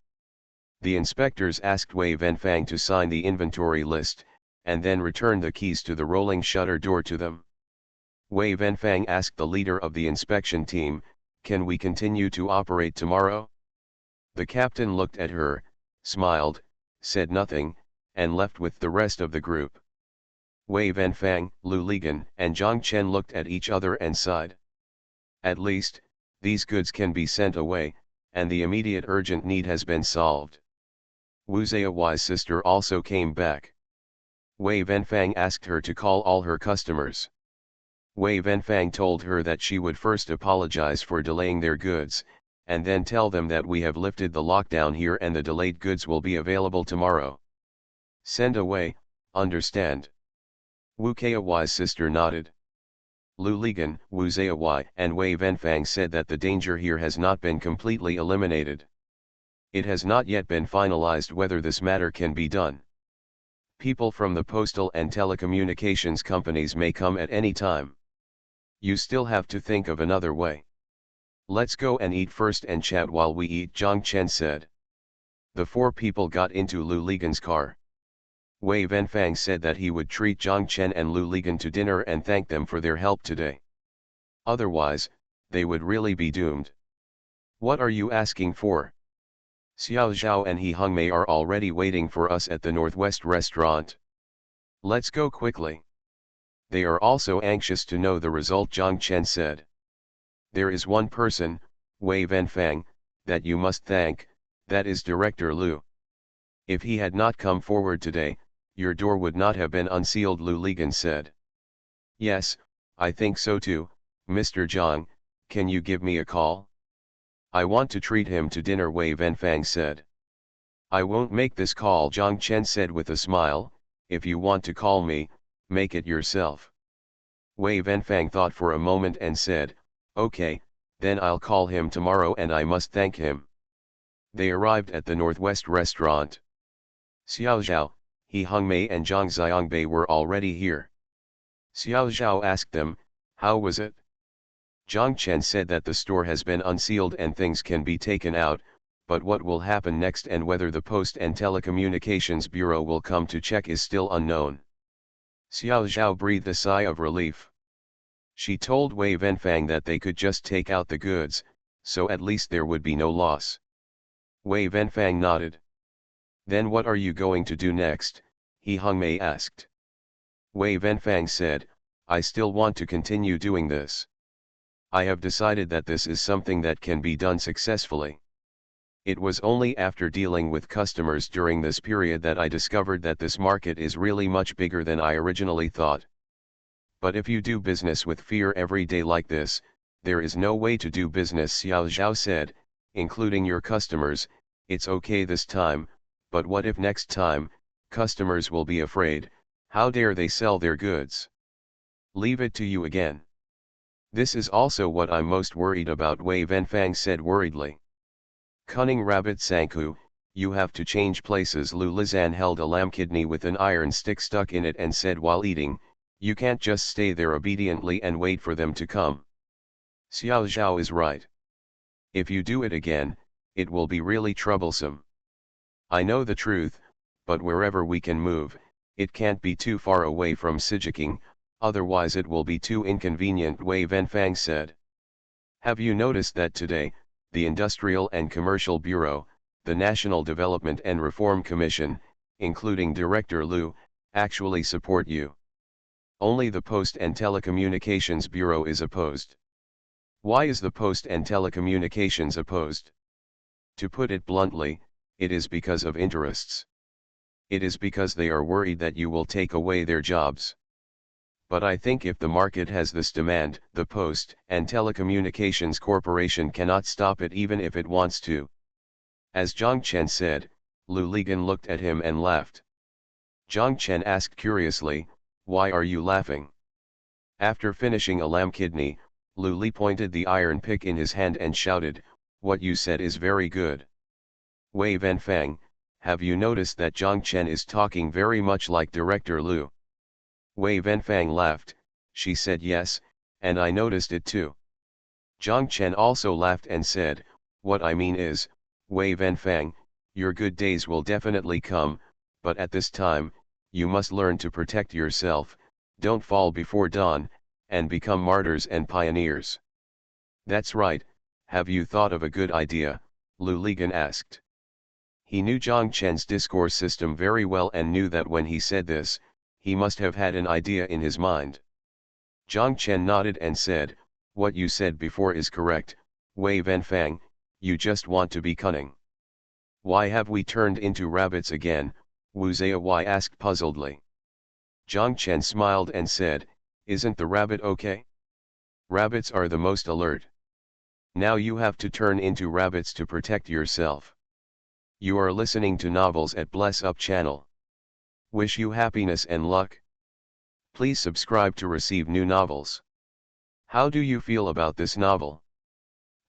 The inspectors asked Wei Wenfang to sign the inventory list, and then returned the keys to the rolling shutter door to them. Wei Wenfang asked the leader of the inspection team, "Can we continue to operate tomorrow?" The captain looked at her, smiled, said nothing, and left with the rest of the group. Wei Wenfang, Lu Ligan, and Zhang Chen looked at each other and sighed. At least, these goods can be sent away, and the immediate urgent need has been solved. Wu Ziyawai's sister also came back. Wei Wenfang asked her to call all her customers. Wei Wenfang told her that she would first apologize for delaying their goods, and then tell them that we have lifted the lockdown here and the delayed goods will be available tomorrow. Send away, understand? Wu Ziyawai's sister nodded. Lu Ligan, Wu Ziyawai, and Wei Wenfang said that the danger here has not been completely eliminated. It has not yet been finalized whether this matter can be done. People from the postal and telecommunications companies may come at any time. You still have to think of another way. Let's go and eat first and chat while we eat, Zhang Chen said. The four people got into Lu Ligan's car. Wei Wenfang said that he would treat Zhang Chen and Lu Ligan to dinner and thank them for their help today. Otherwise, they would really be doomed. What are you asking for? Xiao Zhao and He Hungmei are already waiting for us at the Northwest restaurant. Let's go quickly. They are also anxious to know the result, Zhang Chen said. There is one person, Wei Wenfang, that you must thank, that is Director Liu. If he had not come forward today, your door would not have been unsealed, Lu Ligan said. Yes, I think so too, Mr. Zhang, can you give me a call? I want to treat him to dinner, Wei Venfang said. I won't make this call, Zhang Chen said with a smile. If you want to call me, make it yourself. Wei Venfang thought for a moment and said, okay, then I'll call him tomorrow and I must thank him. They arrived at the Northwest restaurant. Xiao Zhao, He Hongmei and Zhang Xiangbei were already here. Xiao Zhao asked them, how was it? Zhang Chen said that the store has been unsealed and things can be taken out, but what will happen next and whether the Post and Telecommunications Bureau will come to check is still unknown. Xiao Zhao breathed a sigh of relief. She told Wei Venfang that they could just take out the goods, so at least there would be no loss. Wei Venfang nodded. Then what are you going to do next? He Hongmei asked. Wei Venfang said, I still want to continue doing this. I have decided that this is something that can be done successfully. It was only after dealing with customers during this period that I discovered that this market is really much bigger than I originally thought. But if you do business with fear every day like this, there is no way to do business, Xiao Zhao said, including your customers. It's okay this time, but what if next time, customers will be afraid, how dare they sell their goods? Leave it to you again. This is also what I'm most worried about, Wei Venfang said worriedly. Cunning rabbit Sanku, you have to change places. Lu Lizan held a lamb kidney with an iron stick stuck in it and said while eating, you can't just stay there obediently and wait for them to come. Xiao Zhao is right. If you do it again, it will be really troublesome. I know the truth, but wherever we can move, it can't be too far away from Sijiking, otherwise it will be too inconvenient, Wei Venfang said. Have you noticed that today, the Industrial and Commercial Bureau, the National Development and Reform Commission, including Director Liu, actually support you? Only the Post and Telecommunications Bureau is opposed. Why is the Post and Telecommunications opposed? To put it bluntly, it is because of interests. It is because they are worried that you will take away their jobs. But I think if the market has this demand, the Post and Telecommunications Corporation cannot stop it even if it wants to. As Zhang Chen said, Lu Ligan looked at him and laughed. Zhang Chen asked curiously, why are you laughing? After finishing a lamb kidney, Lu Li pointed the iron pick in his hand and shouted, what you said is very good. Wei Venfang, have you noticed that Zhang Chen is talking very much like Director Liu? Wei Venfang laughed. She said yes, and I noticed it too. Zhang Chen also laughed and said, what I mean is, Wei Venfang, your good days will definitely come, but at this time, you must learn to protect yourself, don't fall before dawn, and become martyrs and pioneers. That's right, have you thought of a good idea? Lu Ligan asked. He knew Zhang Chen's discourse system very well and knew that when he said this, he must have had an idea in his mind. Zhang Chen nodded and said, what you said before is correct, Wei Venfang, you just want to be cunning. Why have we turned into rabbits again? Wu Ziyawai asked puzzledly. Zhang Chen smiled and said, isn't the rabbit okay? Rabbits are the most alert. Now you have to turn into rabbits to protect yourself. You are listening to novels at Bless Up channel. Wish you happiness and luck. Please subscribe to receive new novels. How do you feel about this novel?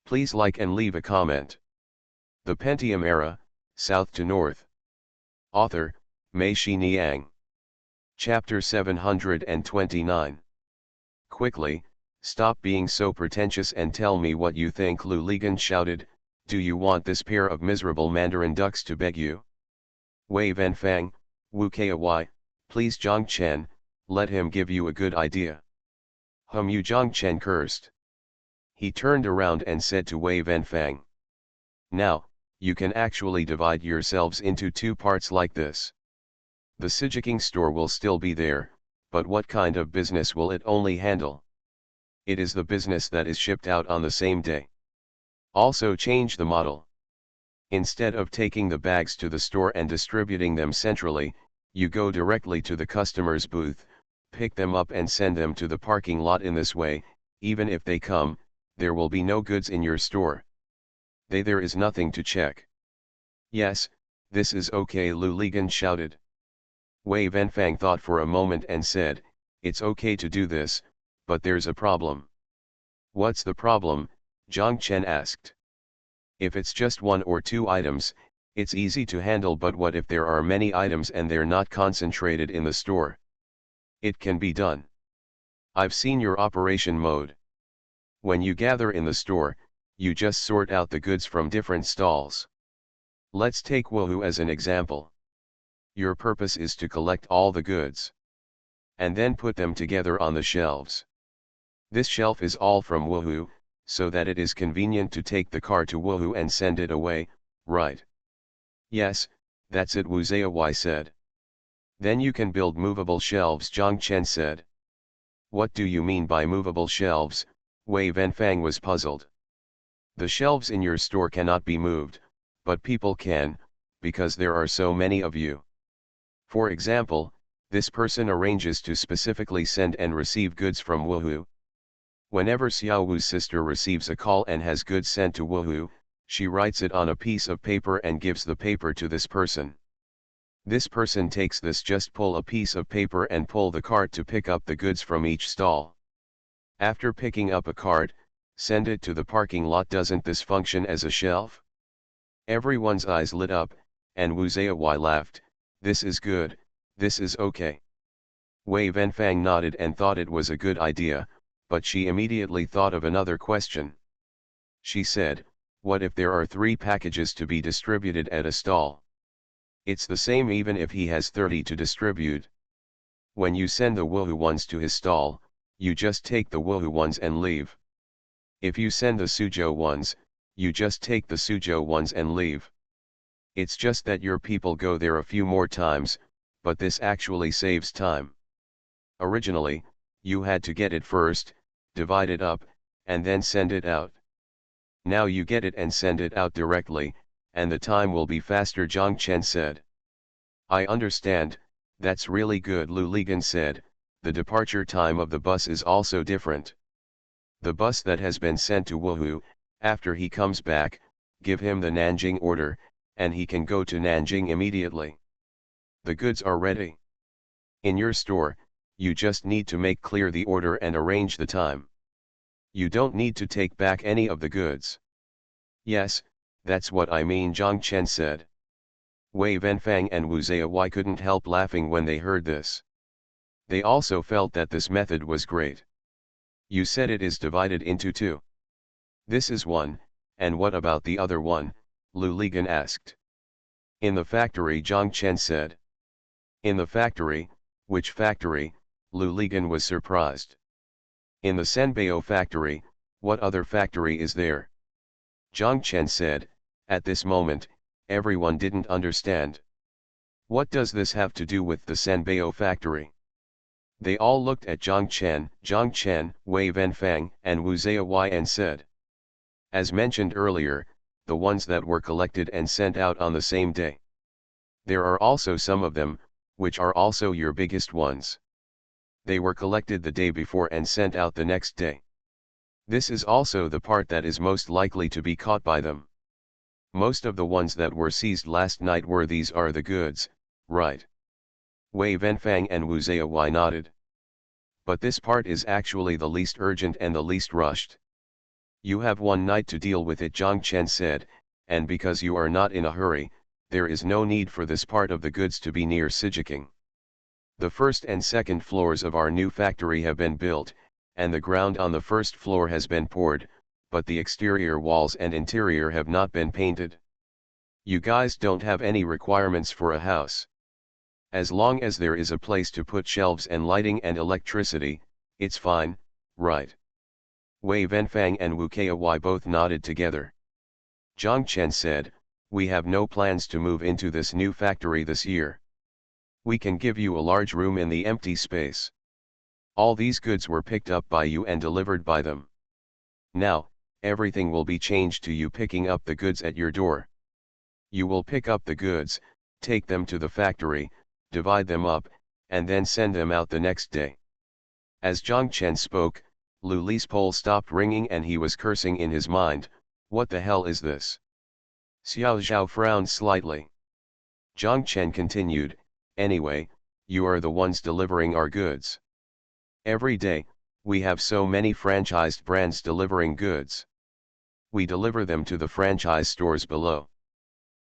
Please like and leave a comment. The Pentium Era, South to North. Author, Mei Xiniang. Chapter 729. Quickly, stop being so pretentious and tell me what you think, Lu Ligan shouted. Do you want this pair of miserable Mandarin ducks to beg you? Wei Venfang, Wu Kai, please Zhang Chen, let him give you a good idea. You, Zhang Chen cursed. He turned around and said to Wei Venfang. Now, you can actually divide yourselves into two parts like this. The Sijiking store will still be there, but what kind of business will it only handle? It is the business that is shipped out on the same day. Also change the model. Instead of taking the bags to the store and distributing them centrally, you go directly to the customer's booth, pick them up and send them to the parking lot. In this way, even if they come, there will be no goods in your store. There is nothing to check. Yes, this is okay, Lu Ligan shouted. Wei Venfang thought for a moment and said, it's okay to do this, but there's a problem. What's the problem? Zhang Chen asked. If it's just 1 or 2 items, it's easy to handle, but what if there are many items and they're not concentrated in the store? It can be done. I've seen your operation mode. When you gather in the store, you just sort out the goods from different stalls. Let's take Woohoo as an example. Your purpose is to collect all the goods and then put them together on the shelves. This shelf is all from Woohoo, so that it is convenient to take the car to Woohoo and send it away, right? Yes, that's it, Wu Zhaowai said. Then you can build movable shelves, Zhang Chen said. What do you mean by movable shelves? Wei Venfang was puzzled. The shelves in your store cannot be moved, but people can, because there are so many of you. For example, this person arranges to specifically send and receive goods from Woohoo. Whenever Xiaowu's sister receives a call and has goods sent to Woohoo, she writes it on a piece of paper and gives the paper to this person. This person takes this, just pull a piece of paper and pull the cart to pick up the goods from each stall. After picking up a cart, send it to the parking lot. Doesn't this function as a shelf? Everyone's eyes lit up, and Wu Zhaowai laughed. This is good, this is okay. Wei Venfang nodded and thought it was a good idea, but she immediately thought of another question. She said, what if there are 3 packages to be distributed at a stall? It's the same even if he has 30 to distribute. When you send the Woohoo ones to his stall, you just take the Woohoo ones and leave. If you send the Suzhou ones, you just take the Suzhou ones and leave. It's just that your people go there a few more times, but this actually saves time. Originally, you had to get it first, divide it up, and then send it out. Now you get it and send it out directly, and the time will be faster, Zhang Chen said. I understand, that's really good, Lu Ligan said. The departure time of the bus is also different. The bus that has been sent to Woohoo, after he comes back, give him the Nanjing order, and he can go to Nanjing immediately. The goods are ready. In your store, you just need to make clear the order and arrange the time. You don't need to take back any of the goods. Yes, that's what I mean, Zhang Chen said. Wei Venfang and Wu Zhaowai couldn't help laughing when they heard this. They also felt that this method was great. You said it is divided into 2. This is 1, and what about the other one? Lu Ligan asked. In the factory, Zhang Chen said. In the factory? Which factory? Lu Ligan was surprised. In the Senbeo factory. What other factory is there? Zhang Chen said. At this moment, everyone didn't understand. What does this have to do with the Senbeo factory? They all looked at Zhang Chen, Wei Venfang, and Wu Zhaowai and said. As mentioned earlier, the ones that were collected and sent out on the same day. There are also some of them, which are also your biggest ones. They were collected the day before and sent out the next day. This is also the part that is most likely to be caught by them. Most of the ones that were seized last night were these are the goods, right? Wei Venfang and Wu Zhaowai nodded. But this part is actually the least urgent and the least rushed. You have 1 night to deal with it, Zhang Chen said, and because you are not in a hurry, there is no need for this part of the goods to be near Sijiking. The first and second floors of our new factory have been built, and the ground on the first floor has been poured, but the exterior walls and interior have not been painted. You guys don't have any requirements for a house. As long as there is a place to put shelves and lighting and electricity, it's fine, right? Wei Venfang and Wu Zhaowai both nodded together. Zhang Chen said, we have no plans to move into this new factory this year. We can give you a large room in the empty space. All these goods were picked up by you and delivered by them. Now, everything will be changed to you picking up the goods at your door. You will pick up the goods, take them to the factory, divide them up, and then send them out the next day. As Zhang Chen spoke, Lu Li's pole stopped ringing and he was cursing in his mind, "What the hell is this?" Xiao Zhao frowned slightly. Zhang Chen continued, "Anyway, you are the ones delivering our goods. Every day, we have so many franchised brands delivering goods. We deliver them to the franchise stores below.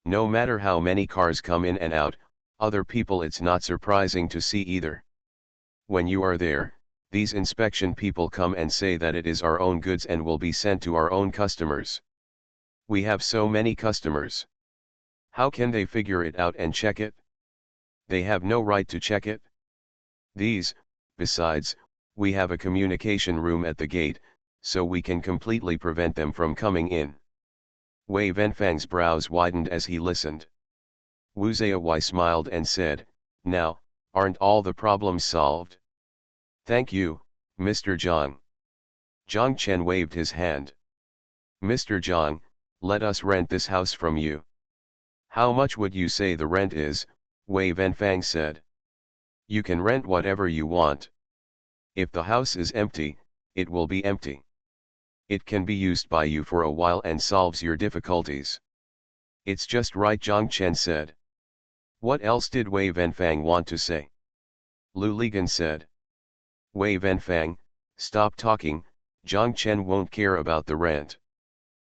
No matter how many cars come in and out, other people, it's not surprising to see either. When you are there, these inspection people come and say that it is our own goods and will be sent to our own customers. We have so many customers. How can they figure it out and check it? They have no right to check it. Besides, we have a communication room at the gate, so we can completely prevent them from coming in." Wei Wenfang's brows widened as he listened. Wu Zhaowei smiled and said, "Now, aren't all the problems solved?" "Thank you, Mr. Zhang." Zhang Chen waved his hand. "Mr. Zhang, let us rent this house from you." "How much would you say the rent is?" Wei Wenfang said. "You can rent whatever you want. If the house is empty, it will be empty. It can be used by you for a while and solves your difficulties." "It's just right," Zhang Chen said. What else did Wei Wenfang want to say? Lu Ligan said. "Wei Wenfang, stop talking, Zhang Chen won't care about the rent.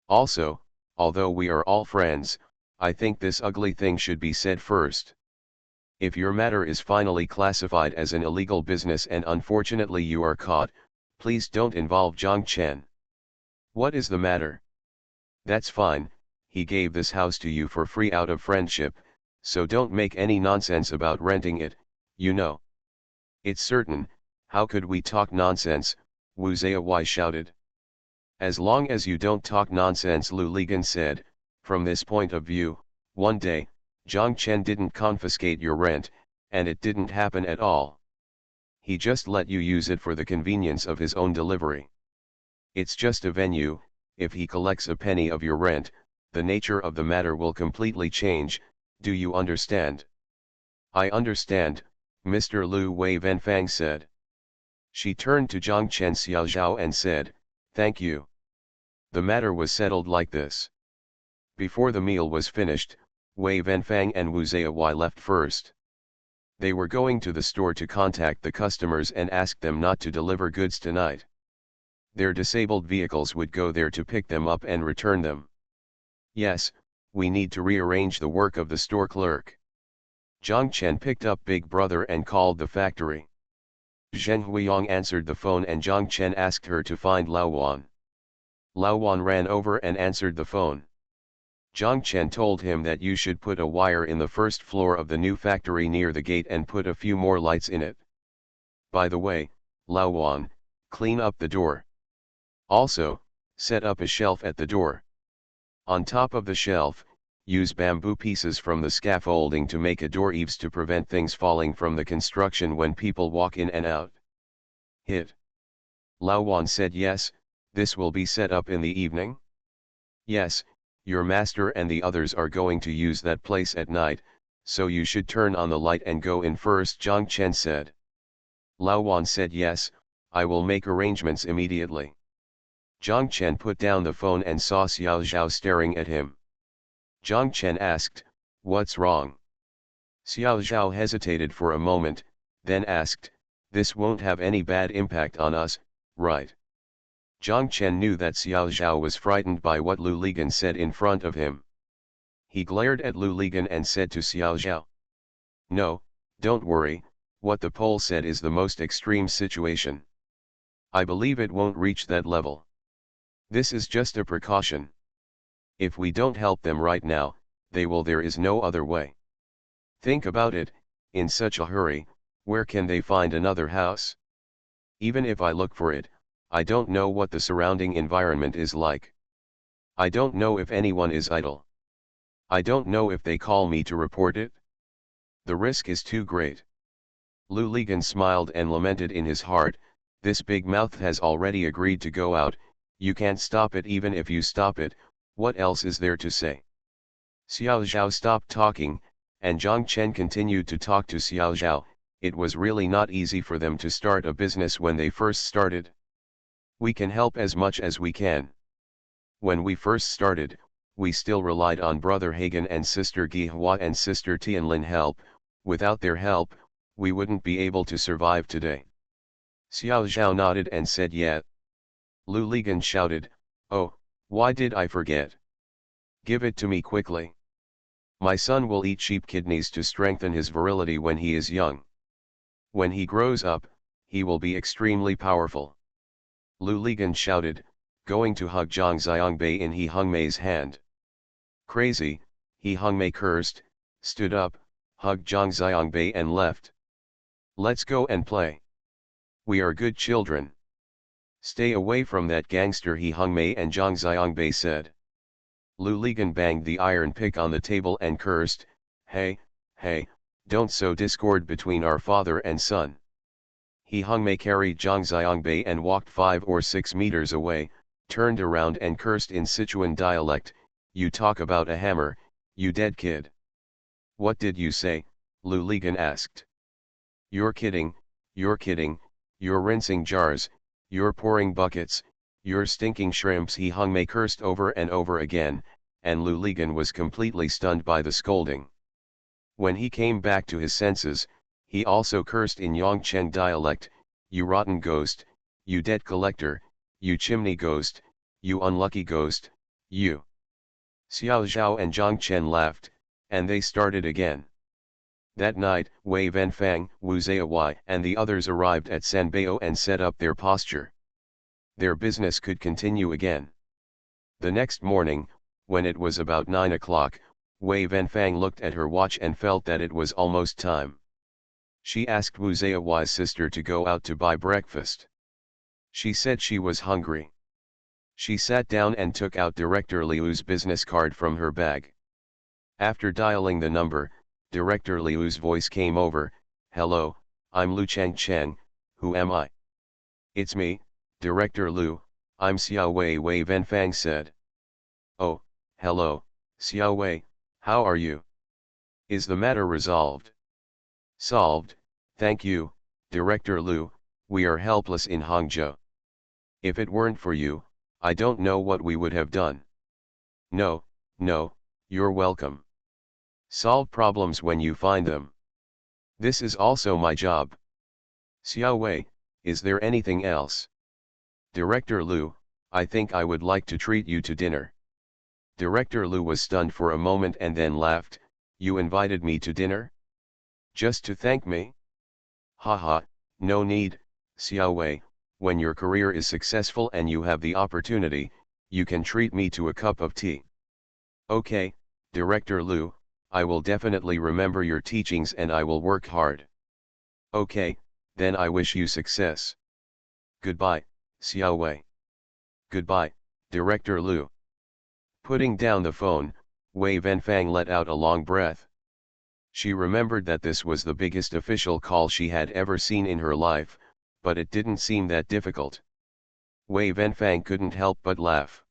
Also, although we are all friends, I think this ugly thing should be said first. If your matter is finally classified as an illegal business and unfortunately you are caught, please don't involve Zhang Chen." "What is the matter?" "That's fine, he gave this house to you for free out of friendship, so don't make any nonsense about renting it, you know." "It's certain, how could we talk nonsense?" Wu Zhaowei shouted. "As long as you don't talk nonsense," Lu Ligan said. "From this point of view, one day, Zhang Chen didn't confiscate your rent, and it didn't happen at all. He just let you use it for the convenience of his own delivery. It's just a venue. If he collects a penny of your rent, the nature of the matter will completely change. Do you understand?" "I understand, Mr. Lu," Wei Wenfang said. She turned to Zhang Chen Xiaozhao and said, "Thank you." The matter was settled like this. Before the meal was finished, Wei Wenfang and Wu Zhaowei left first. They were going to the store to contact the customers and ask them not to deliver goods tonight. Their disabled vehicles would go there to pick them up and return them. "Yes, we need to rearrange the work of the store clerk." Zhang Chen picked up Big Brother and called the factory. Zheng Huiyang answered the phone and Zhang Chen asked her to find Lao Wan. Lao Wan ran over and answered the phone. Zhang Chen told him that you should put a wire in the first floor of the new factory near the gate and put a few more lights in it. By the way, Lao Wan, clean up the door. Also, set up a shelf at the door. On top of the shelf, use bamboo pieces from the scaffolding to make a door eaves to prevent things falling from the construction when people walk in and out. Hit. Lao Wan said, "Yes, this will be set up in the evening?" "Yes, your master and the others are going to use that place at night, so you should turn on the light and go in first," Zhang Chen said. Lao Wan said, "Yes, I will make arrangements immediately." Zhang Chen put down the phone and saw Xiao Zhao staring at him. Zhang Chen asked, "What's wrong?" Xiao Zhao hesitated for a moment, then asked, "This won't have any bad impact on us, right?" Zhang Chen knew that Xiao Zhao was frightened by what Lu Ligan said in front of him. He glared at Lu Ligan and said to Xiao Zhao, "No, don't worry, what the Pole said is the most extreme situation. I believe it won't reach that level. This is just a precaution. If we don't help them right now, they will. There is no other way. Think about it, in such a hurry, where can they find another house? Even if I look for it, I don't know what the surrounding environment is like. I don't know if anyone is idle. I don't know if they call me to report it. The risk is too great." Lu Ligan smiled and lamented in his heart, "This big mouth has already agreed to go out, you can't stop it. Even if you stop it, what else is there to say?" Xiao Zhao stopped talking, and Zhang Chen continued to talk to Xiao Zhao. It was really not easy for them to start a business when they first started. We can help as much as we can. When we first started, we still relied on Brother Hagen and Sister Gihua and Sister Tianlin help. Without their help, we wouldn't be able to survive today. Xiao Zhao nodded and said yeah. Lu Ligan shouted, "Oh, why did I forget? Give it to me quickly. My son will eat sheep kidneys to strengthen his virility when he is young. When he grows up, he will be extremely powerful." Lu Ligan shouted, going to hug Zhang Xiangbei in He Hungmei's hand. Crazy, He Hungmei cursed, stood up, hugged Zhang Xiangbei and left. "Let's go and play. We are good children." "Stay away from that gangster," He Hungmei and Zhang Xiangbei said. Lu Ligan banged the iron pick on the table and cursed, Hey, don't sow discord between our father and son." He Hungmei carried Zhang Xiangbei and walked 5 or 6 meters away, turned around and cursed in Sichuan dialect, "You talk about a hammer, you dead kid." "What did you say?" Lu Ligan asked. You're kidding, you're rinsing jars, you're pouring buckets, you're stinking shrimps," He Hungmei cursed over and over again, and Lu Ligan was completely stunned by the scolding. When he came back to his senses, he also cursed in Yongcheng dialect, "You rotten ghost, you debt collector, you chimney ghost, you unlucky ghost, you." Xiao Zhao and Zhang Chen laughed, and they started again. That night, Wei Venfang, Wu Ziyawai and the others arrived at Sanbeo and set up their posture. Their business could continue again. The next morning, when it was about 9 o'clock, Wei Venfang looked at her watch and felt that it was almost time. She asked Wu Ziyawai's sister to go out to buy breakfast. She said she was hungry. She sat down and took out Director Liu's business card from her bag. After dialing the number, Director Liu's voice came over, "Hello, I'm Lu Chengcheng, who am I?" "It's me, Director Liu, I'm Xiao Wei," Wei Venfang said. "Oh, hello, Xiao Wei, how are you? Is the matter resolved?" "Solved, thank you, Director Liu, we are helpless in Hangzhou. If it weren't for you, I don't know what we would have done." No, you're welcome. Solve problems when you find them. This is also my job." "Xiao Wei, is there anything else?" "Director Liu, I think I would like to treat you to dinner." Director Liu was stunned for a moment and then laughed, "You invited me to dinner? Just to thank me?" "Haha, no need, Xiao Wei, when your career is successful and you have the opportunity, you can treat me to a cup of tea." "Okay, Director Liu, I will definitely remember your teachings and I will work hard." "Okay, then I wish you success." "Goodbye, Xiao Wei." "Goodbye, Director Liu." Putting down the phone, Wei Venfang let out a long breath. She remembered that this was the biggest official call she had ever seen in her life, but it didn't seem that difficult. Wei Venfang couldn't help but laugh.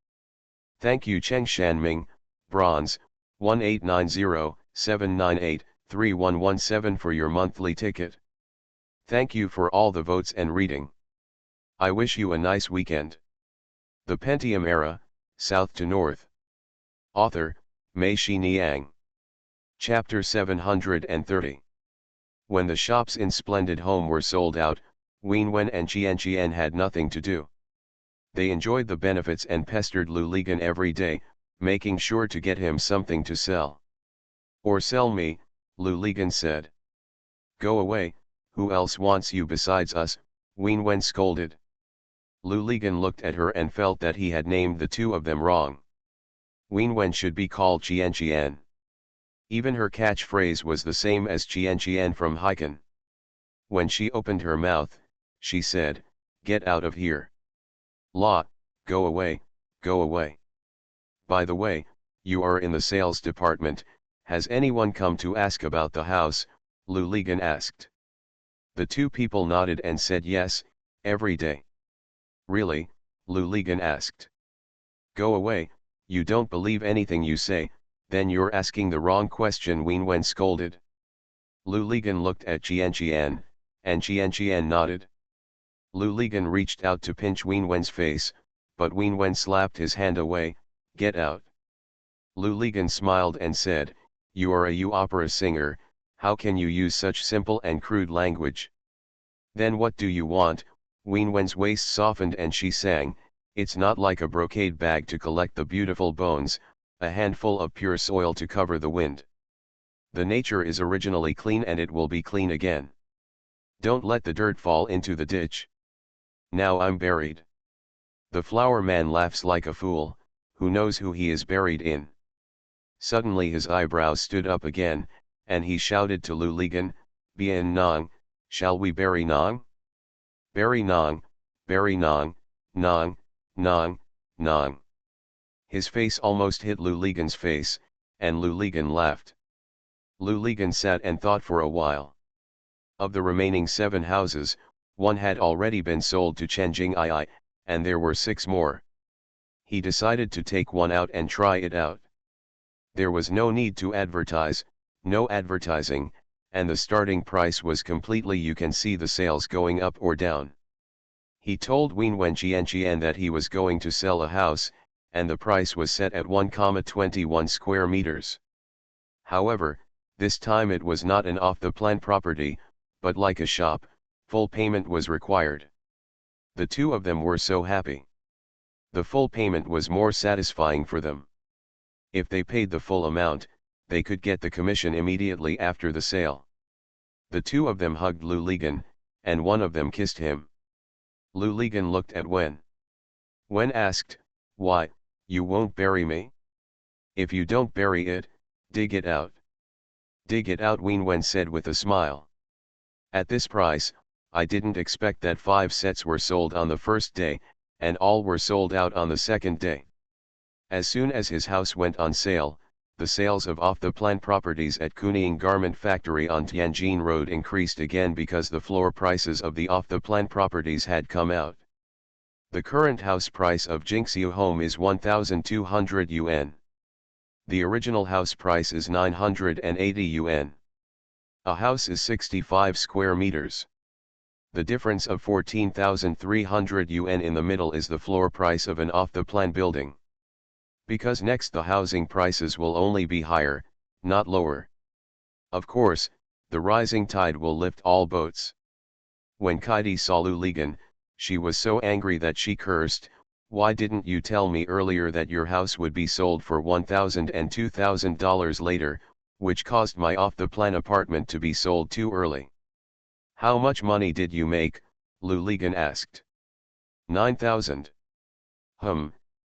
"Thank you Cheng Shanming, Bronze, 1890-798-3117 for your monthly ticket. Thank you for all the votes and reading. I wish you a nice weekend." The Pentium Era, South to North. Author, Mei Shi Niang. Chapter 730. When the shops in Splendid Home were sold out, Wenwen and Qian had nothing to do. They enjoyed the benefits and pestered Lu Ligan every day, making sure to get him something to sell. "Or sell me," Lu Ligan said. "Go away, who else wants you besides us?" Wenwen scolded. Lu Ligan looked at her and felt that he had named the two of them wrong. Wenwen should be called Qian. Even her catchphrase was the same as Qian from Heiken. When she opened her mouth, she said, "Get out of here. La, go away, go away. By the way, you are in the sales department, has anyone come to ask about the house?" Lu Ligan asked. The two people nodded and said yes, every day. "Really?" Lu Ligan asked. "Go away, you don't believe anything you say, Then you're asking the wrong question, Wenwen scolded. Lu Ligan looked at Qian, and Qian nodded. Lu Ligan reached out to pinch Wenwen's face, but Wenwen slapped his hand away. Get out. Lu Ligan smiled and said, you are a opera singer, how can you use such simple and crude language? Then what do you want? Wenwen's waist softened and she sang, it's not like a brocade bag to collect the beautiful bones, a handful of pure soil to cover the wind. The nature is originally clean and it will be clean again. Don't let the dirt fall into the ditch. Now I'm buried. The flower man laughs like a fool, who knows who he is buried in. Suddenly his eyebrows stood up again, and he shouted to Lu Ligan, Bien Nong, shall we bury Nong? Bury Nong, Nong, Nong, Nong. His face almost hit Lu Ligan's face, and Lu Ligan laughed. Lu Ligan sat and thought for a while. Of the remaining 7 houses, 1 had already been sold to Chen Jing'ai, and there were 6 more. He decided to take 1 out and try it out. There was no need to advertise, no advertising, and the starting price was completely you can see the sales going up or down. He told Wenwen Qian that he was going to sell a house, and the price was set at 1,21 square meters. However, this time it was not an off-the-plan property, but like a shop, full payment was required. The 2 of them were so happy. The full payment was more satisfying for them. If they paid the full amount, they could get the commission immediately after the sale. The 2 of them hugged Lu Ligan, and 1 of them kissed him. Lu Ligan looked at Wen. Wen asked, why, you won't bury me? If you don't bury it, dig it out. Dig it out, Wenwen said with a smile. At this price, I didn't expect that 5 sets were sold on the first day, and all were sold out on the second day. As soon as his house went on sale, the sales of off-the-plan properties at Kuning Garment Factory on Tianjin Road increased again because the floor prices of the off-the-plan properties had come out. The current house price of Jingxiu Home is 1,200 yuan. The original house price is 980 yuan. A house is 65 square meters. The difference of 14,300 yuan in the middle is the floor price of an off-the-plan building. Because next the housing prices will only be higher, not lower. Of course, the rising tide will lift all boats. When Kaidi saw Lu Ligan, she was so angry that she cursed, why didn't you tell me earlier that your house would be sold for $1,000 and $2,000 later, which caused my off-the-plan apartment to be sold too early? How much money did you make? Lu Ligan asked. 9,000.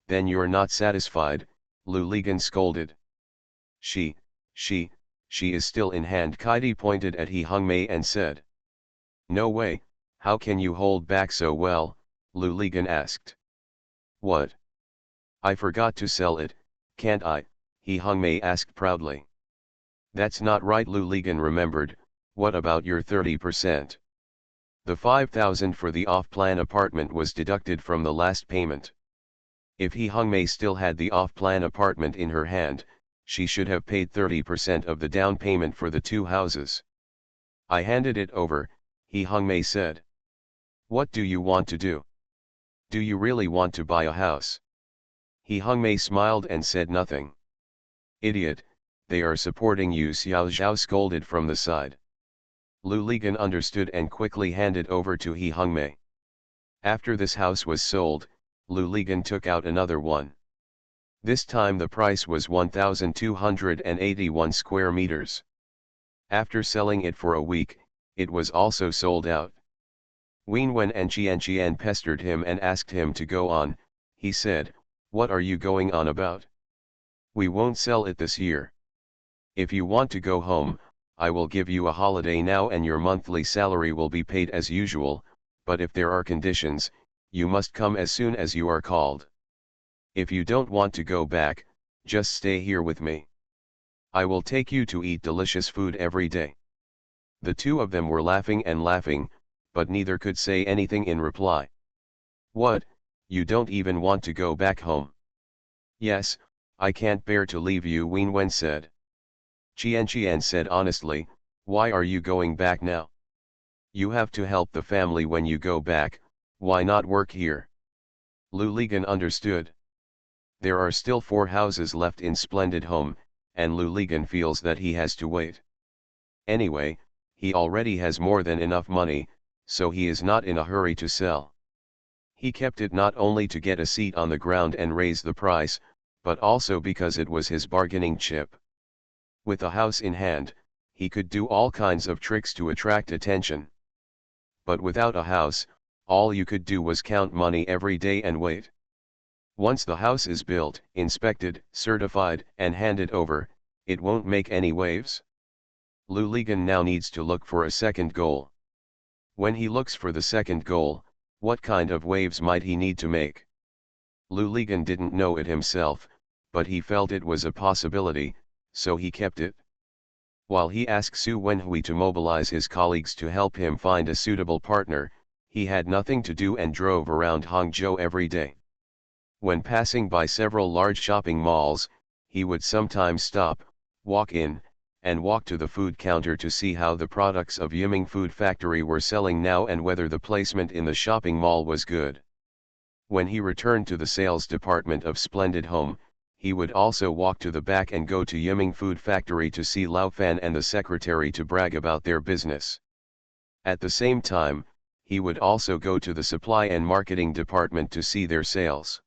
Then you're not satisfied, Lu Ligan scolded. She is still in hand. Kaidi pointed at He Hungmei and said. No way, how can you hold back so well? Lu Ligan asked. What? I forgot to sell it, can't I? He Hungmei asked proudly. That's not right, Lu Ligan remembered. What about your 30%? The 5,000 for the off-plan apartment was deducted from the last payment. If He Hungmei still had the off-plan apartment in her hand, she should have paid 30% of the down payment for the 2 houses. I handed it over, He Hungmei said. What do you want to do? Do you really want to buy a house? He Hungmei smiled and said nothing. Idiot, they are supporting you, Xiao Zhao scolded from the side. Lu Ligan understood and quickly handed over to He Hungmei. After this house was sold, Lu Ligan took out another one. This time the price was 1,281 square meters. After selling it for a week, it was also sold out. Wenwen and Qian pestered him and asked him to go on. He said, what are you going on about? We won't sell it this year. If you want to go home, I will give you a holiday now and your monthly salary will be paid as usual, but if there are conditions, you must come as soon as you are called. If you don't want to go back, just stay here with me. I will take you to eat delicious food every day. The 2 of them were laughing and laughing, but neither could say anything in reply. What, you don't even want to go back home? Yes, I can't bear to leave you, Wen Wen said. Qian said honestly, why are you going back now? You have to help the family when you go back, why not work here? Lu Ligan understood. There are still 4 houses left in Splendid Home, and Lu Ligan feels that he has to wait. Anyway, he already has more than enough money, so he is not in a hurry to sell. He kept it not only to get a seat on the ground and raise the price, but also because it was his bargaining chip. With a house in hand, he could do all kinds of tricks to attract attention. But without a house, all you could do was count money every day and wait. Once the house is built, inspected, certified, and handed over, it won't make any waves. Lu Ligan now needs to look for a second goal. When he looks for the second goal, what kind of waves might he need to make? Lu Ligan didn't know it himself, but he felt it was a possibility, so he kept it. While he asked Su Wenhui to mobilize his colleagues to help him find a suitable partner, he had nothing to do and drove around Hangzhou every day. When passing by several large shopping malls, he would sometimes stop, walk in, and walk to the food counter to see how the products of Yiming Food Factory were selling now and whether the placement in the shopping mall was good. When he returned to the sales department of Splendid Home, he would also walk to the back and go to Yiming Food Factory to see Lao Fan and the secretary to brag about their business. At the same time, he would also go to the supply and marketing department to see their sales.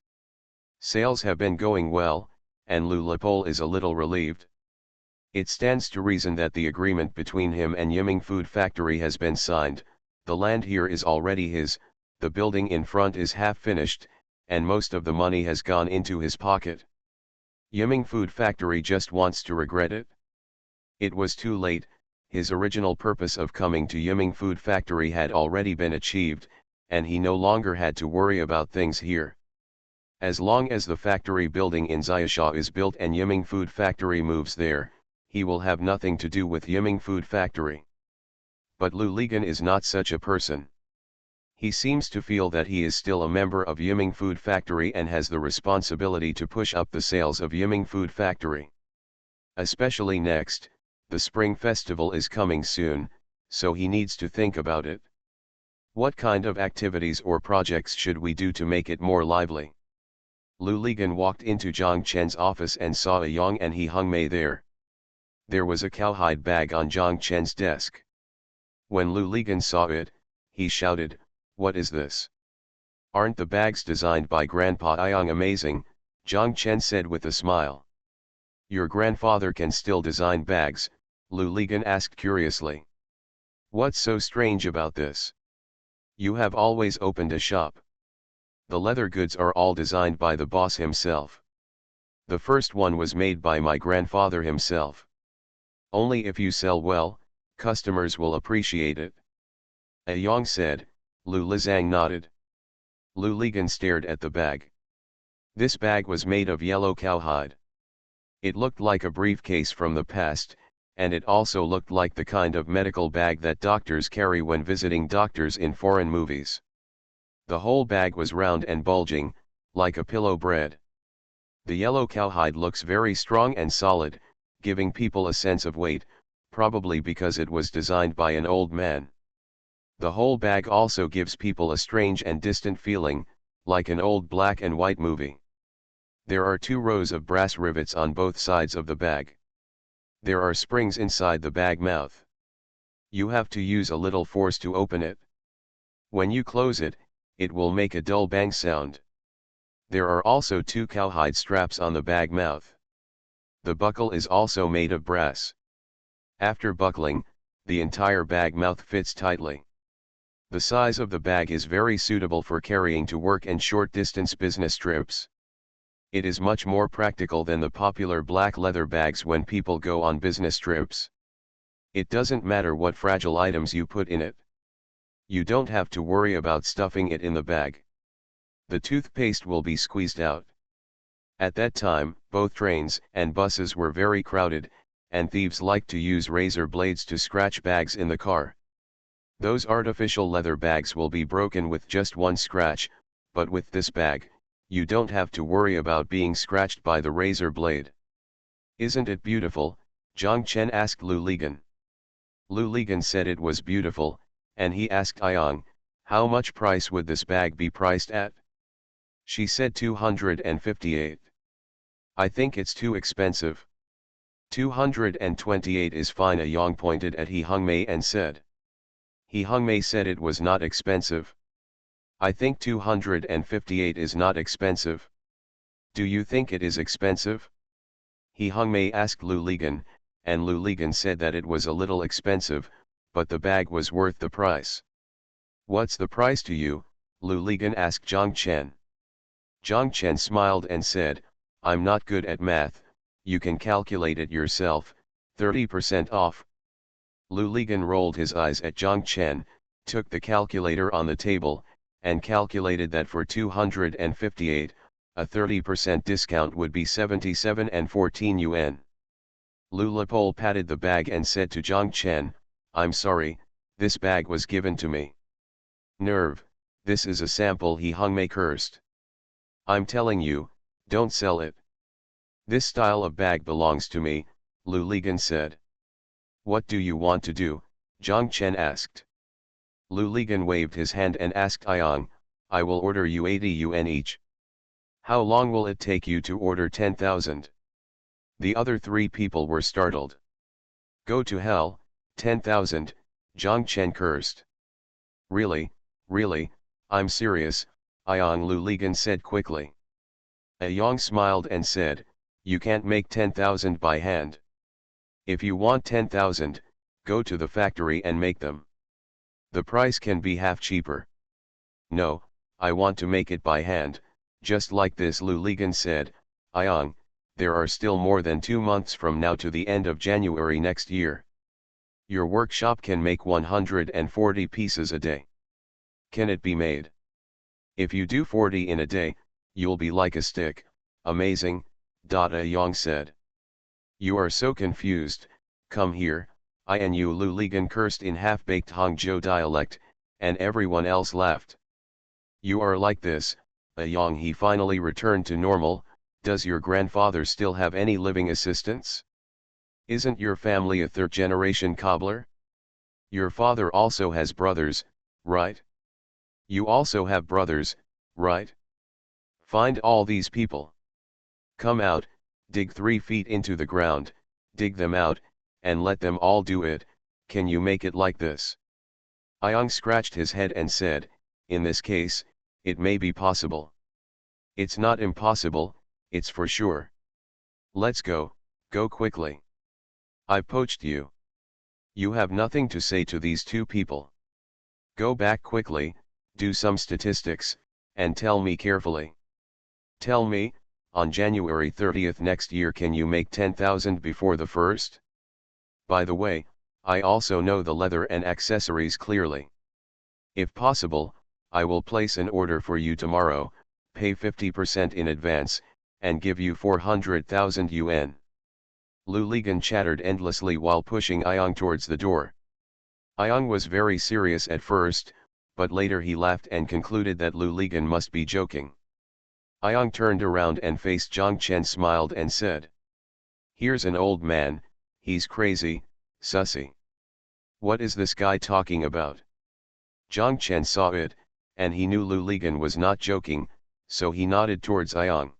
Sales have been going well, and Lu Lepol is a little relieved. It stands to reason that the agreement between him and Yiming Food Factory has been signed, the land here is already his, the building in front is half finished, and most of the money has gone into his pocket. Yiming Food Factory just wants to regret it. It was too late, his original purpose of coming to Yiming Food Factory had already been achieved, and he no longer had to worry about things here. As long as the factory building in Xiaosha is built and Yiming Food Factory moves there, he will have nothing to do with Yiming Food Factory. But Lu Ligan is not such a person. He seems to feel that he is still a member of Yiming Food Factory and has the responsibility to push up the sales of Yiming Food Factory. Especially next, the Spring Festival is coming soon, so he needs to think about it. What kind of activities or projects should we do to make it more lively? Lu Ligan walked into Zhang Chen's office and saw a Yang and He Hung Mei there. There was a cowhide bag on Zhang Chen's desk. When Lu Ligan saw it, he shouted, "What is this? Aren't the bags designed by Grandpa Yang amazing?" Zhang Chen said with a smile. "Your grandfather can still design bags?" Lu Ligan asked curiously. "What's so strange about this? You have always opened a shop. The leather goods are all designed by the boss himself. The first one was made by my grandfather himself. Only if you sell well, customers will appreciate it." A Yang said. Lu Lizang nodded. Lu Ligan stared at the bag. This bag was made of yellow cowhide. It looked like a briefcase from the past, and it also looked like the kind of medical bag that doctors carry when visiting doctors in foreign movies. The whole bag was round and bulging, like a pillow bread. The yellow cowhide looks very strong and solid, giving people a sense of weight, probably because it was designed by an old man. The whole bag also gives people a strange and distant feeling, like an old black and white movie. There are 2 rows of brass rivets on both sides of the bag. There are springs inside the bag mouth. You have to use a little force to open it. When you close it, it will make a dull bang sound. There are also 2 cowhide straps on the bag mouth. The buckle is also made of brass. After buckling, the entire bag mouth fits tightly. The size of the bag is very suitable for carrying to work and short-distance business trips. It is much more practical than the popular black leather bags when people go on business trips. It doesn't matter what fragile items you put in it. You don't have to worry about stuffing it in the bag. The toothpaste will be squeezed out. At that time, both trains and buses were very crowded, and thieves liked to use razor blades to scratch bags in the car. Those artificial leather bags will be broken with just one scratch, but with this bag, you don't have to worry about being scratched by the razor blade. Isn't it beautiful? Zhang Chen asked Lu Ligan. Lu Ligan said it was beautiful, and he asked Ayang, how much price would this bag be priced at? She said 258. I think it's too expensive. 228 is fine. Ayang pointed at He Hongmei and said. He Hongmei said it was not expensive. I think 258 is not expensive. Do you think it is expensive? He Hongmei asked Lu Ligan, and Lu Ligan said that it was a little expensive, but the bag was worth the price. What's the price to you? Lu Ligan asked Zhang Chen. Zhang Chen smiled and said, I'm not good at math, you can calculate it yourself, 30% off. Lu Ligan rolled his eyes at Zhang Chen, took the calculator on the table, and calculated that for 258, a 30% discount would be 77 and 14 yuan. Lu Lepole patted the bag and said to Zhang Chen, I'm sorry, this bag was given to me. Nerve, this is a sample. He Hongmei cursed. I'm telling you, don't sell it. This style of bag belongs to me, Lu Ligan said. What do you want to do? Zhang Chen asked. Lu Ligan waved his hand and asked Ayang, I will order you 80 yuan each. How long will it take you to order 10,000? The other three people were startled. Go to hell, 10,000, Zhang Chen cursed. Really, I'm serious, Ayang, Lu Ligan said quickly. Ayang smiled and said, you can't make 10,000 by hand. If you want 10,000, go to the factory and make them. The price can be half cheaper. No, I want to make it by hand, just like this, Lu Ligan said. Ayang, there are still more than 2 months from now to the end of January next year. Your workshop can make 140 pieces a day. Can it be made? If you do 40 in a day, you'll be like a stick. Amazing, Ayang said. You are so confused, come here, I and you, Lu Ligan cursed in half-baked Hangzhou dialect, and everyone else laughed. You are like this, Ayang. He finally returned to normal. Does your grandfather still have any living assistants? Isn't your family a third-generation cobbler? Your father also has brothers, right? You also have brothers, right? Find all these people. Come out, dig 3 feet into the ground, dig them out, and let them all do it. Can you make it like this? Ayang scratched his head and said, in this case, it may be possible. It's not impossible, it's for sure. Let's go quickly. I poached you. You have nothing to say to these 2 people. Go back quickly, do some statistics, and tell me carefully. Tell me, on January 30th next year, can you make 10,000 before the 1st? By the way, I also know the leather and accessories clearly. If possible, I will place an order for you tomorrow, pay 50% in advance, and give you 400,000 yuan. Lu Ligan chattered endlessly while pushing Ayang towards the door. Ayang was very serious at first, but later he laughed and concluded that Lu Ligan must be joking. Ayang turned around and faced Zhang Chen, smiled and said, here's an old man, he's crazy, sussy. What is this guy talking about? Zhang Chen saw it, and he knew Lu Ligan was not joking, so he nodded towards Ayang.